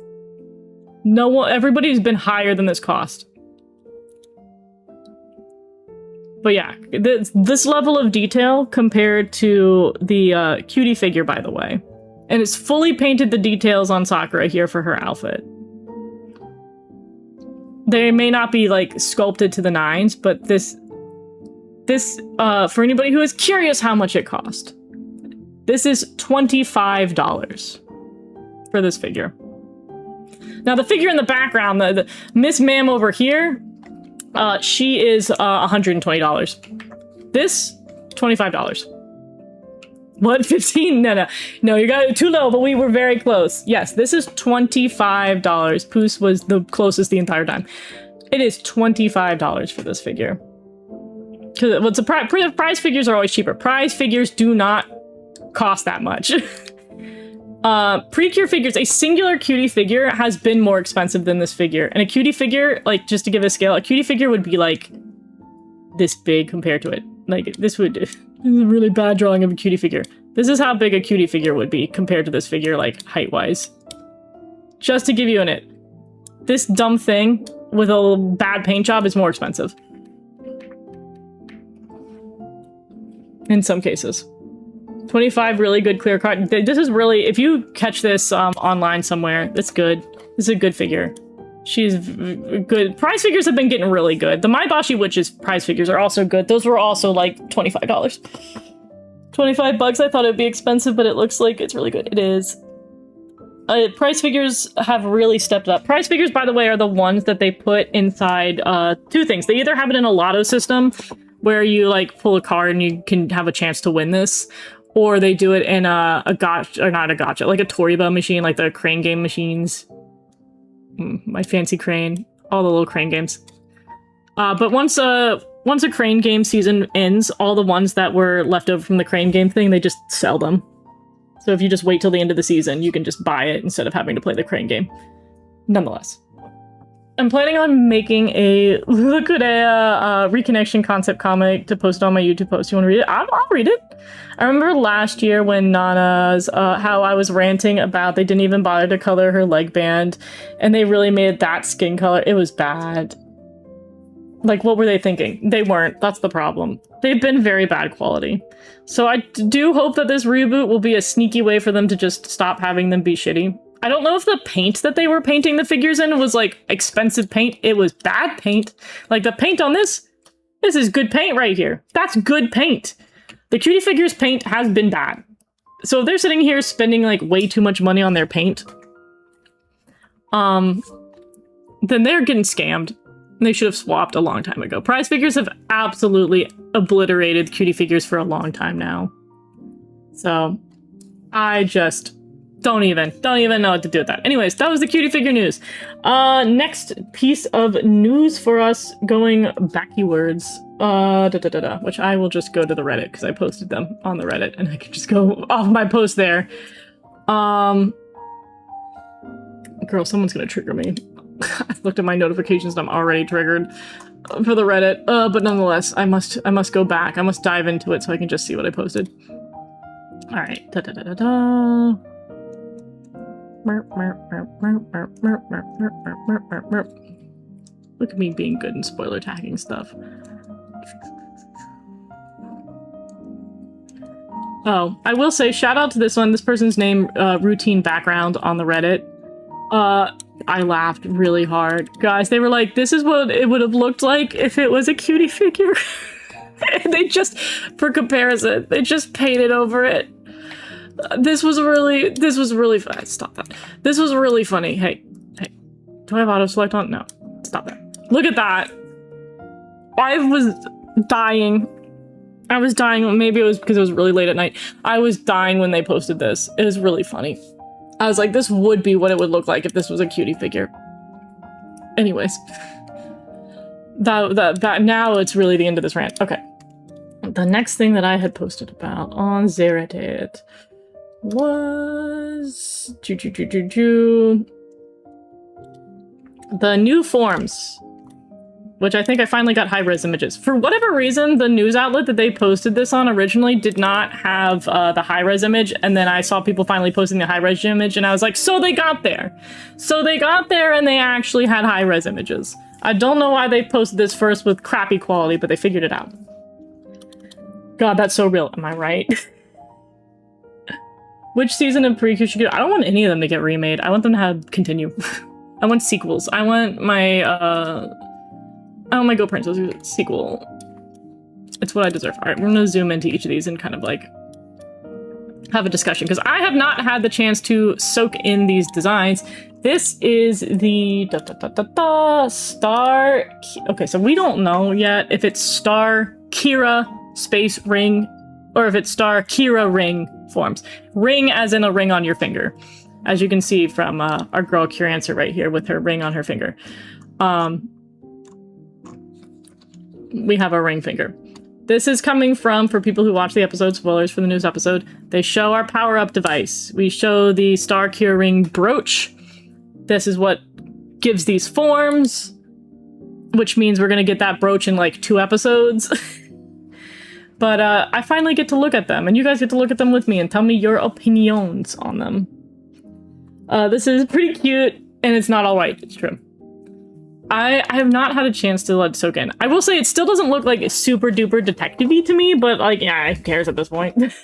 No one, everybody's been higher than this cost. But yeah, this level of detail compared to the cutie figure, by the way. And it's fully painted the details on Sakura here for her outfit. They may not be, like, sculpted to the nines, but this, for anybody who is curious how much it cost, this is $25 for this figure. Now, the figure in the background, the Miss Ma'am over here, she is $120. This, $25. What? 15? No, you got it too low, but we were very close. Yes, this is $25. Poos was the closest the entire time. It is $25 for this figure. Because prize figures are always cheaper. Prize figures do not cost that much. Precure figures, a singular cutie figure has been more expensive than this figure. And a cutie figure, like, just to give a scale, a cutie figure would be, like, this big compared to it. Like, this is a really bad drawing of a cutie figure. This is how big a cutie figure would be compared to this figure, like, height-wise. Just to give you it. This dumb thing with a bad paint job is more expensive. In some cases. 25 really good clear cut. This is really, if you catch this online somewhere, it's good. This is a good figure. She's good. Prize figures have been getting really good. The Mayabashi Witch's prize figures are also good. Those were also like $25. 25 bucks. I thought it would be expensive, but it looks like it's really good. It is. Prize figures have really stepped up. Prize figures, by the way, are the ones that they put inside two things. They either have it in a lotto system, where you, like, pull a card and you can have a chance to win this, or they do it in a gotcha, or not a gotcha, like a Toriba machine, like the crane game machines. My fancy crane. All the little crane games. But once a crane game season ends, all the ones that were left over from the crane game thing, they just sell them. So if you just wait till the end of the season, you can just buy it instead of having to play the crane game. Nonetheless. I'm planning on making a reconnection concept comic to post on my YouTube post. You want to read it? I'll read it. I remember last year when Nana's, how I was ranting about they didn't even bother to color her leg band, and they really made that skin color. It was bad. Like, what were they thinking? They weren't. That's the problem. They've been very bad quality. So I do hope that this reboot will be a sneaky way for them to just stop having them be shitty. I don't know if the paint that they were painting the figures in was, like, expensive paint. It was bad paint. Like, the paint on this is good paint right here. That's good paint. The Cutie Figures paint has been bad. So if they're sitting here spending, like, way too much money on their paint, then they're getting scammed. They should have swapped a long time ago. Prize Figures have absolutely obliterated Cutie Figures for a long time now. So, I just don't even know what to do with that. Anyways, that was the Cutie Figure news. Next piece of news for us, going backwards. Which I will just go to the Reddit, because I posted them on the Reddit, and I can just go off my post there. Girl, someone's gonna trigger me. I've looked at my notifications and I'm already triggered for the Reddit. But nonetheless, I must go back. I must dive into it so I can just see what I posted. Alright. Look at me being good and spoiler tagging stuff. Oh, I will say shout out to this one. This person's name, Routine Background on the Reddit. I laughed really hard. Guys, they were like, this is what it would have looked like if it was a Cutie Figure. And they just, for comparison, they just painted over it. This was really funny. Stop that. This was really funny. Hey, do I have auto select on? No, stop that. Look at that. I was dying. Maybe it was because it was really late at night. I was dying when they posted this. It was really funny. I was like, this would be what it would look like if this was a Cutie Figure. Anyways. That now it's really the end of this rant. Okay. The next thing that I had posted about on Reddit was the new forms, which I think I finally got high-res images. For whatever reason, the news outlet that they posted this on originally did not have the high-res image, and then I saw people finally posting the high-res image, and I was like, so they got there. So they got there, and they actually had high-res images. I don't know why they posted this first with crappy quality, but they figured it out. God, that's so real. Am I right? Which season of Pre-Q should get? I don't want any of them to get remade. I want them to have continue. I want sequels. I want my Go Princess sequel. It's what I deserve. All right, we're gonna zoom into each of these and kind of like have a discussion, because I have not had the chance to soak in these designs. This is the Star. Okay, so we don't know yet if it's Star Kira Space Ring or if it's Star Kira Ring forms. Ring as in a ring on your finger, as you can see from our girl Curancer right here with her ring on her finger. We have a ring finger. This is coming from, for people who watch the episode, spoilers for the news episode, they show our power-up device. We show the Star Cure Ring brooch. This is what gives these forms, which means we're going to get that brooch in like 2 episodes. But I finally get to look at them, and you guys get to look at them with me and tell me your opinions on them. This is pretty cute, and it's not all right. It's true. I have not had a chance to let it soak in. I will say it still doesn't look like super duper detective-y to me, but like, yeah, who cares at this point?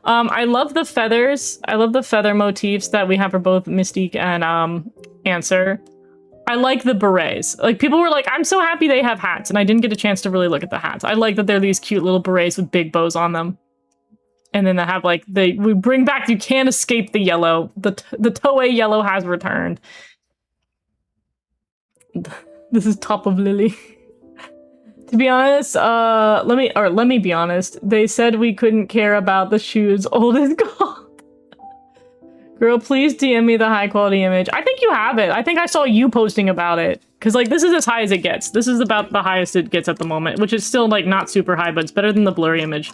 I love the feathers. I love the feather motifs that we have for both Mystique and Answer. I like the berets. Like, people were like, I'm so happy they have hats, and I didn't get a chance to really look at the hats. I like that they're these cute little berets with big bows on them. And then they have like, we bring back, you can't escape the yellow. The Toei yellow has returned. This is top of Lily. To be honest, let me be honest. They said we couldn't care about the shoes old as gold. Girl, please DM me the high quality image. I think you have it. I think I saw you posting about it. Cause like, this is as high as it gets. This is about the highest it gets at the moment, which is still like not super high, but it's better than the blurry image.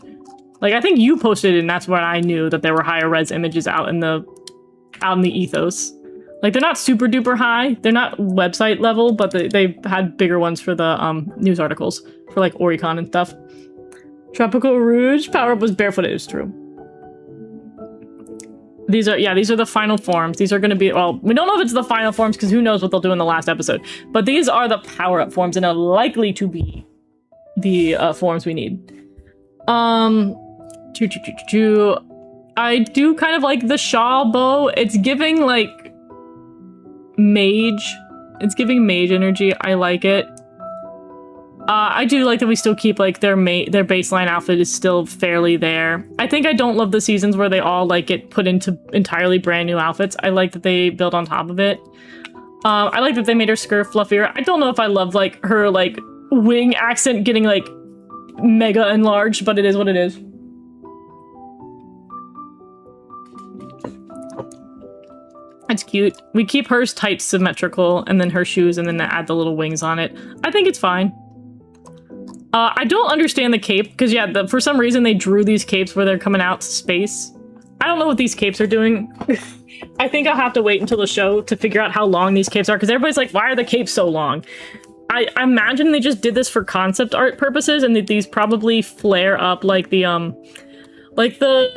Like, I think you posted it, and that's when I knew that there were higher res images out in the ethos. Like, they're not super duper high. They're not website level, but they had bigger ones for the news articles for like Oricon and stuff. Tropical Rouge power up was barefooted. It's true. These are the final forms. These are going to be, well, we don't know if it's the final forms because who knows what they'll do in the last episode. But these are the power-up forms and are likely to be the forms we need. I do kind of like the Shaw bow. It's giving, like, mage. It's giving mage energy. I like it. I do like that we still keep, like, their baseline outfit is still fairly there. I think I don't love the seasons where they all, like, get put into entirely brand new outfits. I like that they build on top of it. I like that they made her skirt fluffier. I don't know if I love, like, her, like, wing accent getting, like, mega enlarged, but it is what it is. It's cute. We keep hers tight symmetrical, and then her shoes, and then add the little wings on it. I think it's fine. I don't understand the cape, because yeah, for some reason they drew these capes where they're coming out to space. I don't know what these capes are doing. I think I'll have to wait until the show to figure out how long these capes are, because everybody's like, why are the capes so long? I imagine they just did this for concept art purposes, and that these probably flare up like the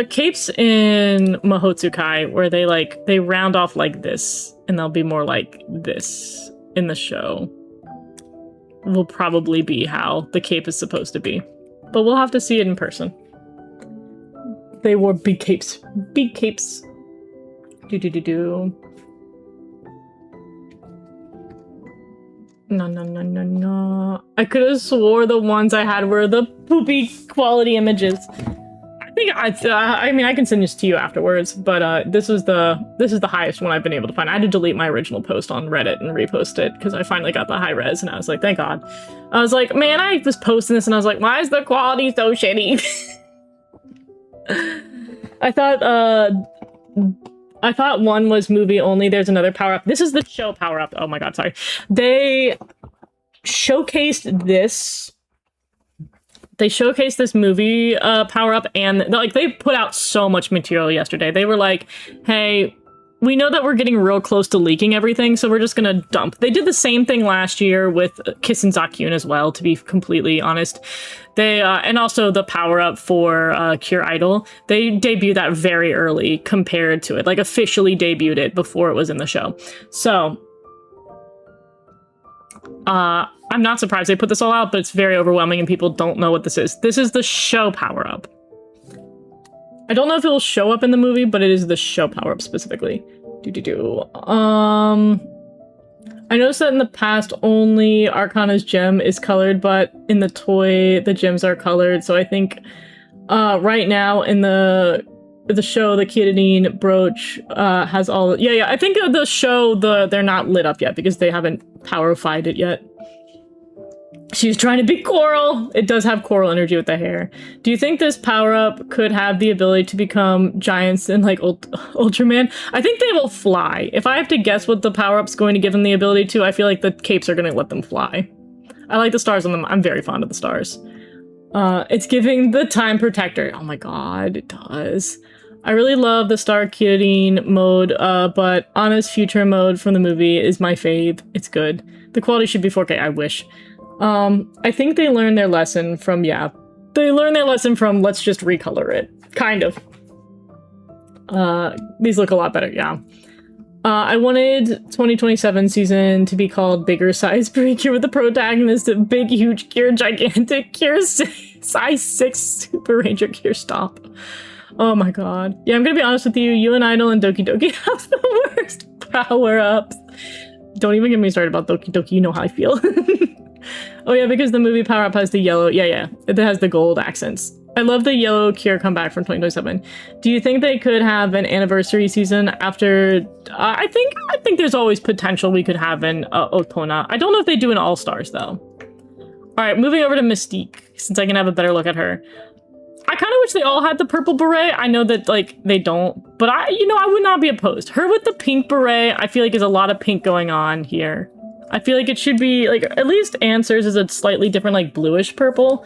capes in Mahotsukai, where they round off like this, and they'll be more like this in the show. Will probably be how the cape is supposed to be. But we'll have to see it in person. They wore big capes. Big capes. Do. No. I could have swore the ones I had were the poopy quality images. I mean, I can send this to you afterwards, but this is the highest one I've been able to find. I had to delete my original post on Reddit and repost it because I finally got the high res, and I was like, thank God. I was like, man, I was posting this, and I was like, why is the quality so shitty? I thought one was movie only. There's another power up. This is the show power up. Oh my God, sorry. They showcased this. They showcased this movie power-up, and like they put out so much material yesterday. They were like, hey, we know that we're getting real close to leaking everything, so we're just gonna dump. They did the same thing last year with Kiss and Zakyun as well, to be completely honest. They and also the power-up for Cure Idol. They debuted that very early compared to it, like officially debuted it before it was in the show. So I'm not surprised they put this all out, but it's very overwhelming and people don't know what this is. This is the show power-up. I don't know if it will show up in the movie, but it is the show power-up specifically. I noticed that in the past only Arcana's gem is colored, but in the toy the gems are colored. So I think right now in the show, the Kiradine brooch has all. Yeah. I think the show they're not lit up yet because they haven't power-fied it yet. She's trying to be coral. It does have coral energy with the hair. Do you think this power-up could have the ability to become giants in like Ultraman? I think they will fly. If I have to guess what the power-up's going to give them the ability to, I feel like the capes are going to let them fly. I like the stars on them. I'm very fond of the stars. It's giving the time protector. Oh my God, it does. I really love the Star Kiradine mode, but Anna's future mode from the movie is my fave. It's good. The quality should be 4K, I wish. I think they learned their lesson from, let's just recolor it. Kind of. These look a lot better, yeah. I wanted 2027 season to be called Bigger Size Precure with the protagonist of Big Huge Cure Gigantic Cure Size 6 Super Ranger Cure Stop. Oh my God. Yeah, I'm gonna be honest with you. You and Idol and Doki Doki have the worst power-ups. Don't even get me started about Doki Doki. You know how I feel. Oh yeah, because the movie power-up has the yellow. Yeah. It has the gold accents. I love the yellow Cure comeback from 2027. Do you think they could have an anniversary season after? I think there's always potential we could have an Otona. I don't know if they do an All-Stars though. All right, moving over to Mystique, since I can have a better look at her. I kind of wish they all had the purple beret. I know that like they don't, but I would not be opposed. Her with the pink beret, I feel like there's a lot of pink going on here. I feel like it should be like at least Answers is a slightly different like bluish purple.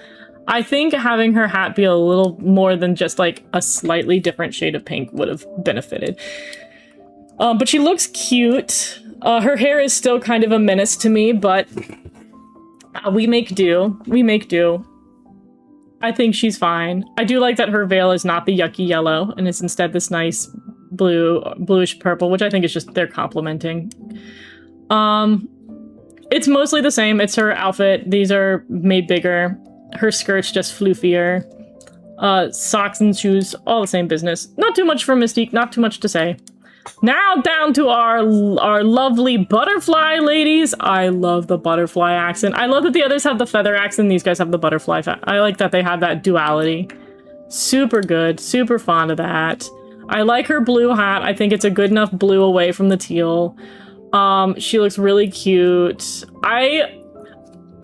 I think having her hat be a little more than just like a slightly different shade of pink would have benefited. But she looks cute. Her hair is still kind of a menace to me, but we make do. We make do. I think she's fine. I do like that her veil is not the yucky yellow and is instead this nice bluish purple, which I think is just they're complementing. It's mostly the same. It's her outfit. These are made bigger. Her skirt's just floofier. Socks and shoes, all the same business. Not too much for Mystique, not too much to say. Now down to our lovely butterfly ladies. I love the butterfly accent. I love that the others have the feather accent, these guys have the butterfly. I like that they have that duality. Super good, super fond of that. I like her blue hat. I think it's a good enough blue away from the teal. She looks really cute. I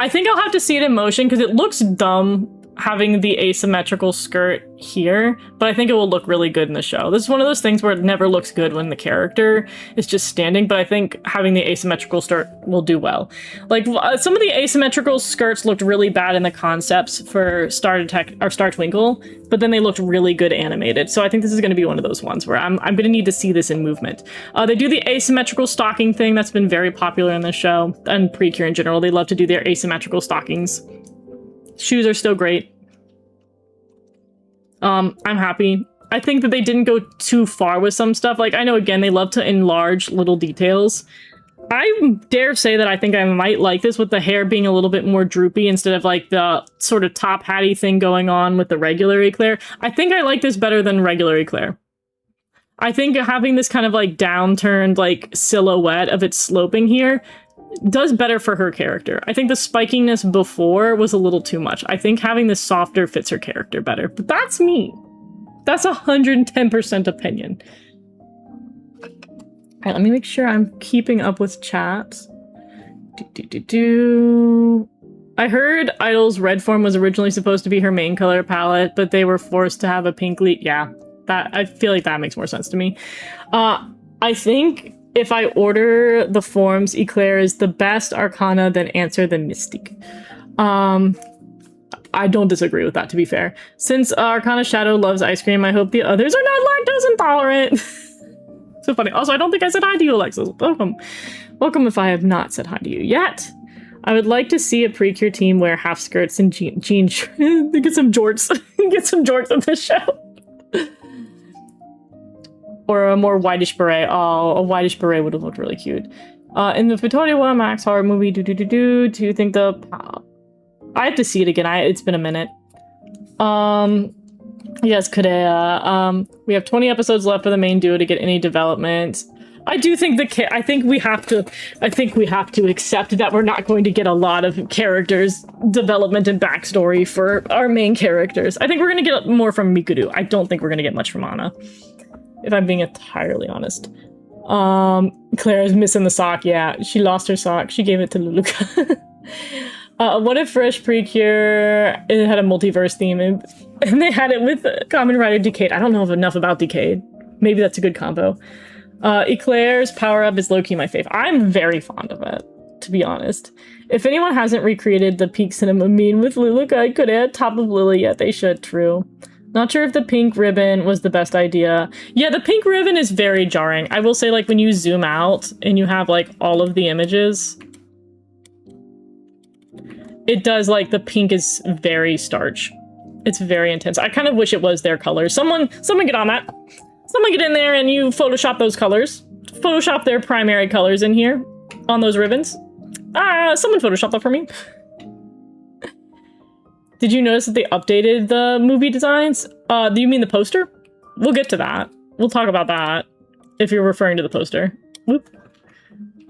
think I'll have to see it in motion because it looks dumb having the asymmetrical skirt here, but I think it will look really good in the show. This is one of those things where it never looks good when the character is just standing, but I think having the asymmetrical skirt will do well. Like, some of the asymmetrical skirts looked really bad in the concepts for Star Twinkle, but then they looked really good animated. So I think this is going to be one of those ones where I'm going to need to see this in movement. They do the asymmetrical stocking thing that's been very popular in the show, and Precure in general. They love to do their asymmetrical stockings. Shoes are still great. I'm happy. I think that they didn't go too far with some stuff. Like, I know, again, they love to enlarge little details. I dare say that I think I might like this with the hair being a little bit more droopy instead of, like, the sort of top hatty thing going on with the regular Eclair. I think I like this better than regular Eclair. I think having this kind of, like, downturned, like, silhouette of it sloping here does better for her character. I think the spikiness before was a little too much. I think having this softer fits her character better, but that's me. That's 110% opinion. All right, let me make sure I'm keeping up with chat. I heard Idol's red form was originally supposed to be her main color palette, but they were forced to have a pink lead. Yeah, I feel like that makes more sense to me. I think if I order the forms, Eclair is the best Arcana, then Answer, then Mystique. I don't disagree with that, to be fair. Since Arcana Shadow loves ice cream, I hope the others are not lactose intolerant. So funny. Also, I don't think I said hi to you, Alexis. Welcome. Welcome if I have not said hi to you yet. I would like to see a Precure team wear half skirts and jean get some jorts. Get some jorts on this show. Or a more whitish beret. Oh, a whitish beret would have looked really cute. In the Victoria Max horror movie, do you think the... I have to see it again. It's been a minute. Yes, Kadea. We have 20 episodes left for the main duo to get any development. I do think I think we have to accept that we're not going to get a lot of characters development and backstory for our main characters. I think we're going to get more from Mikuru. I don't think we're going to get much from Anna, if I'm being entirely honest. Claire is missing the sock. Yeah, she lost her sock. She gave it to Luluka. What if Fresh Precure it had a multiverse theme and they had it with Kamen Rider Decade? I don't know enough about Decade. Maybe that's a good combo. Eclair's power-up is low-key my fave. I'm very fond of it, to be honest. If anyone hasn't recreated the Peak Cinema meme with Luluka, I could add top of Lily yet. They should, true. Not sure if the pink ribbon was the best idea. Yeah, the pink ribbon is very jarring. I will say, like, when you zoom out and you have, like, all of the images, it does, like, the pink is very starch. It's very intense. I kind of wish it was their colors. Someone get on that. Someone get in there and you Photoshop those colors. Photoshop their primary colors in here on those ribbons. Someone Photoshop that for me. Did you notice that they updated the movie designs? Do you mean the poster? We'll get to that. We'll talk about that if you're referring to the poster. Whoop.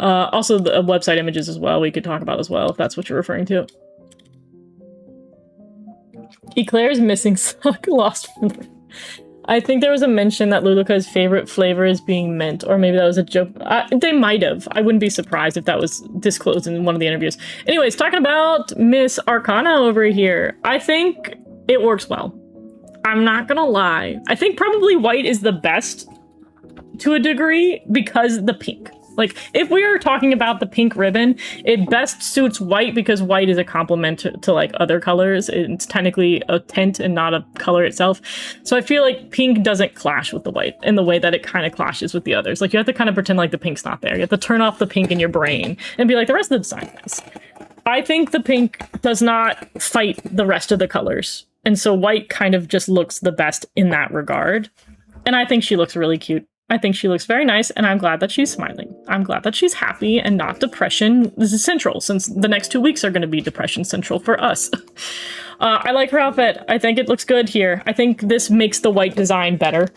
Also the website images as well, we could talk about as well, if that's what you're referring to. Eclair's missing sock lost from... I think there was a mention that Luluka's favorite flavor is being mint, or maybe that was a joke. They might have. I wouldn't be surprised if that was disclosed in one of the interviews. Anyways, talking about Miss Arcana over here. I think it works well. I'm not gonna lie. I think probably white is the best to a degree because the pink. Like, if we are talking about the pink ribbon, it best suits white because white is a complement to like other colors. It's technically a tint and not a color itself. So I feel like pink doesn't clash with the white in the way that it kind of clashes with the others. Like, you have to kind of pretend like the pink's not there. You have to turn off the pink in your brain and be like, the rest of the design is. I think the pink does not fight the rest of the colors. And so white kind of just looks the best in that regard. And I think she looks really cute. I think she looks very nice, and I'm glad that she's smiling. I'm glad that she's happy and not depression central, since the next 2 weeks are going to be depression central for us. I like her outfit. I think it looks good here. I think this makes the white design better.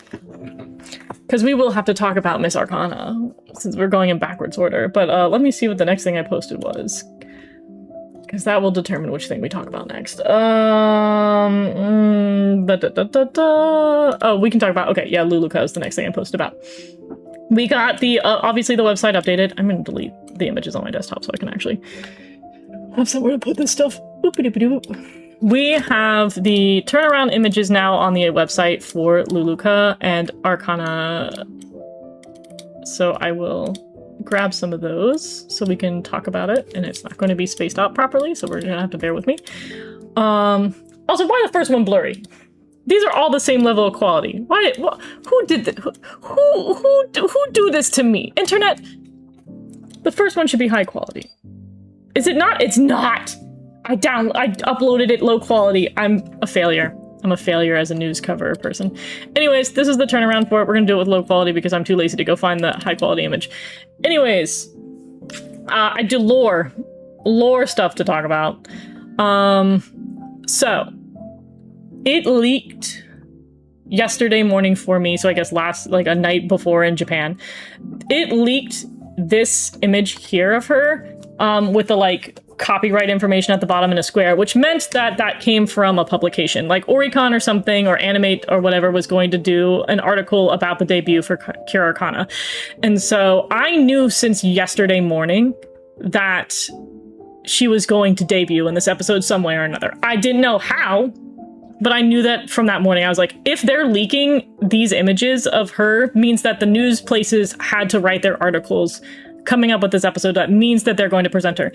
Because we will have to talk about Miss Arcana, since we're going in backwards order. But let me see what the next thing I posted was. Because that will determine which thing we talk about next. Oh, we can talk about, okay, yeah, Luluka is the next thing I posted about. We got the, obviously the website updated. I'm going to delete the images on my desktop so I can actually have somewhere to put this stuff. We have the turnaround images now on the website for Luluka and Arcana. So I will grab some of those so we can talk about it, and it's not going to be spaced out properly, so we're gonna have to bear with me. Also, why the first one blurry? These are all the same level of quality. Why? Who did this? Who do this to me? Internet. The first one should be high quality. Is it not? It's not. I uploaded it low quality. I'm a failure. I'm a failure as a news cover person. Anyways, this is the turnaround for it. We're gonna do it with low quality because I'm too lazy to go find the high quality image. Anyways, I do lore stuff to talk about. So it leaked yesterday morning for me. So I guess like a night before in Japan, it leaked this image here of her, with the like copyright information at the bottom in a square, which meant that that came from a publication like Oricon or something, or Animate or whatever was going to do an article about the debut for Cure Arcana. And so I knew since yesterday morning that she was going to debut in this episode some way or another. I didn't know how, but I knew that from that morning. I was like, if they're leaking these images of her, means that the news places had to write their articles coming up with this episode. That means that they're going to present her.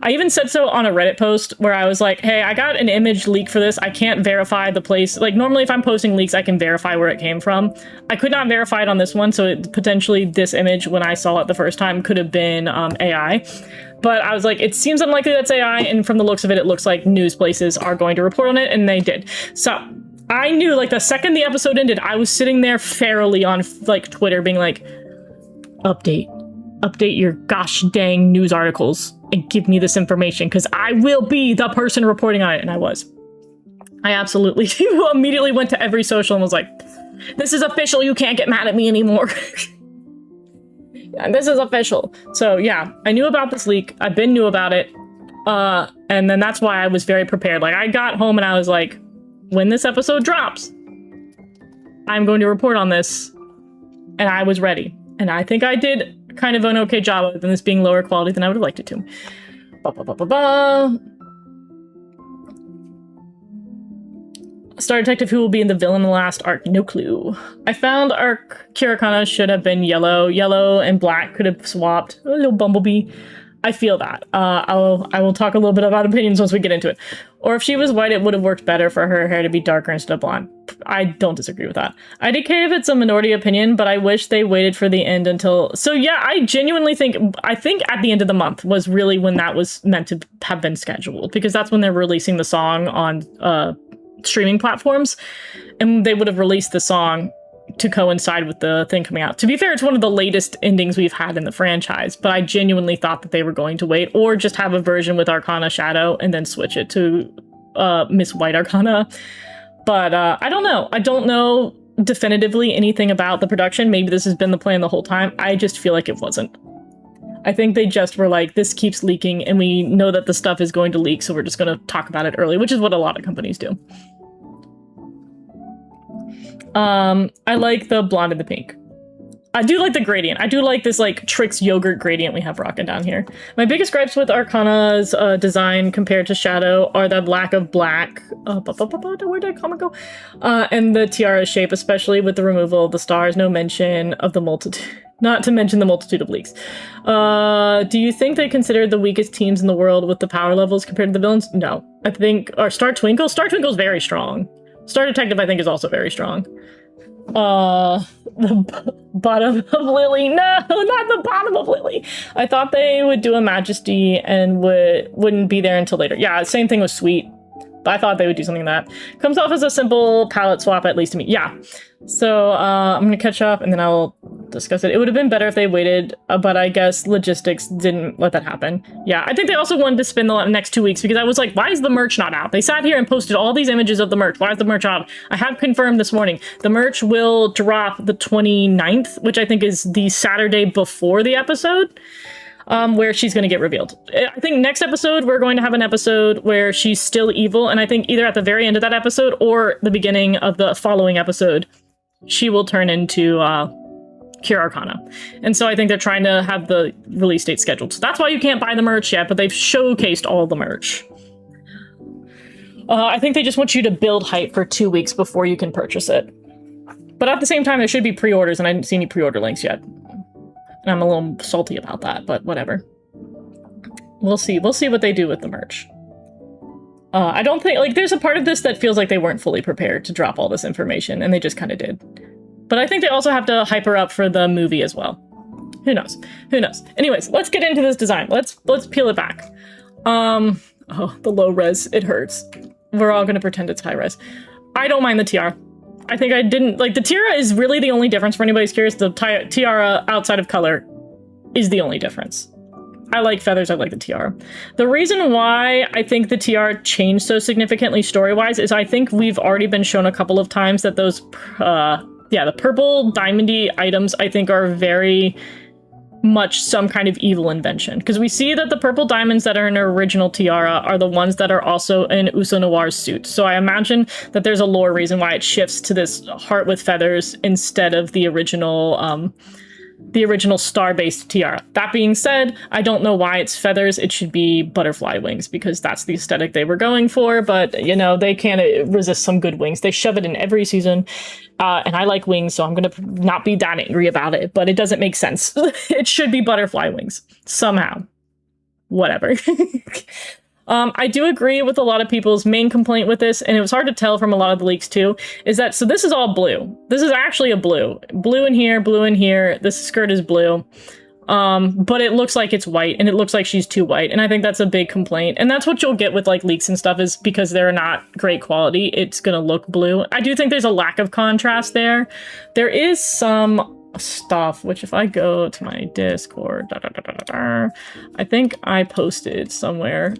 I even said so on a Reddit post where I was like, hey, I got an image leak for this. I can't verify the place. Like normally if I'm posting leaks, I can verify where it came from. I could not verify it on this one. So potentially this image, when I saw it the first time, could have been AI. But I was like, it seems unlikely that's AI. And from the looks of it, it looks like news places are going to report on it. And they did. So I knew like the second the episode ended, I was sitting there fairly on like Twitter being like, update your gosh dang news articles and give me this information, because I will be the person reporting on it. And I was. I absolutely immediately went to every social and was like, this is official. You can't get mad at me anymore. Yeah, this is official. So yeah, I knew about this leak. I've been knew about it. And then that's why I was very prepared. Like I got home and I was like, when this episode drops, I'm going to report on this. And I was ready. And I think I did kind of an okay job other than this being lower quality than I would have liked it to. Star Detective, who will be in the villain in the last arc? No clue. I found our Cure Arcana should have been yellow. Yellow and black could have swapped. A little bumblebee. I feel that. I will talk a little bit about opinions once we get into it. Or if she was white, it would have worked better for her hair to be darker instead of blonde. I don't disagree with that. IDK if it's a minority opinion, but I wish they waited for the end until... So yeah, I genuinely think at the end of the month was really when that was meant to have been scheduled, because that's when they're releasing the song on streaming platforms, and they would have released the song to coincide with the thing coming out. To be fair, it's one of the latest endings we've had in the franchise, but I genuinely thought that they were going to wait, or just have a version with Arcana Shadow and then switch it to Miss White Arcana. But I don't know. I don't know definitively anything about the production. Maybe this has been the plan the whole time. I just feel like it wasn't. I think they just were like, this keeps leaking and we know that the stuff is going to leak, so we're just going to talk about it early, which is what a lot of companies do. I like the blonde and the pink. I do like the gradient. I do like this like Trix yogurt gradient we have rocking down here. My biggest gripes with Arcana's design compared to Shadow are the lack of black. Where did comment go? And the tiara shape, especially with the removal of the stars. No mention of the multitude. Not to mention the multitude of leaks. Do you think they considered the weakest teams in the world with the power levels compared to the villains? No. I think... Or Star Twinkle? Star Twinkle's very strong. Star Detective, I think, is also very strong. The bottom of Lily. No, not the bottom of Lily. I thought they would do a Majesty and wouldn't be there until later. Yeah, same thing with Sweet. But I thought they would do something like that. Comes off as a simple palette swap, at least to me. Yeah. So I'm going to catch up, and then I'll discuss it. It would have been better if they waited, but I guess logistics didn't let that happen. Yeah, I think they also wanted to spend the next 2 weeks because I was like, why is the merch not out? They sat here and posted all these images of the merch. Why is the merch out? I have confirmed this morning. The merch will drop the 29th, which I think is the Saturday before the episode, where she's going to get revealed. I think next episode, we're going to have an episode where she's still evil, and I think either at the very end of that episode or the beginning of the following episode, she will turn into Cure Arcana. And so I think they're trying to have the release date scheduled. So that's why you can't buy the merch yet, but they've showcased all the merch. I think they just want you to build hype for 2 weeks before you can purchase it. But at the same time, there should be pre-orders, and I didn't see any pre-order links yet. And I'm a little salty about that, but whatever. We'll see. We'll see what they do with the merch. I don't think, like, there's a part of this that feels like they weren't fully prepared to drop all this information, and they just kind of did. But I think they also have to hype her up for the movie as well. Who knows? Who knows? Anyways, let's get into this design. Let's peel it back. Oh, the low res, it hurts. We're all gonna pretend it's high res. I don't mind the tiara. I think I didn't, like, the tiara is really the only difference for anybody who's curious. The tiara outside of color is the only difference. I like feathers, I like the tiara. The reason why I think the tiara changed so significantly story-wise is I think we've already been shown a couple of times that those, the purple diamondy items I think are very much some kind of evil invention. Because we see that the purple diamonds that are in her original tiara are the ones that are also in Uso Noir's suit. So I imagine that there's a lore reason why it shifts to this heart with feathers instead of the original star-based tiara. That being said, I don't know why it's feathers. It should be butterfly wings because that's the aesthetic they were going for, but, you know, they can't resist some good wings. They shove it in every season, and I like wings, so I'm gonna not be that angry about it, but it doesn't make sense. It should be butterfly wings. Somehow. Whatever. I do agree with a lot of people's main complaint with this, and it was hard to tell from a lot of the leaks too, is that, so this is all blue. This is actually a blue. Blue in here, blue in here. This skirt is blue. But it looks like it's white, and it looks like she's too white, and I think that's a big complaint. And that's what you'll get with, like, leaks and stuff, is because they're not great quality, it's gonna look blue. I do think there's a lack of contrast there. There is some stuff, which if I go to my Discord, I think I posted somewhere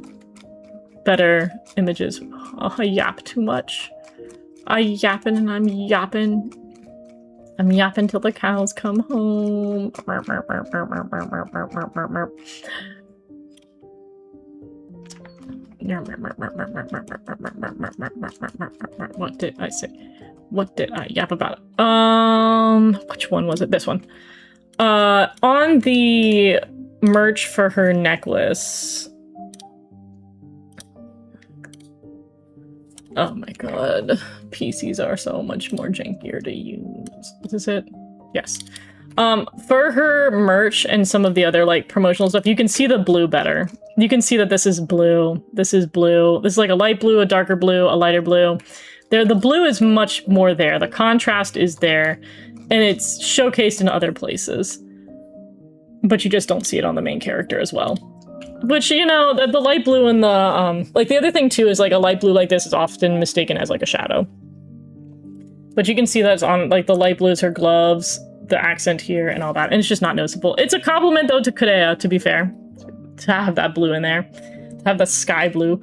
better images. Oh, I yap too much. I yapping and I'm yapping. I'm yapping till the cows come home. What did I say? What did I yap about? Which one was it? This one. On the merch for her necklace. Oh my god. PCs are so much more jankier to use. Is this it? Yes. For her merch and some of the other, like, promotional stuff, you can see the blue better. You can see that this is blue. This is blue. This is like a light blue, a darker blue, a lighter blue. The blue is much more there. The contrast is there, and it's showcased in other places. But you just don't see it on the main character as well. Which, you know, the light blue and the, like, the other thing too is, like, a light blue like this is often mistaken as, like, a shadow. But you can see that it's on, like, the light blue is her gloves, the accent here, and all that, and it's just not noticeable. It's a compliment, though, to Korea, to be fair, to have that blue in there. To have the sky blue,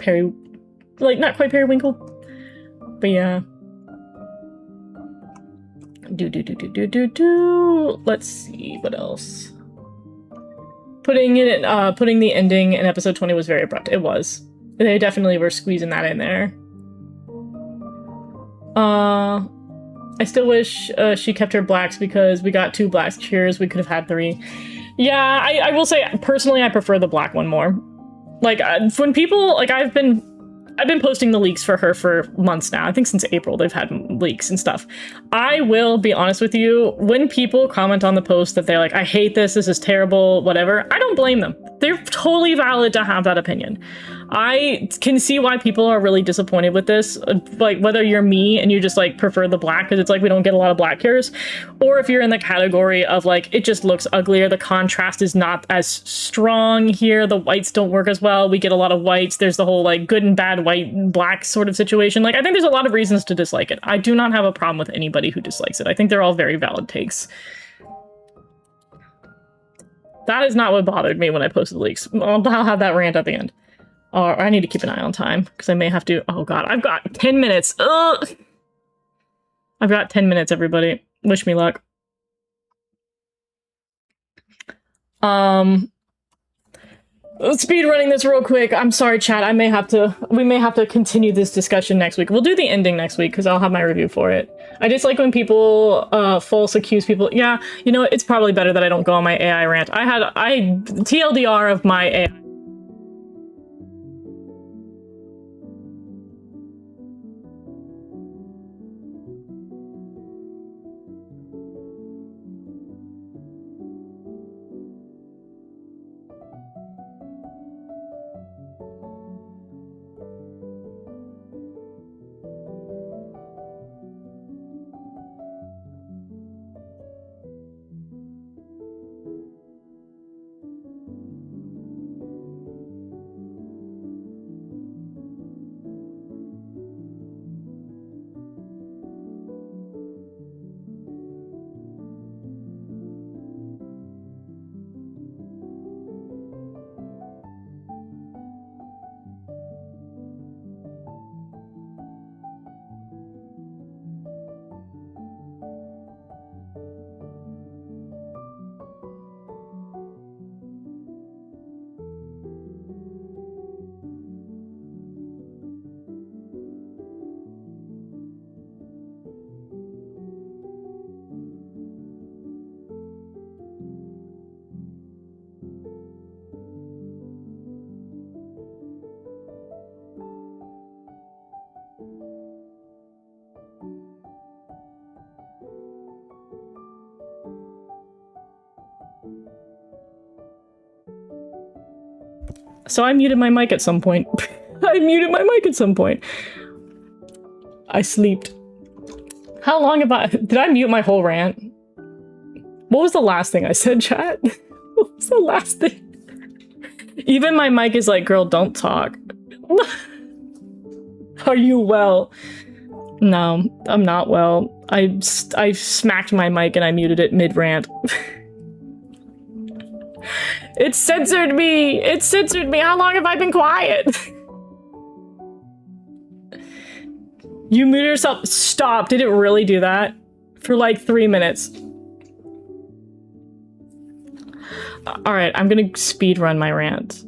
like, not quite periwinkle, but yeah. Let's see, what else? Putting the ending in episode 20 was very abrupt. It was. They definitely were squeezing that in there. I still wish she kept her blacks because we got 2 black cures. We could have had 3. Yeah, I will say, personally, I prefer the black one more. Like, when people, like, I've been posting the leaks for her for months now. I think since April they've had leaks and stuff. I will be honest with you, when people comment on the post that they're like, I hate this is terrible, whatever, I don't blame them. They're totally valid to have that opinion. I can see why people are really disappointed with this, like, whether you're me and you just, like, prefer the black because it's like we don't get a lot of black cures, or if you're in the category of, like, it just looks uglier, the contrast is not as strong here, the whites don't work as well, we get a lot of whites, there's the whole, like, good and bad white and black sort of situation. Like, I think there's a lot of reasons to dislike it. I do not have a problem with anybody who dislikes it. I think they're all very valid takes. That is not what bothered me when I posted the leaks. I'll have that rant at the end. Or I need to keep an eye on time, because I may have to... Oh god, I've got 10 minutes! Ugh! I've got 10 minutes, everybody. Wish me luck. Speed running this real quick. I'm sorry, chat. We may have to continue this discussion next week. We'll do the ending next week because I'll have my review for it. I just like when people false accuse people. Yeah, you know what? It's probably better that I don't go on my AI rant. TLDR of my AI. So I muted my mic at some point. I sleeped. How long have did I mute my whole rant? What was the last thing I said, chat? What was the last thing? Even my mic is like, girl, don't talk. Are you well? No, I'm not well. I smacked my mic and I muted it mid-rant. It censored me! It censored me! How long have I been quiet? You muted yourself. Stop. Did it really do that? For like 3 minutes. Alright, I'm gonna speed run my rant.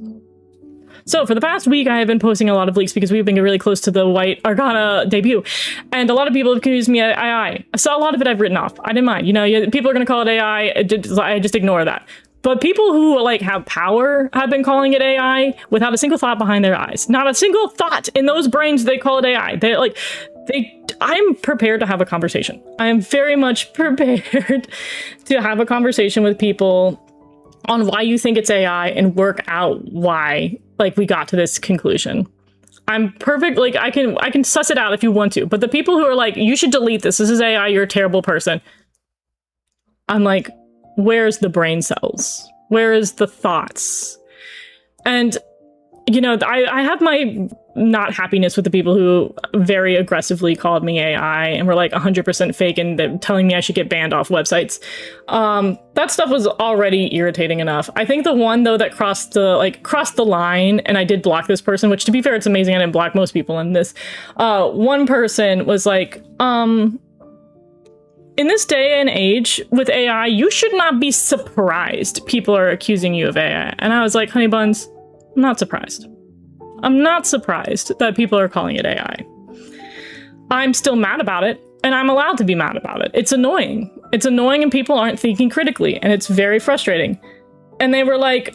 So, for the past week, I have been posting a lot of leaks because we've been really close to the White Arcana debut. And a lot of people have accused me of AI. So a lot of it I've written off. I didn't mind. You know, people are gonna call it AI. I just ignore that. But people who like have power have been calling it AI without a single thought behind their eyes. Not a single thought in those brains. They call it AI. I'm prepared to have a conversation. I am very much prepared to have a conversation with people on why you think it's AI and work out why like we got to this conclusion. I'm perfect. Like I can suss it out if you want to. But the people who are like, you should delete this. This is AI. You're a terrible person. I'm like, where's the brain cells? Where is the thoughts? And, you know, I have my not happiness with the people who very aggressively called me AI and were like 100% fake and they're telling me I should get banned off websites. That stuff was already irritating enough. I think the one though that crossed the line, and I did block this person, which to be fair, it's amazing I didn't block most people in this. One person was like, in this day and age with AI, you should not be surprised people are accusing you of AI. And I was like, honey buns, I'm not surprised. I'm not surprised that people are calling it AI. I'm still mad about it, and I'm allowed to be mad about it. It's annoying. It's annoying and people aren't thinking critically, and it's very frustrating. And they were like,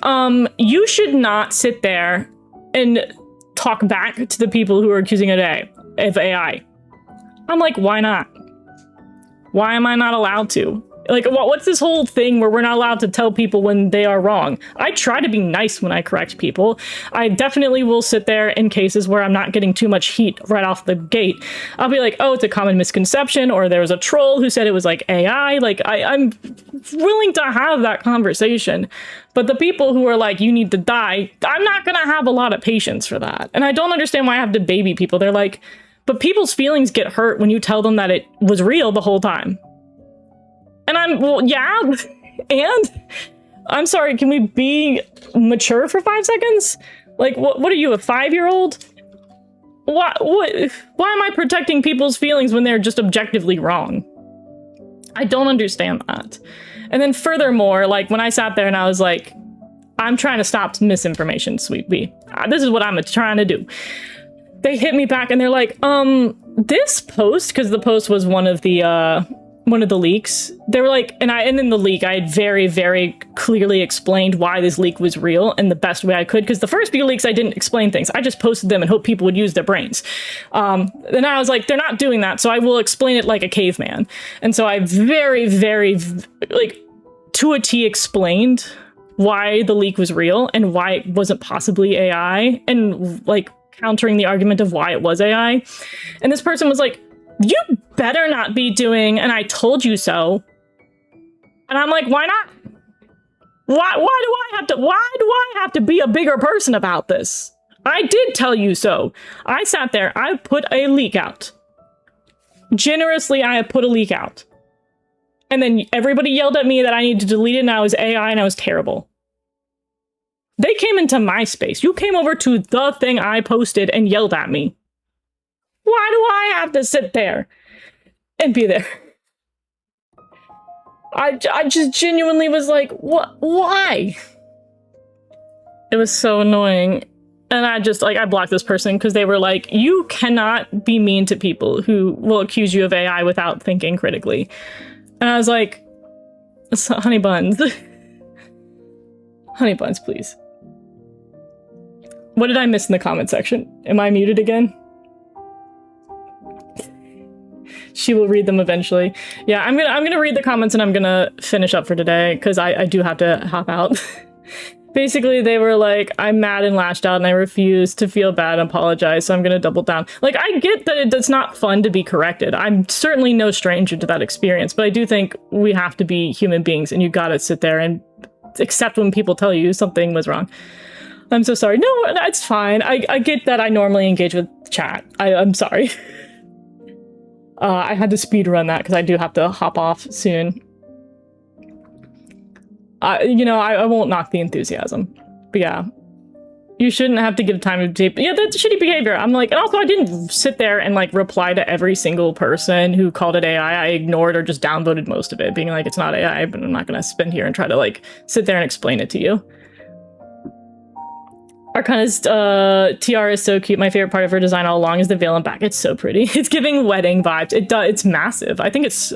you should not sit there and talk back to the people who are accusing it of AI. I'm like, why not? Why am I not allowed to? Like, what's this whole thing where we're not allowed to tell people when they are wrong? I try to be nice when I correct people. I definitely will sit there in cases where I'm not getting too much heat right off the gate. I'll be like, oh, it's a common misconception, or there was a troll who said it was like AI. Like, I'm willing to have that conversation. But the people who are like, you need to die, I'm not gonna have a lot of patience for that. And I don't understand why I have to baby people. They're like, but people's feelings get hurt when you tell them that it was real the whole time. And I'm, well, yeah, and I'm sorry, can we be mature for 5 seconds? Like, what are you, a 5-year-old? Why am I protecting people's feelings when they're just objectively wrong? I don't understand that. And then furthermore, like, when I sat there and I was like, I'm trying to stop misinformation, Sweet Bee. This is what I'm trying to do. They hit me back and they're like, this post, because the post was one of the leaks. They were like, and in the leak, I had very, very clearly explained why this leak was real in the best way I could, because the first few leaks, I didn't explain things. I just posted them and hoped people would use their brains. Then I was like, they're not doing that, so I will explain it like a caveman. And so I very, very, like, to a T explained why the leak was real and why it wasn't possibly AI, and, like, countering the argument of why it was AI. And this person was like, you better not be doing, and I told you so. And I'm like, why not? Why do I have to be a bigger person about this? I did tell you so. I sat there, I put a leak out. Generously, I put a leak out. And then everybody yelled at me that I needed to delete it and I was AI and I was terrible. They came into my space. You came over to the thing I posted and yelled at me. Why do I have to sit there and be there? I just genuinely was like, what? Why? It was so annoying. And I just, like, I blocked this person because they were like, you cannot be mean to people who will accuse you of AI without thinking critically. And I was like, honey buns. Honey buns, please. What did I miss in the comment section? Am I muted again? She will read them eventually. Yeah, I'm gonna read the comments and I'm gonna finish up for today because I do have to hop out. Basically, they were like, I'm mad and lashed out and I refuse to feel bad and apologize, so I'm gonna double down. Like, I get that it's not fun to be corrected. I'm certainly no stranger to that experience, but I do think we have to be human beings and you gotta sit there and accept when people tell you something was wrong. I'm so sorry. No, that's fine. I get that I normally engage with chat. I'm sorry. I had to speed run that because I do have to hop off soon. I won't knock the enthusiasm. But yeah. You shouldn't have to give time to tape. Yeah, that's shitty behavior. I'm like, and also I didn't sit there and like reply to every single person who called it AI. I ignored or just downvoted most of it, being like, it's not AI, but I'm not going to spend here and try to like sit there and explain it to you. Arcana's tiara is so cute. My favorite part of her design all along is the veil and back. It's so pretty. It's giving wedding vibes. It's massive. I think it's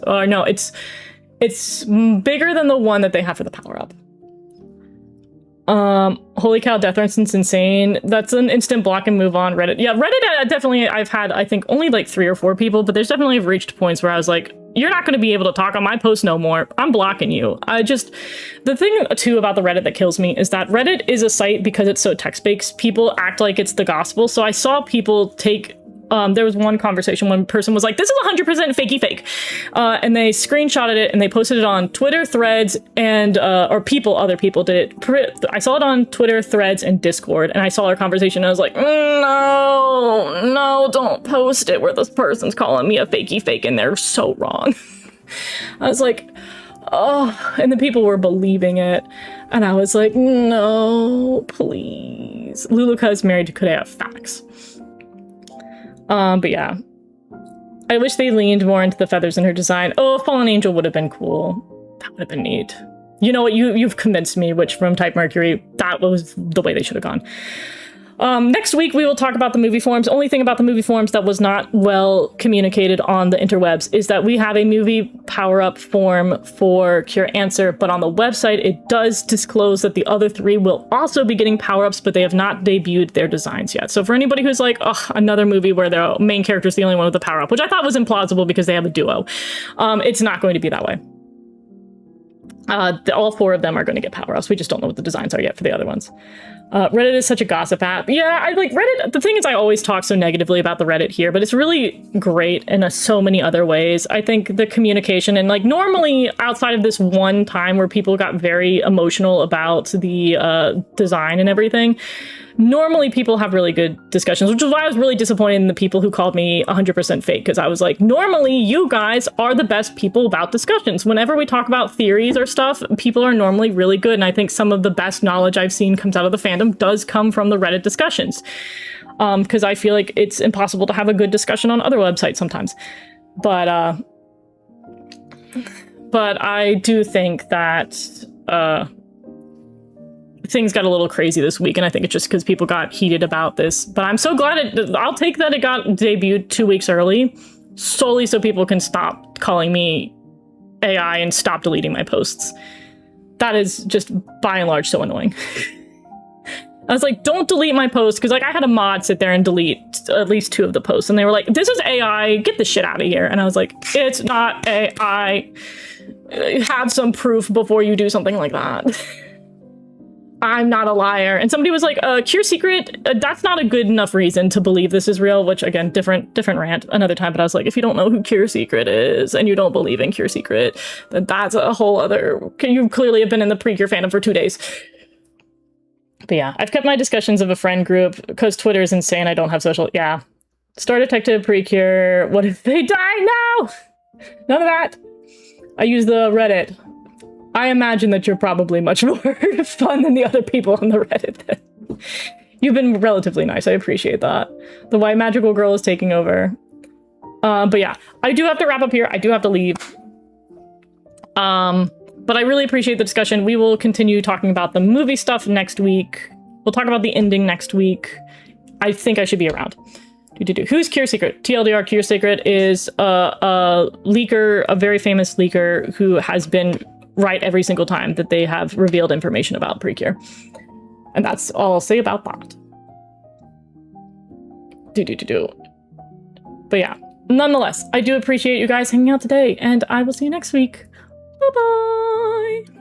bigger than the one that they have for the power up. Holy cow, death instance insane. That's an instant block and move on. Reddit. Yeah, Reddit definitely. I've had I think only like 3 or 4 people, but there's definitely reached points where I was like, you're not going to be able to talk on my post no more. I'm blocking you. The thing too about the Reddit that kills me is that Reddit is a site because it's so text-based. People act like it's the gospel. So I saw people take, there was one conversation, one person was like, this is 100% fakey fake. And they screenshotted it and they posted it on Twitter, Threads, and, other people did it. I saw it on Twitter, Threads, and Discord. And I saw our conversation and I was like, no, don't post it where this person's calling me a fakey fake and they're so wrong. I was like, oh, and the people were believing it. And I was like, no, please. Luluka is married to Kudea. Facts. But yeah. I wish they leaned more into the feathers in her design. Oh, Fallen Angel would have been cool. That would have been neat. You know what? You've convinced me, which Room Type Mercury, that was the way they should have gone. Next week, we will talk about the movie forums. Only thing about the movie forums that was not well communicated on the interwebs is that we have a movie power-up form for Cure Answer, but on the website, it does disclose that the other 3 will also be getting power-ups, but they have not debuted their designs yet. So for anybody who's like, oh, another movie where the main character is the only one with the power-up, which I thought was implausible because they have a duo, it's not going to be that way. All 4 of them are going to get power-ups. We just don't know what the designs are yet for the other ones. Reddit is such a gossip app. Yeah, I like Reddit. The thing is, I always talk so negatively about the Reddit here, but it's really great in so many other ways. I think the communication and like normally outside of this one time where people got very emotional about the design and everything, normally people have really good discussions, which is why I was really disappointed in the people who called me 100% fake, because I was like, normally you guys are the best people about discussions. Whenever we talk about theories or stuff, people are normally really good, and I think some of the best knowledge I've seen comes out of the fandom does come from the Reddit discussions. Because I feel like it's impossible to have a good discussion on other websites sometimes. But I do think that things got a little crazy this week, and I think it's just because people got heated about this. But I'm so glad I'll take that it got debuted 2 weeks early, solely so people can stop calling me AI and stop deleting my posts. That is just, by and large, so annoying. I was like, don't delete my post, because like I had a mod sit there and delete at least 2 of the posts, and they were like, this is AI, get the shit out of here. And I was like, it's not AI. Have some proof before you do something like that. I'm not a liar. And somebody was like, Cure Secret, that's not a good enough reason to believe this is real, which again, different rant another time. But I was like, if you don't know who Cure Secret is and you don't believe in Cure Secret, then that's a whole other, you clearly have been in the pre-Cure fandom for 2 days. But yeah, I've kept my discussions of a friend group because Twitter is insane. I don't have social. Yeah. Star Detective, pre-Cure. What if they die now? None of that. I use the Reddit. I imagine that you're probably much more fun than the other people on the Reddit. You've been relatively nice. I appreciate that. The white magical girl is taking over. But yeah, I do have to wrap up here. I do have to leave. But I really appreciate the discussion. We will continue talking about the movie stuff next week. We'll talk about the ending next week. I think I should be around. Who's Cure Secret? TLDR, Cure Secret is a leaker, a very famous leaker who has been right every single time that they have revealed information about pre-Cure. And that's all I'll say about that. But yeah, nonetheless, I do appreciate you guys hanging out today, and I will see you next week. Bye-bye!